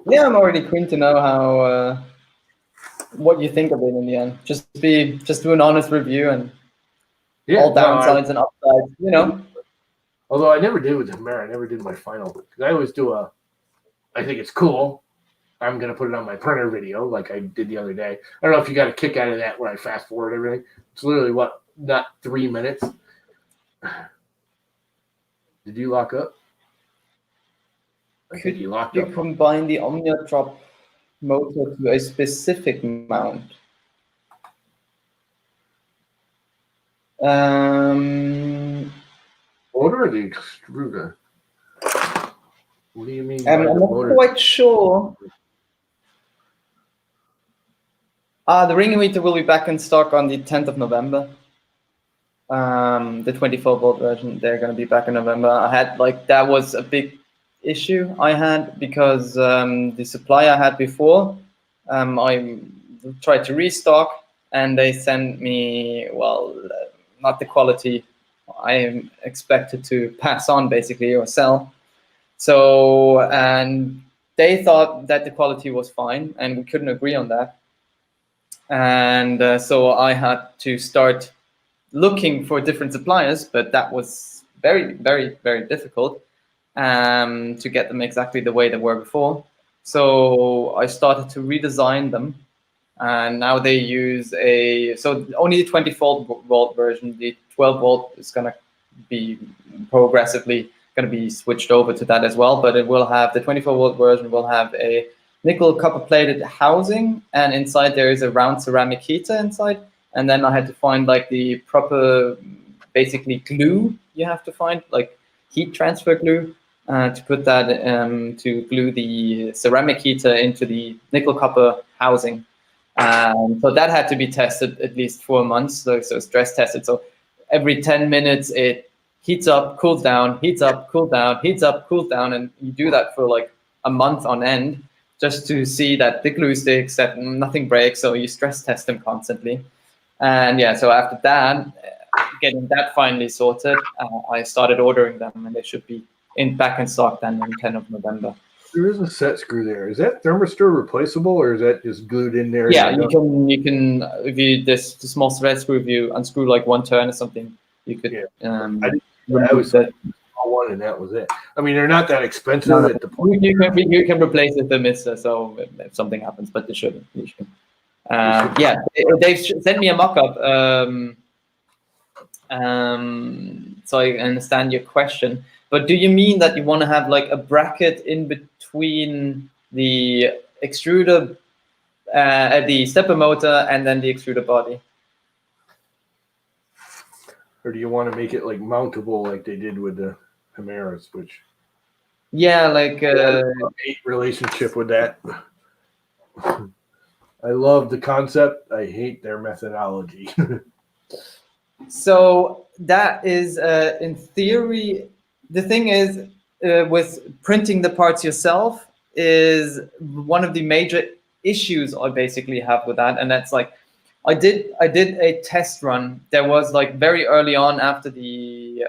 Yeah, I'm already keen to know how what you think of it in the end. Just do an honest review and all downsides and upsides, you know. Although I never did with the Chimera, I never did my final. Because I always do a I think it's cool. I'm going to put it on my printer video like I did the other day. I don't know if you got a kick out of that where I fast forward everything. It's literally, not 3 minutes. Did you lock up? I think you locked up. You combine the OmniaDrop motor to a specific mount. Motor or the extruder? What do you mean? I'm not quite sure. The ring emitter will be back in stock on the 10th of November. The 24-volt version, they're going to be back in November. I had that was a big issue I had because the supply I had before, I tried to restock and they sent me, not the quality I expected to pass on basically or sell. So, and they thought that the quality was fine and we couldn't agree on that. And so I had to start looking for different suppliers, but that was very, very, very difficult to get them exactly the way they were before. So I started to redesign them, and now they use only the 24-volt version. The 12-volt is going to be progressively going to be switched over to that as well, but it will have the 24-volt version will have a nickel copper plated housing, and inside there is a round ceramic heater inside. And then I had to find the proper, basically glue you have to find, heat transfer glue, to put that to glue the ceramic heater into the nickel copper housing. So that had to be tested at least 4 months, so stress tested. So every 10 minutes it heats up, cools down, heats up, cool down, heats up, cools down, and you do that for a month on end just to see that the glue sticks, that nothing breaks. So you stress test them constantly. And yeah, so after that, getting that finally sorted, I started ordering them, and they should be back in stock then on 10th of November. There is a set screw there. Is that thermistor replaceable, or is that just glued in there? Yeah, you can if you the small thread screw, if you unscrew one turn or something, you could. Yeah. I was that one, and that was it. I mean, they're not that expensive at the point. You can replace it with the mister, so if something happens, but they shouldn't. Yeah, they've sent me a mock-up. So I understand your question, but do you mean that you want to have a bracket in between the extruder, the stepper motor, and then the extruder body? Or do you want to make it mountable like they did with the Chimeras, which hate relationship with that. I love the concept. I hate their methodology. So that is, in theory, the thing is with printing the parts yourself is one of the major issues I basically have with that, and that's I did a test run. There was very early on after the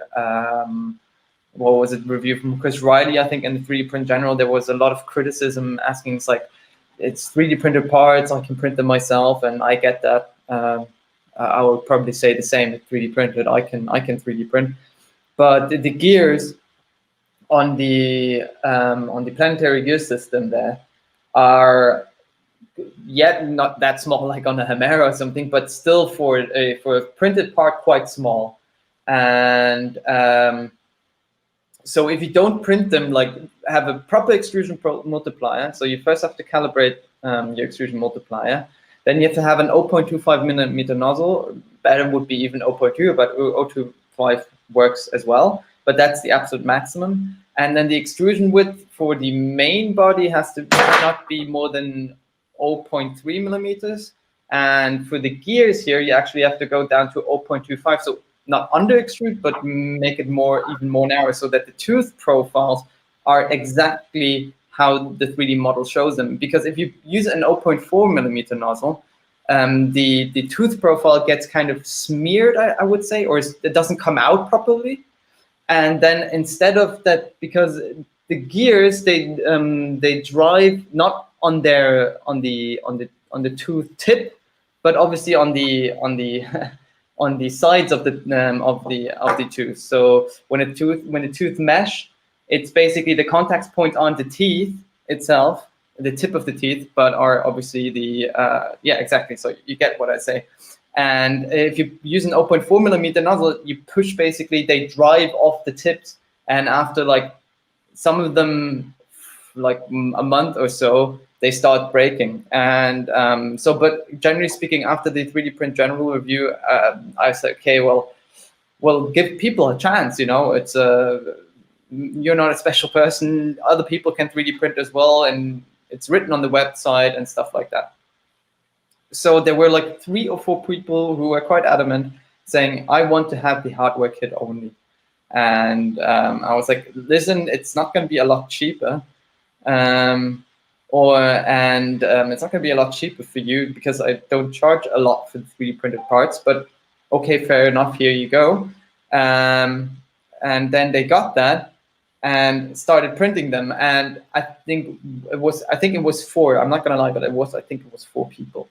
what was it, review from Chris Riley, I think, in the 3D Print General. There was a lot of criticism asking, it's 3D printed parts, I can print them myself, and I get that. I would probably say the same. 3D printed, I can 3D print, but the gears on the planetary gear system there are yet not that small like on a Chimera or something, but still for a printed part quite small. And so if you don't print them, have a proper extrusion multiplier, so you first have to calibrate your extrusion multiplier. Then you have to have an 0.25 millimeter nozzle. Better would be even 0.2, but 0.25 works as well. But that's the absolute maximum. And then the extrusion width for the main body has to not be more than 0.3 millimeters. And for the gears here, you actually have to go down to 0.25. So not under extrude, but make it even more narrow, so that the tooth profiles are exactly how the 3D model shows them. Because if you use an 0.4 millimeter nozzle, the tooth profile gets kind of smeared, I would say, or it doesn't come out properly. And then instead of that, because the gears they drive not on the tooth tip, but obviously on the on the sides of the tooth. So when the tooth mesh, it's basically the contact point on the teeth itself, the tip of the teeth, but are obviously the yeah, exactly. So you get what I say. And if you use an 0.4 millimeter nozzle, you push basically, they drive off the tips, and after like some of them, like a month or so, they start breaking. And so, but generally speaking, after the 3D print general review, I said, okay, well, give people a chance. You know, it's you're not a special person. Other people can 3D print as well, and it's written on the website and stuff like that. So there were like 3 or 4 people who were quite adamant, saying, I want to have the hardware kit only. And I was like, listen, it's not going to be a lot cheaper. It's not going to be a lot cheaper for you because I don't charge a lot for the 3D printed parts, but okay, fair enough, here you go. And then they got that and started printing them. And I think it was 4, I'm not going to lie, but I think it was 4 people.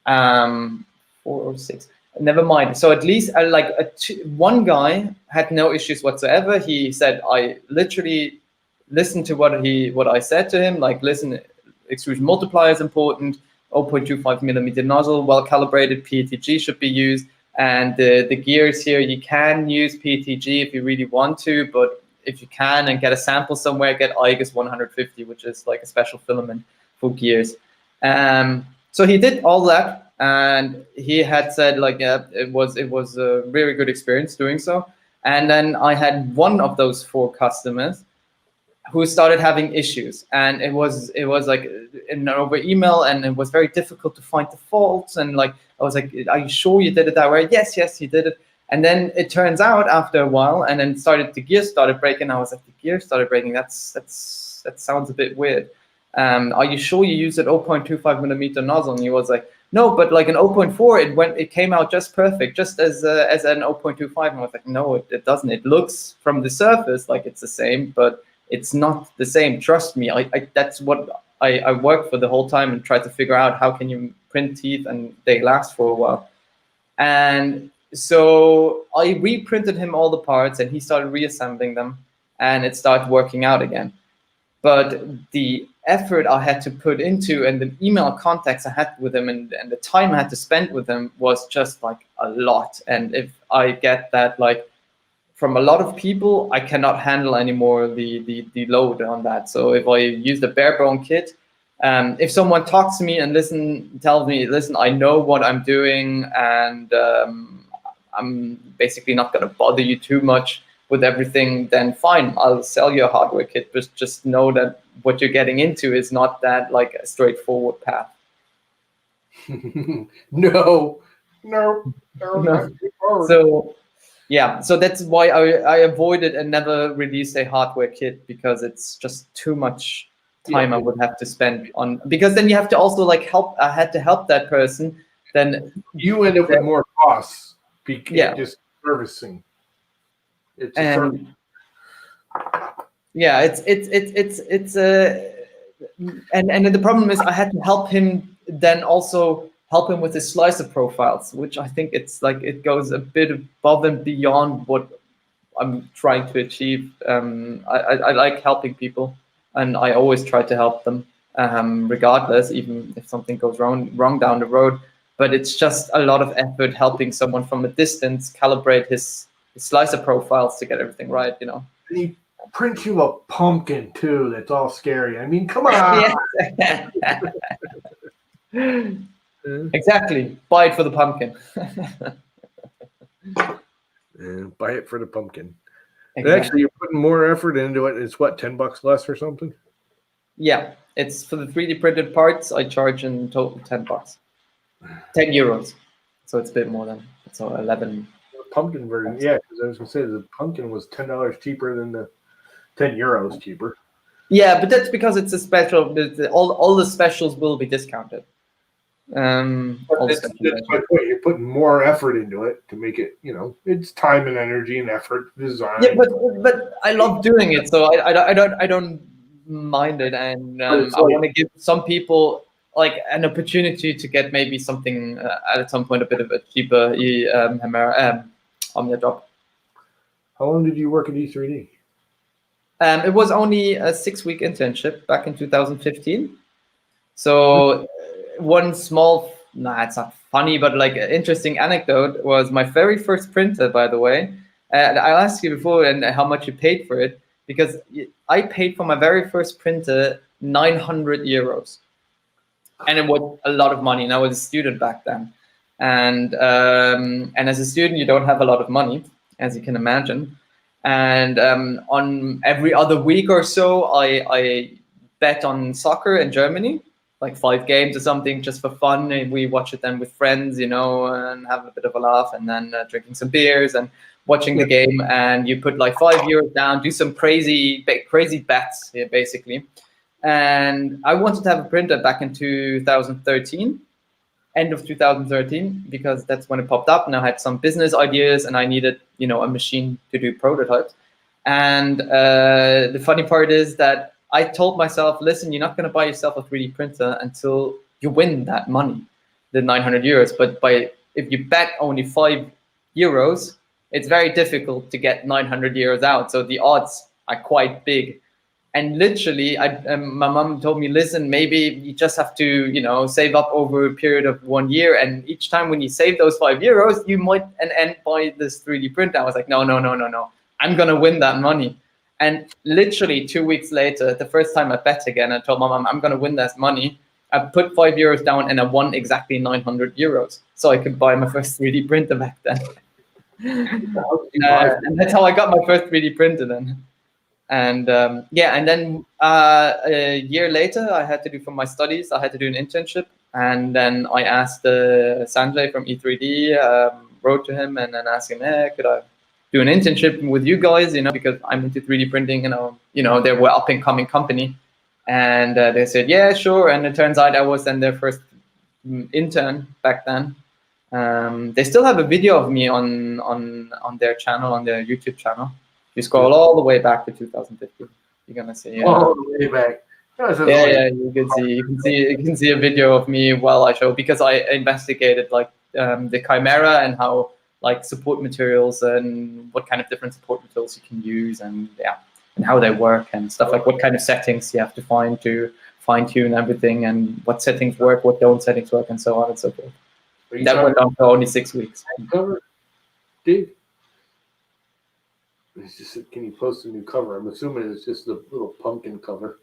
4 or 6, never mind. So at least one guy had no issues whatsoever. He said, I literally listened to what I said to him, like, listen, extrusion multiplier is important, 0.25 millimeter nozzle, well calibrated, PETG should be used, and the gears here, you can use PETG if you really want to, but if you can and get a sample somewhere, get IGUS 150, which is like a special filament for gears. So he did all that, and he had said, like, yeah, it was a very good experience doing so. And then I had one of those 4 customers who started having issues, and it was like over email, and it was very difficult to find the faults. And like, I was like, are you sure you did it that way? Yes, you did it. And then it turns out after a while, and then the gears started breaking. I was like, the gears started breaking. That sounds a bit weird. Are you sure you used an 0.25 millimeter nozzle? And he was like, no, but like an 0.4, it came out just perfect, just as an 0.25. And I was like, no, it doesn't. It looks from the surface like it's the same, but it's not the same. Trust me. That's what I worked for the whole time and tried to figure out how can you print teeth and they last for a while. And so I reprinted him all the parts, and he started reassembling them, and it started working out again. But the effort I had to put into, and the email contacts I had with him, and the time I had to spend with him was just like a lot. And if I get that, like, from a lot of people, I cannot handle anymore the load on that. So if I use the bare bone kit, if someone talks to me and tells me, listen, I know what I'm doing, and I'm basically not going to bother you too much with everything, then fine, I'll sell you a hardware kit. But just know that what you're getting into is not that like a straightforward path. No. So yeah, so that's why I avoided and never released a hardware kit, because it's just too much time I would have to spend on, because then you have to also like help. I had to help that person. Then you end up with more costs because just servicing. It's and yeah, and the problem is I had to help him, then also help him with his slicer profiles, which I think it's like it goes a bit above and beyond what I'm trying to achieve. I like helping people, and I always try to help them, regardless, even if something goes wrong down the road. But it's just a lot of effort helping someone from a distance calibrate his slicer profiles to get everything right, you know. He prints you a pumpkin too. That's all scary. I mean, come on. Exactly. Buy it for the pumpkin. Buy it for the pumpkin. Exactly. Actually, you're putting more effort into it. It's what, $10 less or something? Yeah, it's for the 3D printed parts. I charge in total $10, 10 euros. So it's a bit more than, so 11. Pumpkin version, yeah, because I was gonna say the pumpkin was $10 cheaper than the 10 euros cheaper. Yeah, but that's because it's a special. All the specials will be discounted. That's my point. You're putting more effort into it to make it. You know, it's time and energy and effort, design. Yeah, but I love doing it, so I don't mind it, and I want to give some people like an opportunity to get maybe something at some point a bit of a cheaper OmniaDrop. How long did you work at E3D? It was only a 6-week internship back in 2015. So one small, nah, it's not funny, but like an interesting anecdote was my very first printer, by the way. I asked you before and how much you paid for it, because I paid for my very first printer 900 euros. And it was a lot of money, and I was a student back then. And as a student, you don't have a lot of money, as you can imagine. And on every other week or so, I bet on soccer in Germany, like 5 games or something, just for fun. And we watch it then with friends, you know, and have a bit of a laugh, and then drinking some beers and watching the game. And you put like €5 down, do some crazy bets here, basically. And I wanted to have a printer back in 2013, end of 2013, because that's when it popped up, and I had some business ideas, and I needed, you know, a machine to do prototypes. And the funny part is that I told myself, listen, you're not going to buy yourself a 3D printer until you win that money, the 900 euros. But if you bet only €5, it's very difficult to get 900 euros out. So the odds are quite big. And literally, my mom told me, listen, maybe you just have to, you know, save up over a period of 1 year. And each time when you save those €5, you might end buy this 3D printer. I was like, no. I'm going to win that money. And literally 2 weeks later, the first time I bet again, I told my mom, I'm going to win this money. I put €5 down and I won exactly 900 euros. So I could buy my first 3D printer back then. And that's how I got my first 3D printer then. And and then a year later, I had to do for my studies, I had to do an internship. And then I asked Sanjay from E3D, wrote to him and then asked him, could I do an internship with you guys, you know, because I'm into 3D printing, you know, they were up and coming company. And they said, yeah, sure. And it turns out I was then their first intern back then. They still have a video of me on their channel, on their YouTube channel. You scroll all the way back to 2015. You're gonna see. All the way back. You can see a video of me while I show, because I investigated like the Chimera and how like support materials and what kind of different support materials you can use, and how they work and stuff, like what kind of settings you have to find to fine tune everything, and what settings work, what don't settings work, and so on and so forth. That went on for only 6 weeks. Cover, Dave? It's just, can you post a new cover? I'm assuming it's just the little pumpkin cover.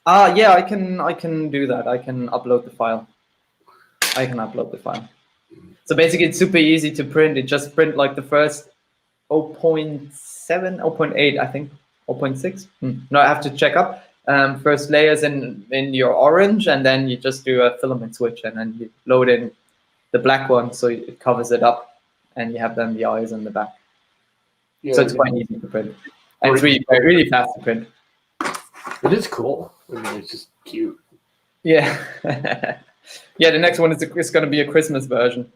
Yeah, I can do that. I can upload the file. So basically, it's super easy to print. It just print like the first 0.7, 0.8, I think, 0.6. No, I have to check up. First layers in your orange, and then you just do a filament switch, and then you load in the black one, so it covers it up, and you have then the eyes in the back. Yeah, so it's quite easy to print, and it's really fast to print. It is cool. I mean, it's just cute. Yeah. Yeah, the next one is going to be a Christmas version.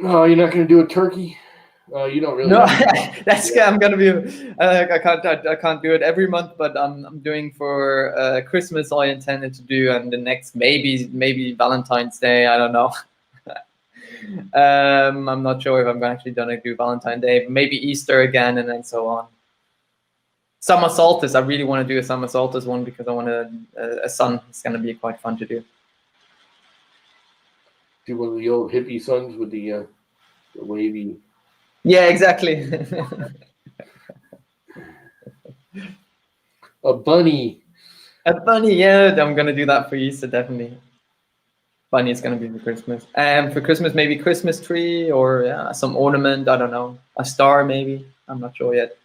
Oh, you're not going to do a turkey? You don't really. No, that's I'm going to be. I can't do it every month, but I'm doing for Christmas. I intended to do, and the next maybe Valentine's Day. I don't know. I'm not sure if I'm actually going to do Valentine's Day. Maybe Easter again, and then so on. Summer solstice. I really want to do a summer solstice one, because I want a sun. It's going to be quite fun to do. Do one of the old hippie suns with the wavy. Yeah, exactly. A bunny. A bunny, yeah. I'm going to do that for Easter, definitely. Bunny is going to be for Christmas. And for Christmas, maybe Christmas tree or some ornament. I don't know. A star, maybe. I'm not sure yet.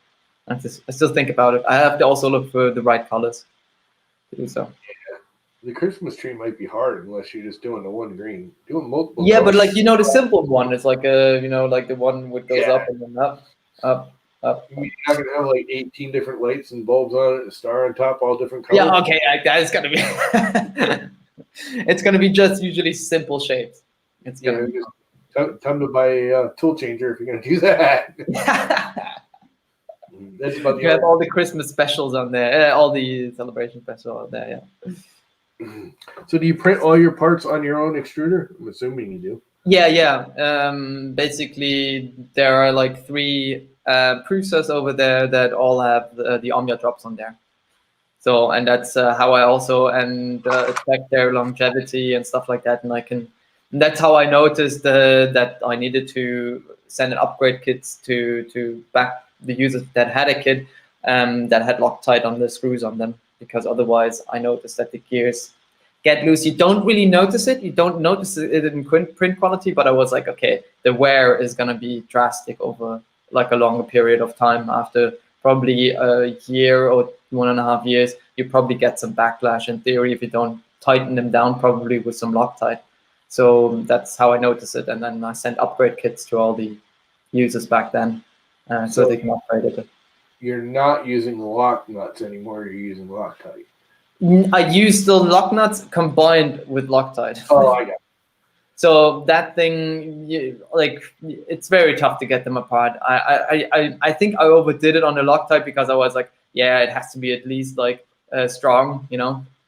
I still think about it. I have to also look for the right colors to do so. Yeah. The Christmas tree might be hard unless you're just doing the one green. Doing multiple. Yeah, colors. But like, the simple one is like like the one that goes up and then up. You're not gonna have like 18 different lights and bulbs on it, a star on top, all different colors. Yeah, okay, that's gonna be. It's gonna be just usually simple shapes. It's gonna be time to buy a tool changer if you're gonna do that. That's about you have all the Christmas specials on there, all the celebration specials on there. Yeah. So do you print all your parts on your own extruder? I'm assuming you do. Yeah. Basically, there are like 3 precursors over there that all have the OmniaDrops on there. So, and that's how I also check their longevity and stuff like that. And that's how I noticed that I needed to send an upgrade kit to back the users that had a kit that had Loctite on the screws on them, because otherwise I noticed that the gears get loose. You don't really notice it. You don't notice it in print quality, but I was like, okay, the wear is going to be drastic over like a longer period of time. After probably a year or 1.5 years, you probably get some backlash in theory if you don't tighten them down, probably with some Loctite. So that's how I noticed it. And then I sent upgrade kits to all the users back then so they can upgrade it. You're not using lock nuts anymore. You're using Loctite. I use the lock nuts combined with Loctite. Oh, I got it. So that thing, it's very tough to get them apart. I think I overdid it on the Loctite because I was like, yeah, it has to be at least like strong,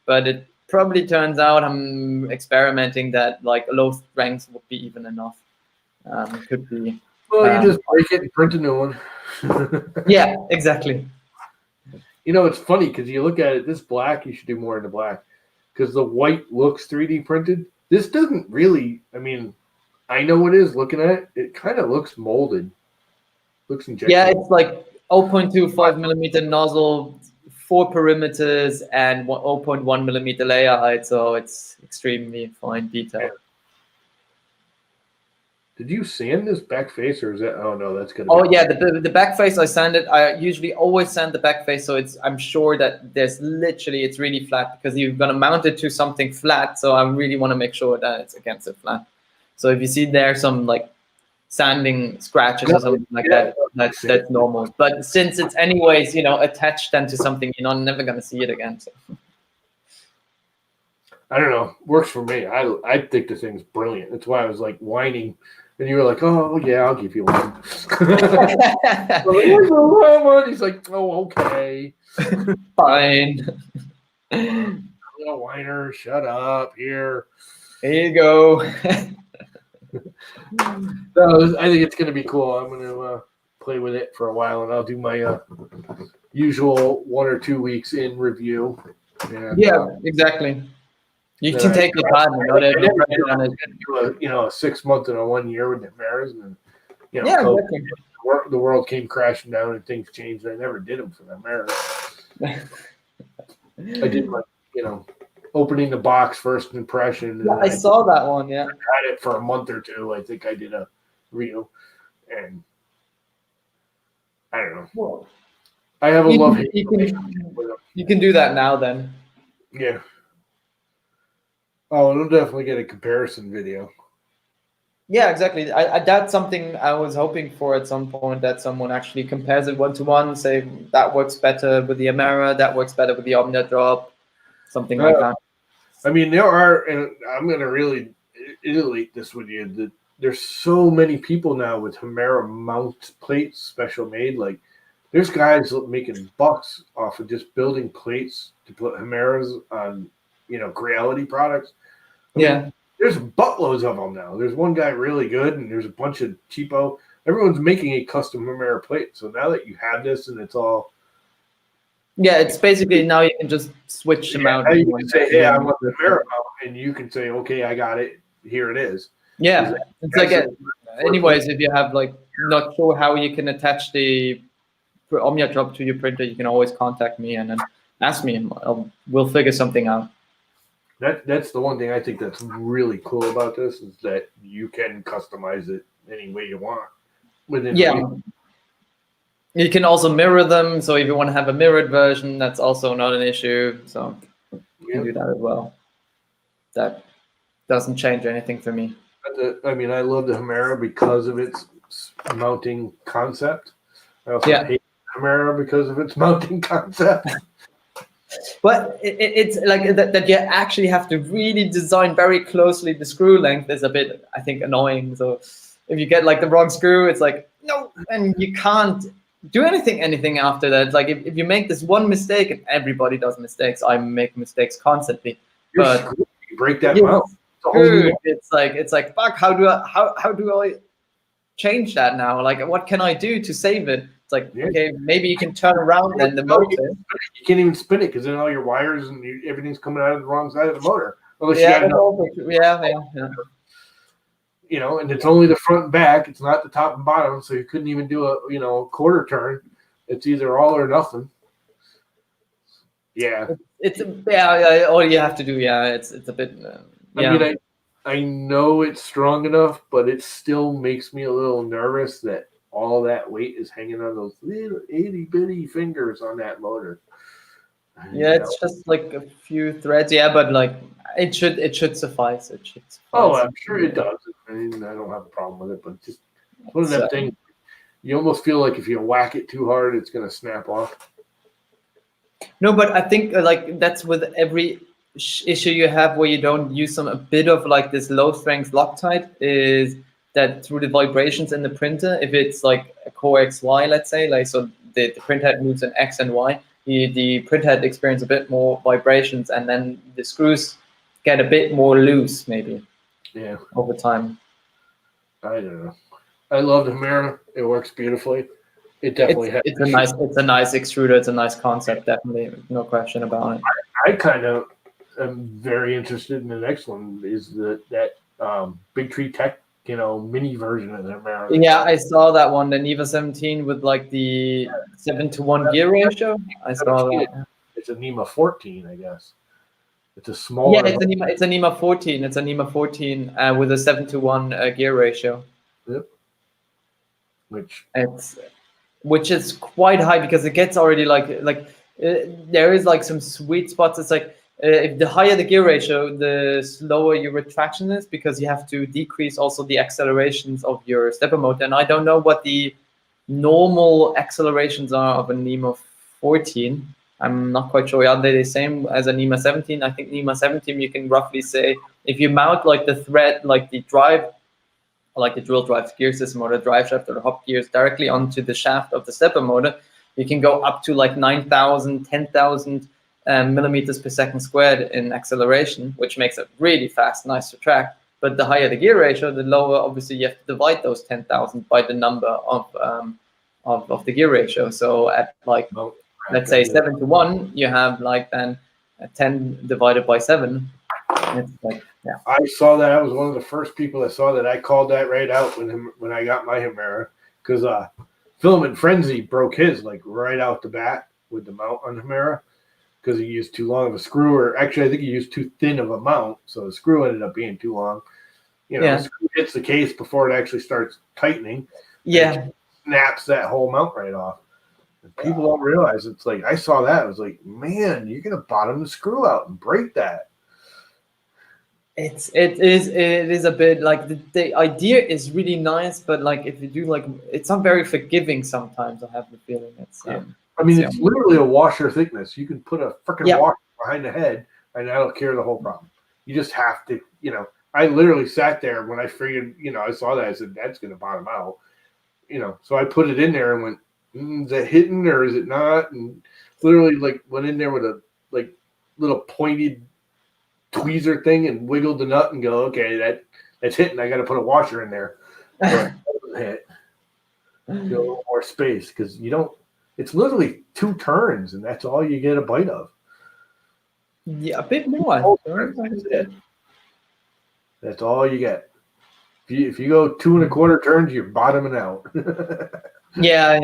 But it probably turns out I'm experimenting that like low strength would be even enough. Could be. Well, you just break it and print a new one. Yeah, exactly. It's funny because you look at it, this black, you should do more in the black because the white looks 3D printed. This doesn't really, I know it is looking at it. It kind of looks molded. Looks injected. Yeah, it's like 0.25 millimeter nozzle, 4 perimeters, and 0.1 millimeter layer height. So it's extremely fine detail. Yeah. Did you sand this back face, or is that? Oh no, that's gonna. Oh yeah, the back face I sanded. I usually always sand the back face, so I'm sure that it's really flat because you're gonna mount it to something flat. So I really want to make sure that it's against it flat. So if you see there some like sanding scratches or something like that, that's normal. But since it's anyways attached then to something, you're never gonna see it again. So. I don't know. Works for me. I think the thing's brilliant. That's why I was like whining. And you were like, oh, yeah, I'll give you one. He's like, oh, okay. Fine. Little whiner, shut up. Here you go. So I think it's going to be cool. I'm going to play with it for a while, and I'll do my usual 1 or 2 weeks in review. And, yeah, exactly. You can take your time. A 6 month and a 1 year with the Hemaras, and exactly. The world came crashing down and things changed. I never did them for the Hemaras. I did my, opening the box first impression. Yeah, I saw that one. Yeah, I had it for a month or two. I think I did a reel, and I don't know. Well, I have a love. You can do that now, then. Yeah. Oh, it'll definitely get a comparison video. Yeah, exactly. That's something I was hoping for at some point, that someone actually compares it 1-to-1, say that works better with the Hemera, that works better with the OmniaDrop, something like that. There are, and I'm going to really iterate this with you, that there's so many people now with Hemera mount plates, special made. Like, there's guys making bucks off of just building plates to put Hemeras on, Creality products. There's buttloads of them now. There's one guy really good, and there's a bunch of cheapo. Everyone's making a custom Hemera plate. So now that you have this, and it's all. Yeah, it's basically now you can just switch them out. You can say, hey, I want the Hemera mount, and you can say, okay, I got it. Here it is. Yeah. It's like, anyways, if you have not sure how you can attach the OmniaDrop to your printer, you can always contact me and then ask me, and we'll figure something out. That's the one thing I think that's really cool about this, is that you can customize it any way you want. You can also mirror them. So if you want to have a mirrored version, that's also not an issue. So you can do that as well. That doesn't change anything for me. I love the Hemera because of its mounting concept. I also hate Hemera because of its mounting concept. But it's like that you actually have to really design very closely. The screw length is a bit, I think, annoying. So if you get the wrong screw, it's like, no, and you can't do anything after that. Like if you make this one mistake, and everybody does mistakes, I make mistakes constantly. But you break that mount. Dude, it's like fuck. How do I change that now? Like, what can I do to save it? It's like, Yeah. okay, maybe you can turn around then the motor. You can't even spin it because then all your wires and everything's coming out of the wrong side of the motor. Unless Yeah, you got yeah. you know, and it's only the front and back. It's not the top and bottom, so you couldn't even do a quarter turn. It's either all or nothing. Yeah, It's yeah. All you have to do, yeah. It's a bit. Yeah. I mean, I know it's strong enough, but it still makes me a little nervous that all that weight is hanging on those little itty bitty fingers on that motor. Yeah, it's just like a few threads. Yeah, but like it should suffice. It should suffice. Oh, I'm sure it does. I mean, I don't have a problem with it, but just one of them things. You almost feel like if you whack it too hard, it's going to snap off. No, but I think like that's with every issue you have where you don't use a bit of like this low strength Loctite is that through the vibrations in the printer, if it's like a core XY, let's say, like so the printhead moves in X and Y, the printhead experience a bit more vibrations, and then the screws get a bit more loose, maybe. Yeah. Over time. I don't know. I love the Hemera. It works beautifully. It definitely has. It's a nice extruder. It's a nice concept, definitely, no question about it. I kind of am very interested in the next one. Is that Big Tree Tech, mini version of the Hemera? Yeah, I saw that one, the Neva 17 with like the 7:1 gear ratio. I saw that. It's a NEMA 14, I guess. It's a smaller. Yeah, it's a NEMA 14. It's a NEMA 14 with a 7:1 gear ratio. Yep. Which is quite high because it gets already there is like some sweet spots. It's like if the higher the gear ratio, the slower your retraction is because you have to decrease also the accelerations of your stepper motor. And I don't know what the normal accelerations are of a NEMA 14. I'm not quite sure. Are they the same as a NEMA 17? I think NEMA 17 you can roughly say if you mount like the thread, like the drive, like the drill drive gear system or the drive shaft or the hop gears directly onto the shaft of the stepper motor, you can go up to like 9,000, 10,000 millimeters per second squared in acceleration, which makes it really fast, nice to track. But the higher the gear ratio, the lower, obviously, you have to divide those 10,000 by the number of the gear ratio. So at like, let's say 7:1, you have like then 10 divided by 7. It's like, yeah. I saw that. I was one of the first people that saw that. I called that right out when I got my Hemera because Filament Frenzy broke his like right out the bat with the mount on Hemera because he used too long of a screw, or actually I think he used too thin of a mount, so the screw ended up being too long. The screw hits the case before it actually starts tightening. Yeah, snaps that whole mount right off. And people don't realize it's like I saw that. I was like, man, you're gonna bottom the screw out and break that. It is a bit like the idea is really nice, but like if you do like it's not very forgiving sometimes. I have the feeling it's. It's literally a washer thickness. You can put a freaking washer behind the head, and that'll cure the whole problem. You just have to, I literally sat there when I figured, I saw that. I said, that's going to bottom out. So I put it in there and went, is it hitting or is it not? And literally like went in there with a like little pointed tweezer thing and wiggled the nut and go, okay, that's hitting. I got to put a washer in there. So it doesn't hit. Get a little more space because you don't. It's literally 2 turns and that's all you get a bite of. Yeah, a bit more. That's it. That's all you get. If you go 2 1/4 turns, you're bottoming out. Yeah,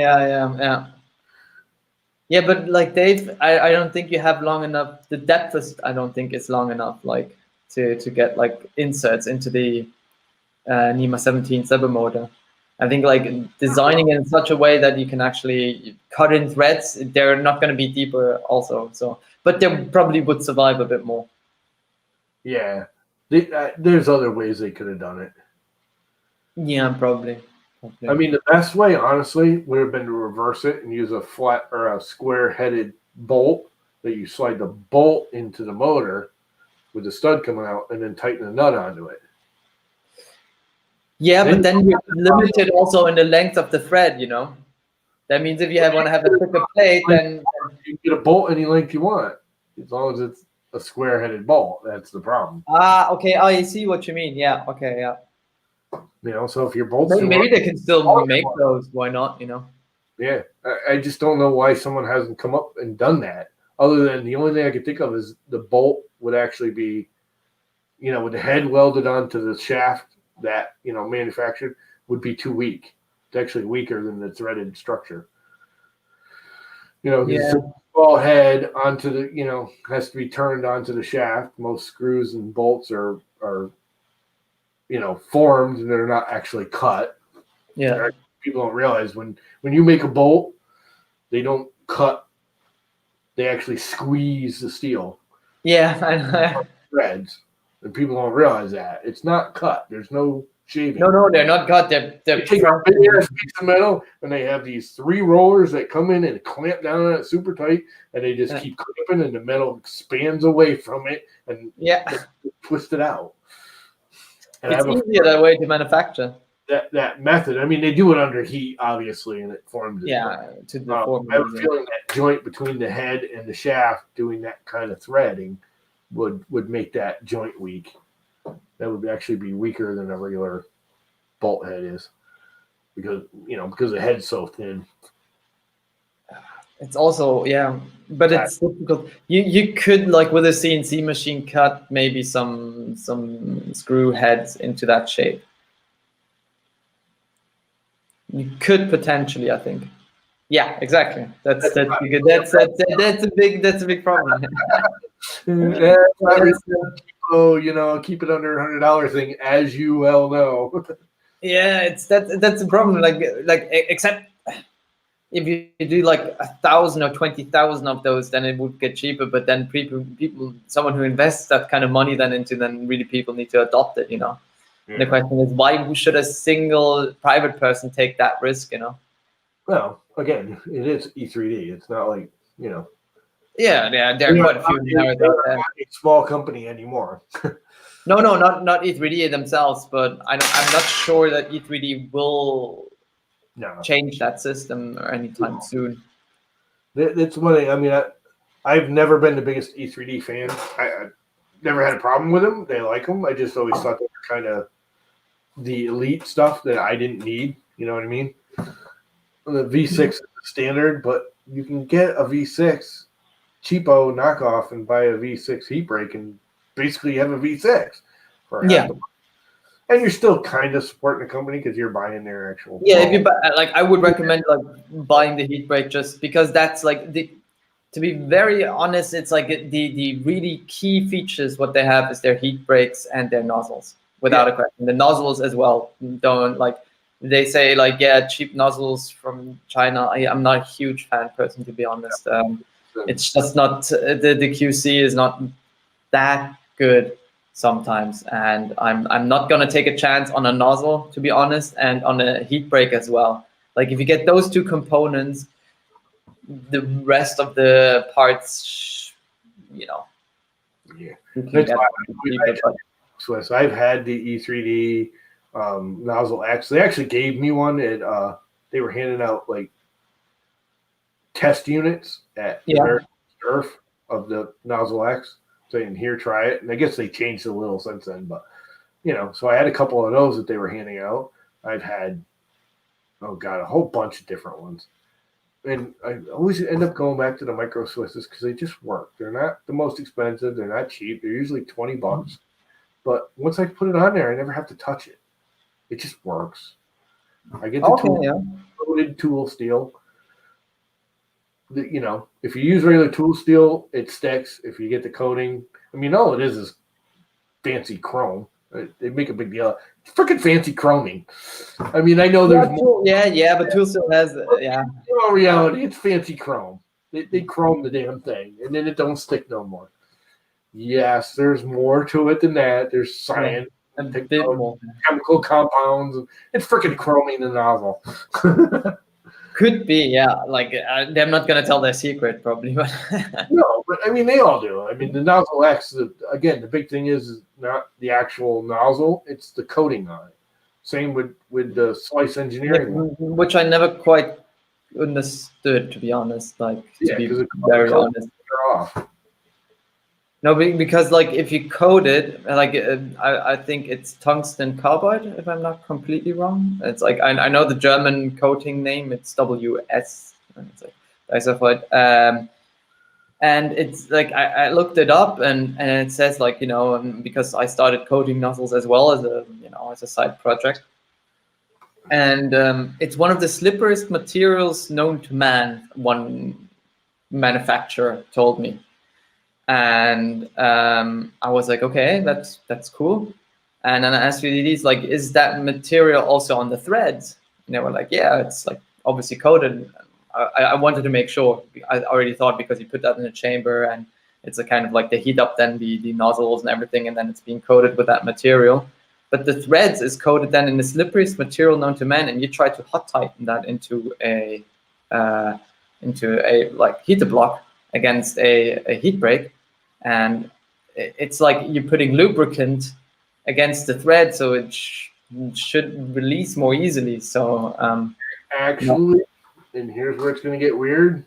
but like Dave, I don't think you have long enough. The depth I don't think is long enough, like to get like inserts into the NEMA 17 stepper motor. I think like designing it in such a way that you can actually cut in threads. They're not going to be deeper also. So, but they probably would survive a bit more. Yeah, there's other ways they could have done it. Yeah, probably. I mean, the best way, honestly, would have been to reverse it and use a flat or a square-headed bolt that you slide the bolt into the motor with the stud coming out and then tighten the nut onto it. Yeah, but then you're limited also in the length of the thread, That means if you want to have a thicker plate, then you can get a bolt any length you want, as long as it's a square-headed bolt. That's the problem. Okay. I see what you mean. Yeah. Okay. Yeah. You know, so if your bolts, maybe they can still make those. Why not? You know. Yeah, I just don't know why someone hasn't come up and done that. Other than the only thing I could think of is the bolt would actually be, you know, with the head welded onto the shaft that, you know, manufactured would be too weak. It's actually weaker than the threaded structure. You know, Yeah. the ball head onto the, you know, has to be turned onto the shaft. Most screws and bolts are you know, formed and they're not actually cut. Yeah. People don't realize when you make a bolt, they don't cut. They actually squeeze the steel. Yeah, I know. Threads, and people don't realize that it's not cut. There's no shaving. No, they're not cut. They're they take a big ass piece of metal, and they have these 3 rollers that come in and clamp down on it super tight, and they just keep clamping, and the metal expands away from it and twist it out. And it's easier that way to manufacture. That method. I mean, they do it under heat, obviously, and it forms it. To the form. I have a feeling that joint between the head and the shaft, doing that kind of threading, would make that joint weak. That would actually be weaker than a regular bolt head is, because the head's so thin. It's also but it's difficult. You could, like with a CNC machine, cut maybe some screw heads into that shape. You could potentially, I think. Yeah, exactly. That's a big problem. Keep it under $100 thing, as you well know. Yeah, that's a problem. Like except if you do like 1,000 or 20,000 of those, then it would get cheaper. But then someone who invests that kind of money then really people need to adopt it. You know. Yeah. The question is, why should a single private person take that risk? You know. Well, again, it is E3D. It's not like, you know. Yeah, there are quite a few. They're not a small company anymore. No, not E3D themselves, but I'm not sure that E3D will change that system anytime soon. That's one thing. I mean, I've never been the biggest E3D fan. I never had a problem with them. They like them. I just always thought they were kind of the elite stuff that I didn't need. You know what I mean? The V6 is the standard, but you can get a V6 cheapo knockoff and buy a V6 heat break and basically have a V6 for half the money. And you're still kind of supporting the company because you're buying their actual. Yeah, if you buy, like, I would recommend like buying the heat break just because that's like to be very honest, it's like the really key features. What they have is their heat breaks and their nozzles, without a question. The nozzles as well. Don't like they say like cheap nozzles from China. I'm not a huge fan person, to be honest. It's just not the QC is not that good sometimes, and I'm not gonna take a chance on a nozzle, to be honest, and on a heat break as well. Like if you get those two components, the rest of the parts, you know. Yeah, Swiss. I've had the E3D nozzle X. They actually gave me one, and they were handing out like test units at Earth of the nozzle X, saying here, try it. And I guess they changed a little since then, but so I had a couple of those that they were handing out. I've had a whole bunch of different ones, and I always end up going back to the Micro Swisses because they just work. They're not the most expensive, they're not cheap, they're usually $20, but once I put it on there, I never have to touch it. It just works. I get the loaded tool steel. If you use regular tool steel, it sticks. If you get the coating, I mean, all it is fancy chrome. They make a big deal. It's freaking fancy chroming. I mean, I know there's more. But tool steel has In all reality, it's fancy chrome. They chrome the damn thing, and then it don't stick no more. Yes, there's more to it than that. There's science, chemical compounds. It's freaking chroming the nozzle. Could be, like they're not gonna tell their secret, probably, but no. But I mean, they all do. I mean, the nozzle X. Again, the big thing is not the actual nozzle; it's the coating on it. Same with the Slice Engineering, which I never quite understood, to be honest. Like to be very honest. No, because like if you code it, like I think it's tungsten carbide, if I'm not completely wrong. It's like I know the German coating name. It's WS. It's like disulfide. And it's like I looked it up, and it says like because I started coating nozzles as well as a side project, and it's one of the slipperiest materials known to man. One manufacturer told me. And I was like, okay, that's cool. And then I asked VDDs, like, is that material also on the threads? And they were like, yeah, it's like obviously coated. I wanted to make sure. I already thought because you put that in a chamber and it's a kind of like they heat up then the nozzles and everything, and then it's being coated with that material. But the threads is coated then in the slipperiest material known to man, and you try to hot tighten that into a like heater block against a heat break. And it's like you're putting lubricant against the thread, so it should release more easily. So actually, and here's where it's going to get weird.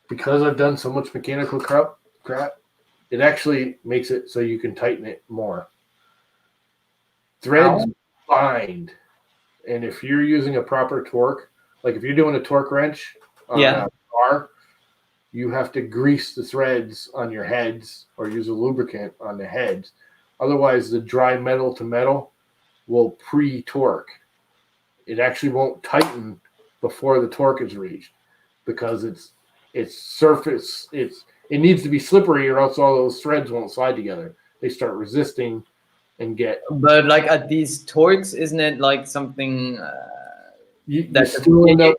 Because I've done so much mechanical crap, it actually makes it so you can tighten it more. Threads bind, and if you're using a proper torque, like if you're doing a torque wrench on a car, you have to grease the threads on your heads or use a lubricant on the heads. Otherwise, the dry metal to metal will pre-torque. It actually won't tighten before the torque is reached because its surface, it needs to be slippery or else all those threads won't slide together. They start resisting and get. But like at these torques, isn't it like something you still end up.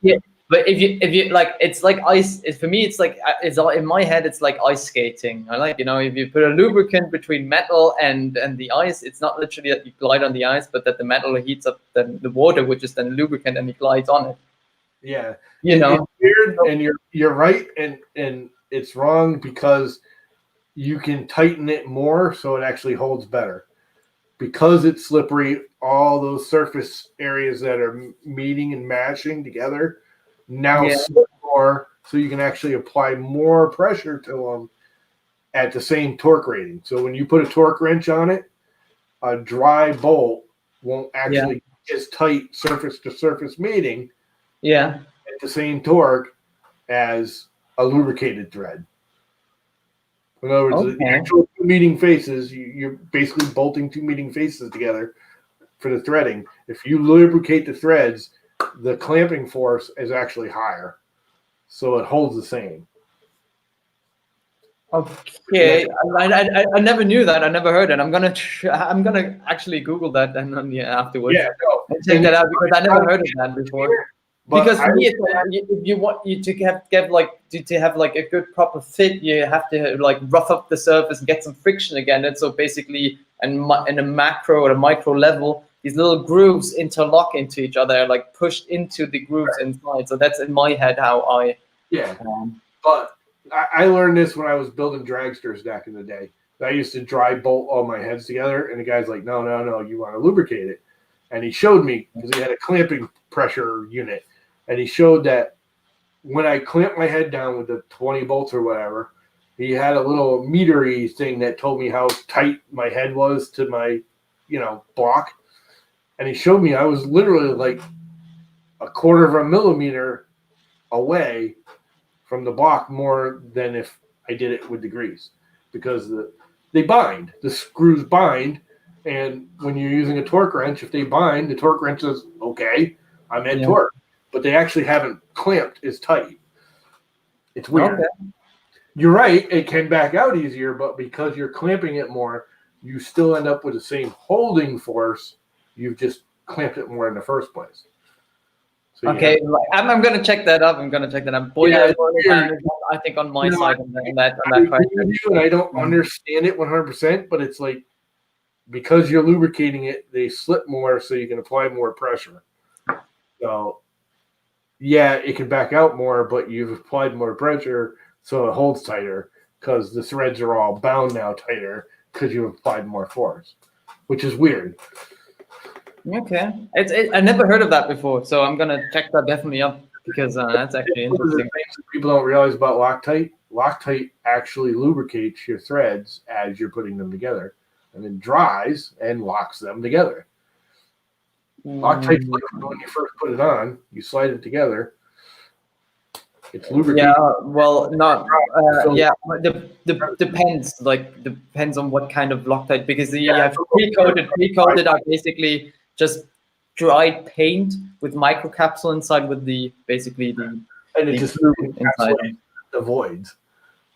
But if you like, it's like ice. For me, it's like it's all in my head. It's like ice skating. I like if you put a lubricant between metal and the ice, it's not literally that you glide on the ice, but that the metal heats up the water, which is then lubricant, and you glide on it. Yeah, it's weird, and you're right, and it's wrong because you can tighten it more so it actually holds better. Because it's slippery, all those surface areas that are meeting and mashing together now slip more, so you can actually apply more pressure to them at the same torque rating. So when you put a torque wrench on it, a dry bolt won't actually get as tight surface to surface meeting at the same torque as a lubricated thread. In other words, the actual two meeting faces, you're basically bolting two meeting faces together for the threading. If you lubricate the threads, the clamping force is actually higher, so it holds the same. Okay, I never knew that. I never heard it. I'm gonna actually Google that then afterwards. Yeah, no. Check that out because I never heard of that before. Because for me, if you want you to have like a good proper fit, you have to like rough up the surface and get some friction again. And so basically, in a macro or a micro level, these little grooves interlock into each other, like pushed into the grooves inside. So that's in my head how I. Yeah, but I learned this when I was building dragsters back in the day. I used to dry bolt all my heads together, and the guy's like, no, you want to lubricate it. And he showed me, because he had a clamping pressure unit, and he showed that when I clamped my head down with the 20 bolts or whatever, he had a little metery thing that told me how tight my head was to my, block. And he showed me I was literally like a quarter of a millimeter away from the block more than if I did it with the grease, because they bind. The screws bind, and when you're using a torque wrench, if they bind, the torque wrench says, okay, I'm at torque. But they actually haven't clamped as tight. It's weird. Okay. You're right, it can back out easier, but because you're clamping it more, you still end up with the same holding force. You've just clamped it more in the first place. So okay, I'm going to check that up. Boiler, I think on my side on that question. And I don't understand it 100%, but it's like because you're lubricating it, they slip more, so you can apply more pressure. So, yeah, it can back out more, but you've applied more pressure, so it holds tighter because the threads are all bound now tighter because you've applied more force, which is weird. Okay, I never heard of that before, so I'm gonna check that definitely up. because that's actually One of the interesting. things that people don't realize about Loctite actually lubricates your threads as you're putting them together, and then dries and locks them together. Loctite's like when you first put it on, you slide it together. It's lubricated. Yeah, well, not yeah. Depends. Like depends on what kind of Loctite, because you have pre-coated. Pre-coated are basically just dried paint with microcapsule inside, with basically the just glue inside. The voids.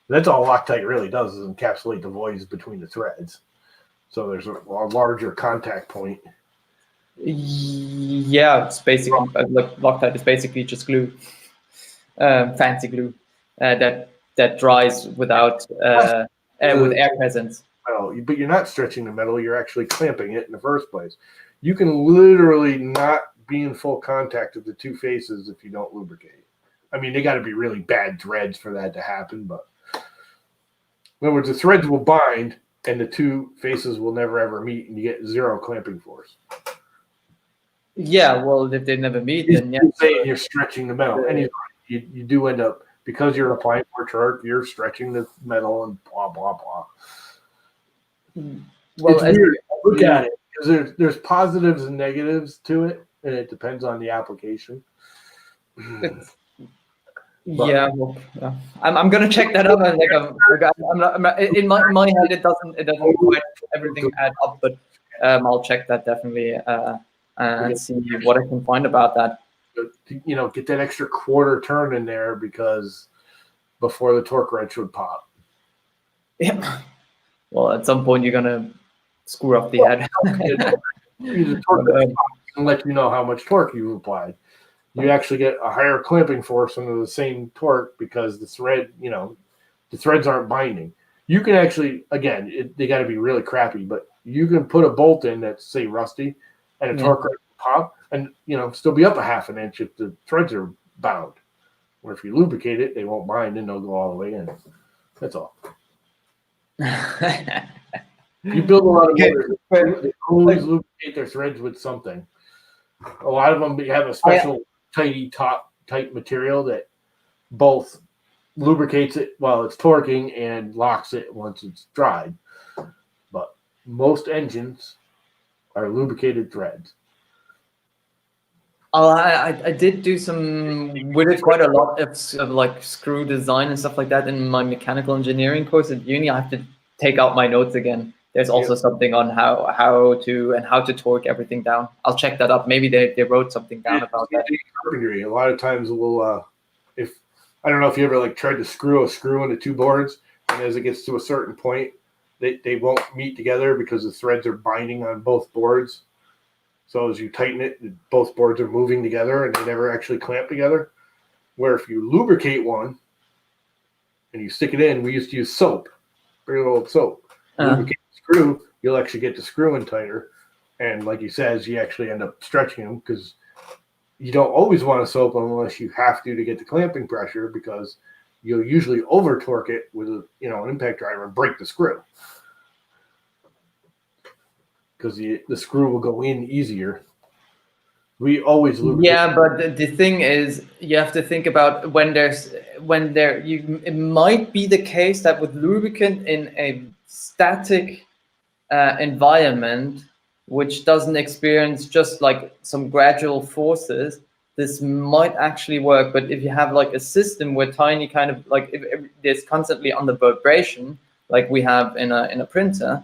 That's all Loctite really does, is encapsulate the voids between the threads. So there's a larger contact point. Yeah, it's basically like Loctite is basically just glue, fancy glue that dries without with air presence. Well, but you're not stretching the metal; you're actually clamping it in the first place. You can literally not be in full contact of the two faces if you don't lubricate. I mean, they got to be really bad threads for that to happen, but in other words, the threads will bind and the two faces will never ever meet, and you get zero clamping force. Yeah, well, if they never meet, then yeah. You're stretching the metal, and you do end up, because you're applying more torque, you're stretching the metal and blah blah blah. Well, it's weird. Look at it, because there's positives and negatives to it, and it depends on the application. Yeah, well, I'm gonna check that out. I'm not in my head. It doesn't quite everything add up, but I'll check that definitely and see what I can find about that. You know, get that extra quarter turn in there, because before the torque wrench would pop. Yeah. Well, at some point you're gonna screw up the head. The torque wrench can let you know how much torque you've applied. You actually get a higher clamping force under the same torque, because the threads aren't binding. You can actually, again, they got to be really crappy, but you can put a bolt in that's, say, rusty, and a torque wrench will pop, and still be up a half an inch if the threads are bound. Or if you lubricate it, they won't bind and they'll go all the way in. That's all. You build a lot of motors, they always lubricate their threads with something. A lot of them have a special tight material that both lubricates it while it's torquing and locks it once it's dried. But most engines are lubricated threads. I did do we did quite a lot of like screw design and stuff like that in my mechanical engineering course at uni. I have to take out my notes again. There's also something on how to torque everything down. I'll check that up. Maybe they wrote something down about that. Carpentry. A lot of times we'll if I don't know if you ever tried to screw a screw into two boards, and as it gets to a certain point, they won't meet together because the threads are binding on both boards. So as you tighten it, both boards are moving together and they never actually clamp together. Where if you lubricate one and you stick it in, we used to use soap, very little soap. Lubricate the screw, you'll actually get the screw in tighter. And like he says, you actually end up stretching them, because you don't always want to soap them unless you have to get the clamping pressure, because you'll usually over torque it with an impact driver and break the screw, because the screw will go in easier. We always lubricate. Yeah, but the thing is, you have to think about it might be the case that with lubricant in a static environment, which doesn't experience just like some gradual forces, this might actually work. But if you have like a system where tiny kind of like if there's constantly on the vibration, like we have in a printer,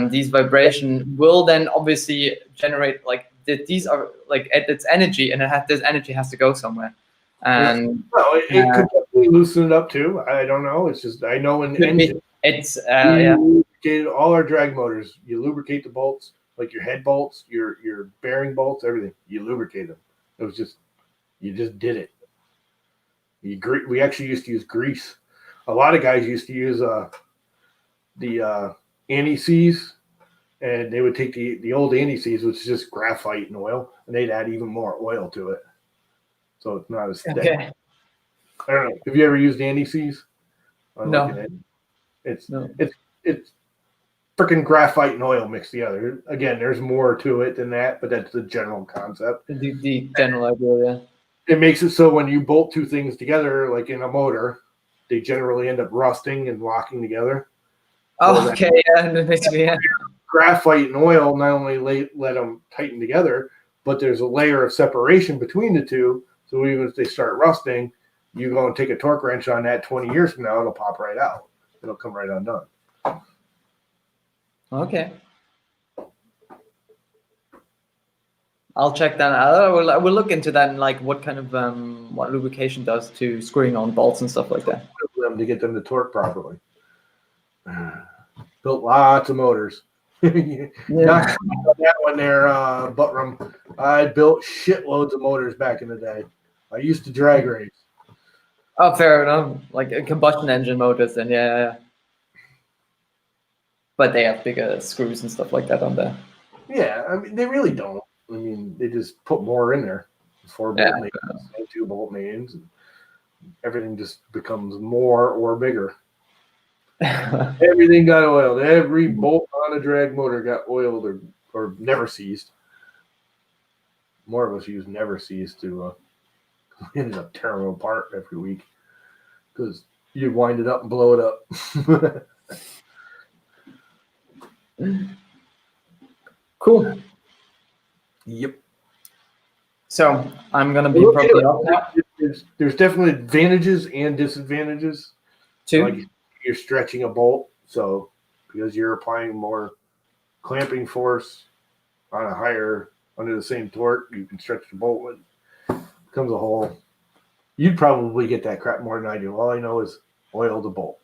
these vibration will then obviously generate like these are like at its energy, and this energy has to go somewhere. And it could definitely loosen it up too. I don't know. It's just I know in engine, it's lubricated all our drag motors. You lubricate the bolts, like your head bolts, your bearing bolts, everything. You lubricate them. It was just you just did it. We actually used to use grease. A lot of guys used to use the anti-seize, and they would take the old anti-seize, which is just graphite and oil, and they'd add even more oil to it, so it's not as thick. Okay. I don't know. Have you ever used anti-seize? No. It's freaking graphite and oil mixed together. Again, there's more to it than that, but that's the general concept. The general idea, yeah. it makes it so when you bolt two things together, like in a motor, they generally end up rusting and locking together. Oh, okay, yeah, basically, yeah. Graphite and oil not only let them tighten together, but there's a layer of separation between the two. So even if they start rusting, you go and take a torque wrench on that 20 years from now, it'll pop right out. It'll come right undone. Okay. I'll check that out. I will look into that and like what kind of what lubrication does to screwing on bolts and stuff like that. To get them to torque properly. Built lots of motors. Not that one there, Buttram. I built shitloads of motors back in the day. I used to drag race. Oh, fair enough. Like a combustion engine motors, then yeah. But they have bigger screws and stuff like that on there. Yeah, I mean they really don't. I mean they just put more in there. 4-bolt mains and 2-bolt mains, and everything just becomes more or bigger. Everything got oiled. Every bolt on a drag motor got oiled or never seized. More of us use never seized to ended up tearing them apart every week because you wind it up and blow it up. Cool. Yep. So I'm gonna be probably off now. There's definitely advantages and disadvantages. Too. Like you're stretching a bolt, so because you're applying more clamping force on a higher under the same torque, you can stretch the bolt when it becomes a hole. You'd probably get that crap more than I do. All I know is oil the bolt.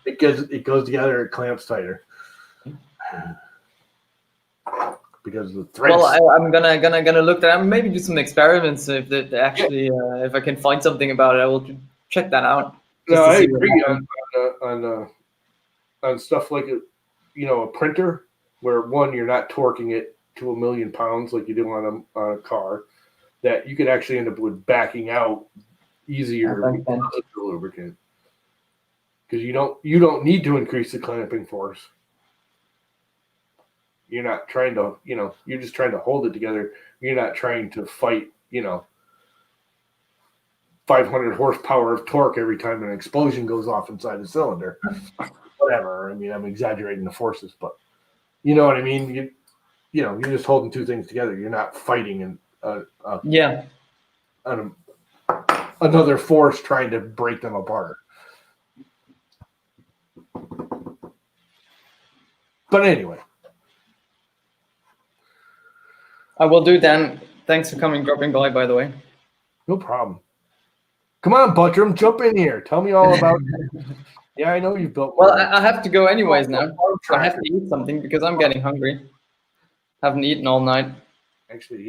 It goes together, it clamps tighter. Because the threads. Well, I'm gonna look at maybe do some experiments if that actually if I can find something about it, I will check that out. No, I agree on stuff like a printer where one you're not torquing it to 1,000,000 pounds like you do on a car, that you could actually end up with backing out easier with the lubricant because you don't need to increase the clamping force. You're not trying to, you're just trying to hold it together. You're not trying to fight, 500 horsepower of torque every time an explosion goes off inside the cylinder. Whatever. I mean, I'm exaggerating the forces, but you know what I mean? You're just holding two things together. You're not fighting another force trying to break them apart. But anyway. I will do, Dan. Thanks for dropping by the way. No problem. Come on, Buttram, jump in here. Tell me all about it. Yeah, I know you've built one. Well, I have to go anyways now. I have to eat something because I'm getting hungry. Haven't eaten all night. Actually, did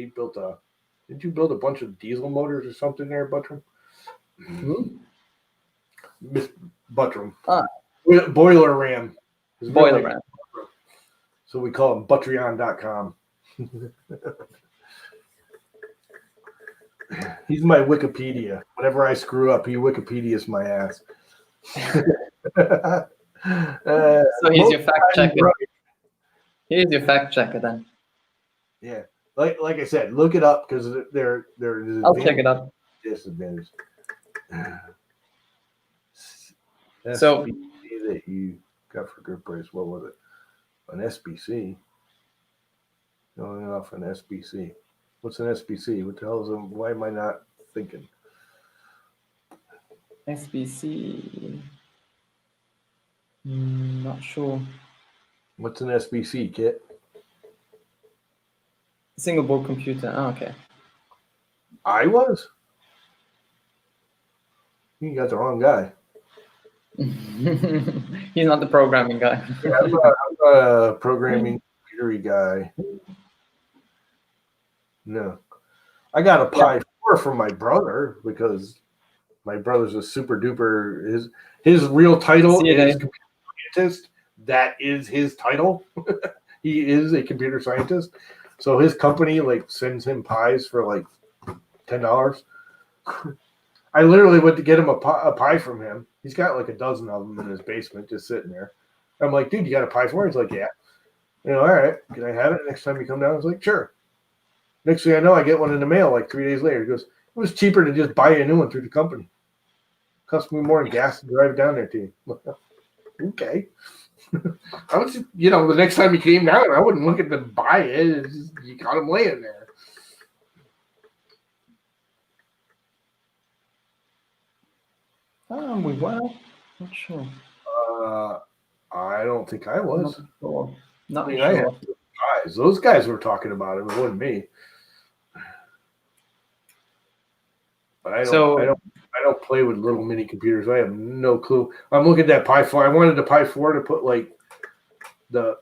you build a bunch of diesel motors or something there, Buttram? Miss Buttram. Boiler Ram. Boiler Ram. So we call him Buttrion.com. He's my Wikipedia. Whenever I screw up, he Wikipedia's my ass. So he's your fact checker. Right. Here's your fact checker then. Yeah, like I said, look it up because there. I'll check it up. Disadvantage. So SBC that you got for good price. What was it? An SBC. Going off an SBC. What's an SBC? What the hell is it? Why am I not thinking? SBC. Not sure. What's an SBC, Kit? Single board computer. Oh, okay. I was? You got the wrong guy. He's not the programming guy. Yeah, I'm not a programming computery guy. No. I got a Pi 4 from my brother because my brother's a super duper. His real title is computer scientist. That is his title. He is a computer scientist. So his company sends him pies for $10. I literally went to get him a pie from him. He's got a dozen of them in his basement just sitting there. I'm like, dude, you got a pie for me? He's like, yeah. All right. Can I have it next time you come down? I was like, sure. Next thing I know, I get one in the mail like 3 days later. He goes, it was cheaper to just buy a new one through the company. Cost me more in gas to drive down there to you. Okay. I was just, the next time he came down, I wouldn't look at to buy it. It's just, you got him laying there. We were. Not sure. I don't think I was. Not I mean, sure. I have guys. Those guys were talking about it. It wasn't me. But I don't play with little mini computers. I have no clue. I'm looking at that Pi 4. I wanted the Pi 4 to put like the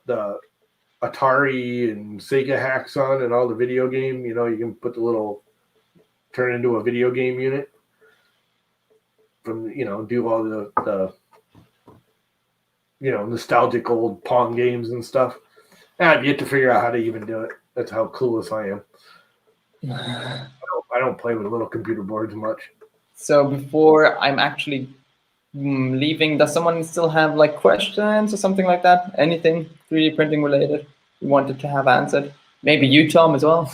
Atari and Sega hacks on and all the video game. You can put the little turn into a video game unit from do all the nostalgic old Pong games and stuff. And I've yet to figure out how to even do it. That's how clueless I am. I don't play with little computer boards much. So before I'm actually leaving, does someone still have like questions or something like that? Anything 3D printing related you wanted to have answered? Maybe you, Tom, as well?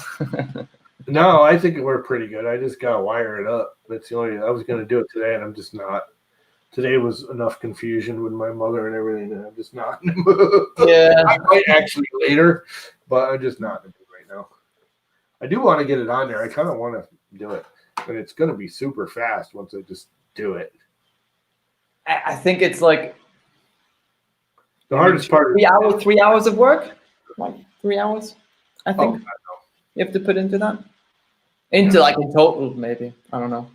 No, I think we're pretty good. I just got to wire it up. That's the only. I was going to do it today, and I'm just not. Today was enough confusion with my mother and everything, and I'm just not in the mood. Yeah. I might actually later, but I'm just not in the mood right now. I do want to get it on there. I kind of want to do it, but it's going to be super fast once I just do it. I think it's like the hardest part. 3 hours of work, like 3 hours. I think you have to put into that. Into like in total, maybe. I don't know.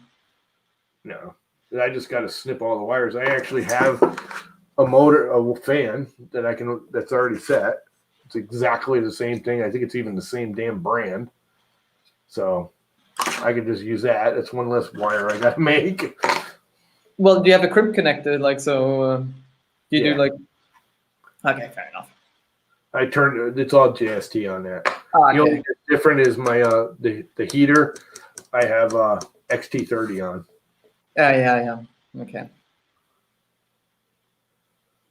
No, I just got to snip all the wires. I actually have a fan that that's already set. It's exactly the same thing. I think it's even the same damn brand. So I could just use that. It's one less wire I got to make. Well, do you have a crimp connector? Like, so do like, okay, fair enough. It's all JST on that. Okay. The only different is my the heater. I have XT30 on. Yeah. Okay.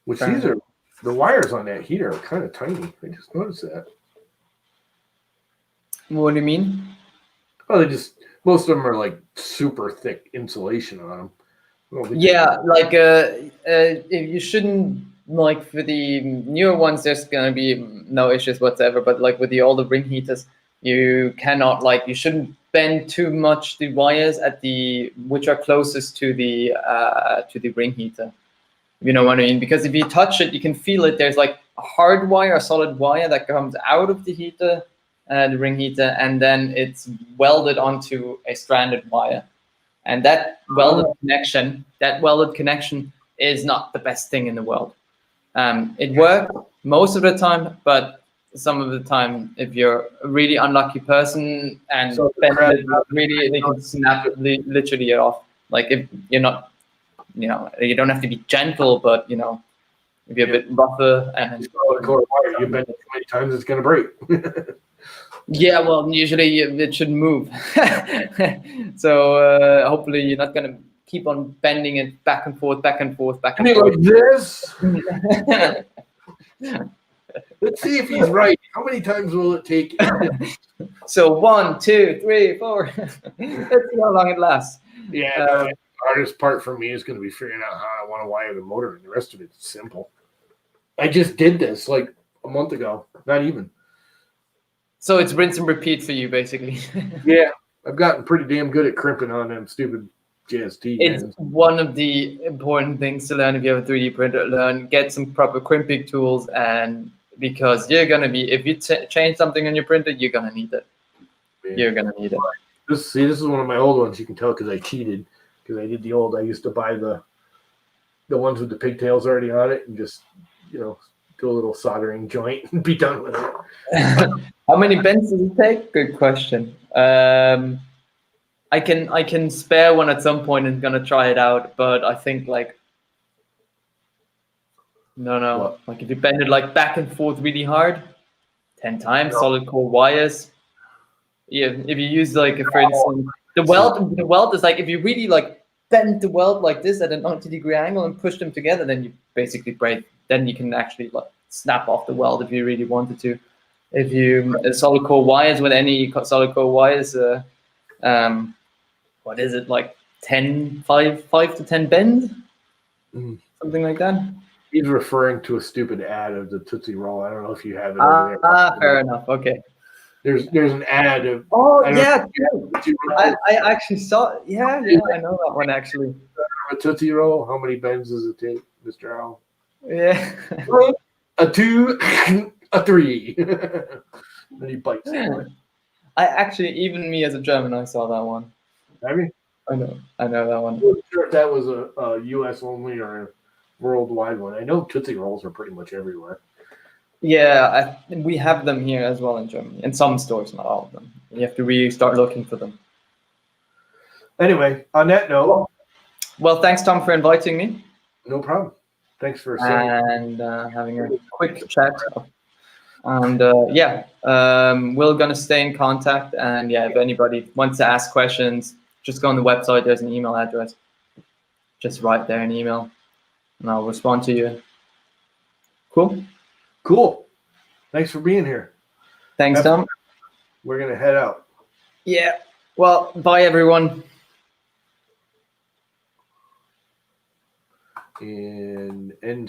Which the wires on that heater are kind of tiny. I just noticed that. What do you mean? Well, most of them are like super thick insulation on them. Yeah, like you shouldn't, like for the newer ones, there's gonna be no issues whatsoever. But like with the older ring heaters, you cannot you shouldn't bend too much the wires which are closest to the ring heater. You know what I mean? Because if you touch it, you can feel it. There's like a hard wire, a solid wire that comes out of the heater, the ring heater, and then it's welded onto a stranded wire. And that welded connection is not the best thing in the world. It works most of the time, but some of the time, if you're a really unlucky person and they can snap it literally off. Like if you're not, you don't have to be gentle, but if you're a bit rougher and you bend it too many times, it's gonna break. Yeah, well, usually it should move. So hopefully you're not going to keep on bending it back and forth, back and forth, back and forth. Like this? Let's see if he's right. How many times will it take? So 1, 2, 3, 4. Let's see how long it lasts. Yeah, the hardest part for me is going to be figuring out how I want to wire the motor, and the rest of it's simple. I just did this like a month ago, not even. So it's rinse and repeat for you, basically. Yeah, I've gotten pretty damn good at crimping on them stupid JST. It's one of the important things to learn if you have a 3D printer. Get some proper crimping tools, and because you're gonna be, if you change something on your printer, you're gonna need it. Yeah. You're gonna need it. This is one of my old ones. You can tell because I cheated, because I did the old. I used to buy the ones with the pigtails already on it, and just do a little soldering joint and be done with it. How many bends does it take? Good question. I can spare one at some point and gonna try it out, but I think no. What? Like if you bend it like back and forth really hard, 10 times, solid core wires. Yeah, if you use like for instance the weld is like if you really like bend the weld like this at an 90-degree angle and push them together, then you basically break. Then you can actually like snap off the weld if you really wanted to. If you solid core wires with any solid core wires, what is it, like 5 to 10 bend, something like that. He's referring to a stupid ad of the Tootsie Roll. I don't know if you have it over there. Fair enough. Okay. There's an ad of. Yeah, I actually saw. Yeah, I know that one actually. A Tootsie Roll. How many bends does it take, Mr. Owl? Yeah. 1, 2, 3. Then he bites it. I actually, even me as a German, I saw that one. Have you? I know that one. I wasn't sure if that was a U.S. only or a worldwide one. I know Tootsie Rolls are pretty much everywhere. Yeah, we have them here as well in Germany. In some stores, not all of them. You have to really start looking for them. Anyway, on that note. Well, thanks, Tom, for inviting me. No problem. Thanks for having a quick chat. And we're gonna stay in contact. And yeah, if anybody wants to ask questions, just go on the website. There's an email address. Just write there an email, and I'll respond to you. Cool. Thanks for being here. Thanks, Tom. We're gonna head out. Yeah. Well, bye, everyone. And end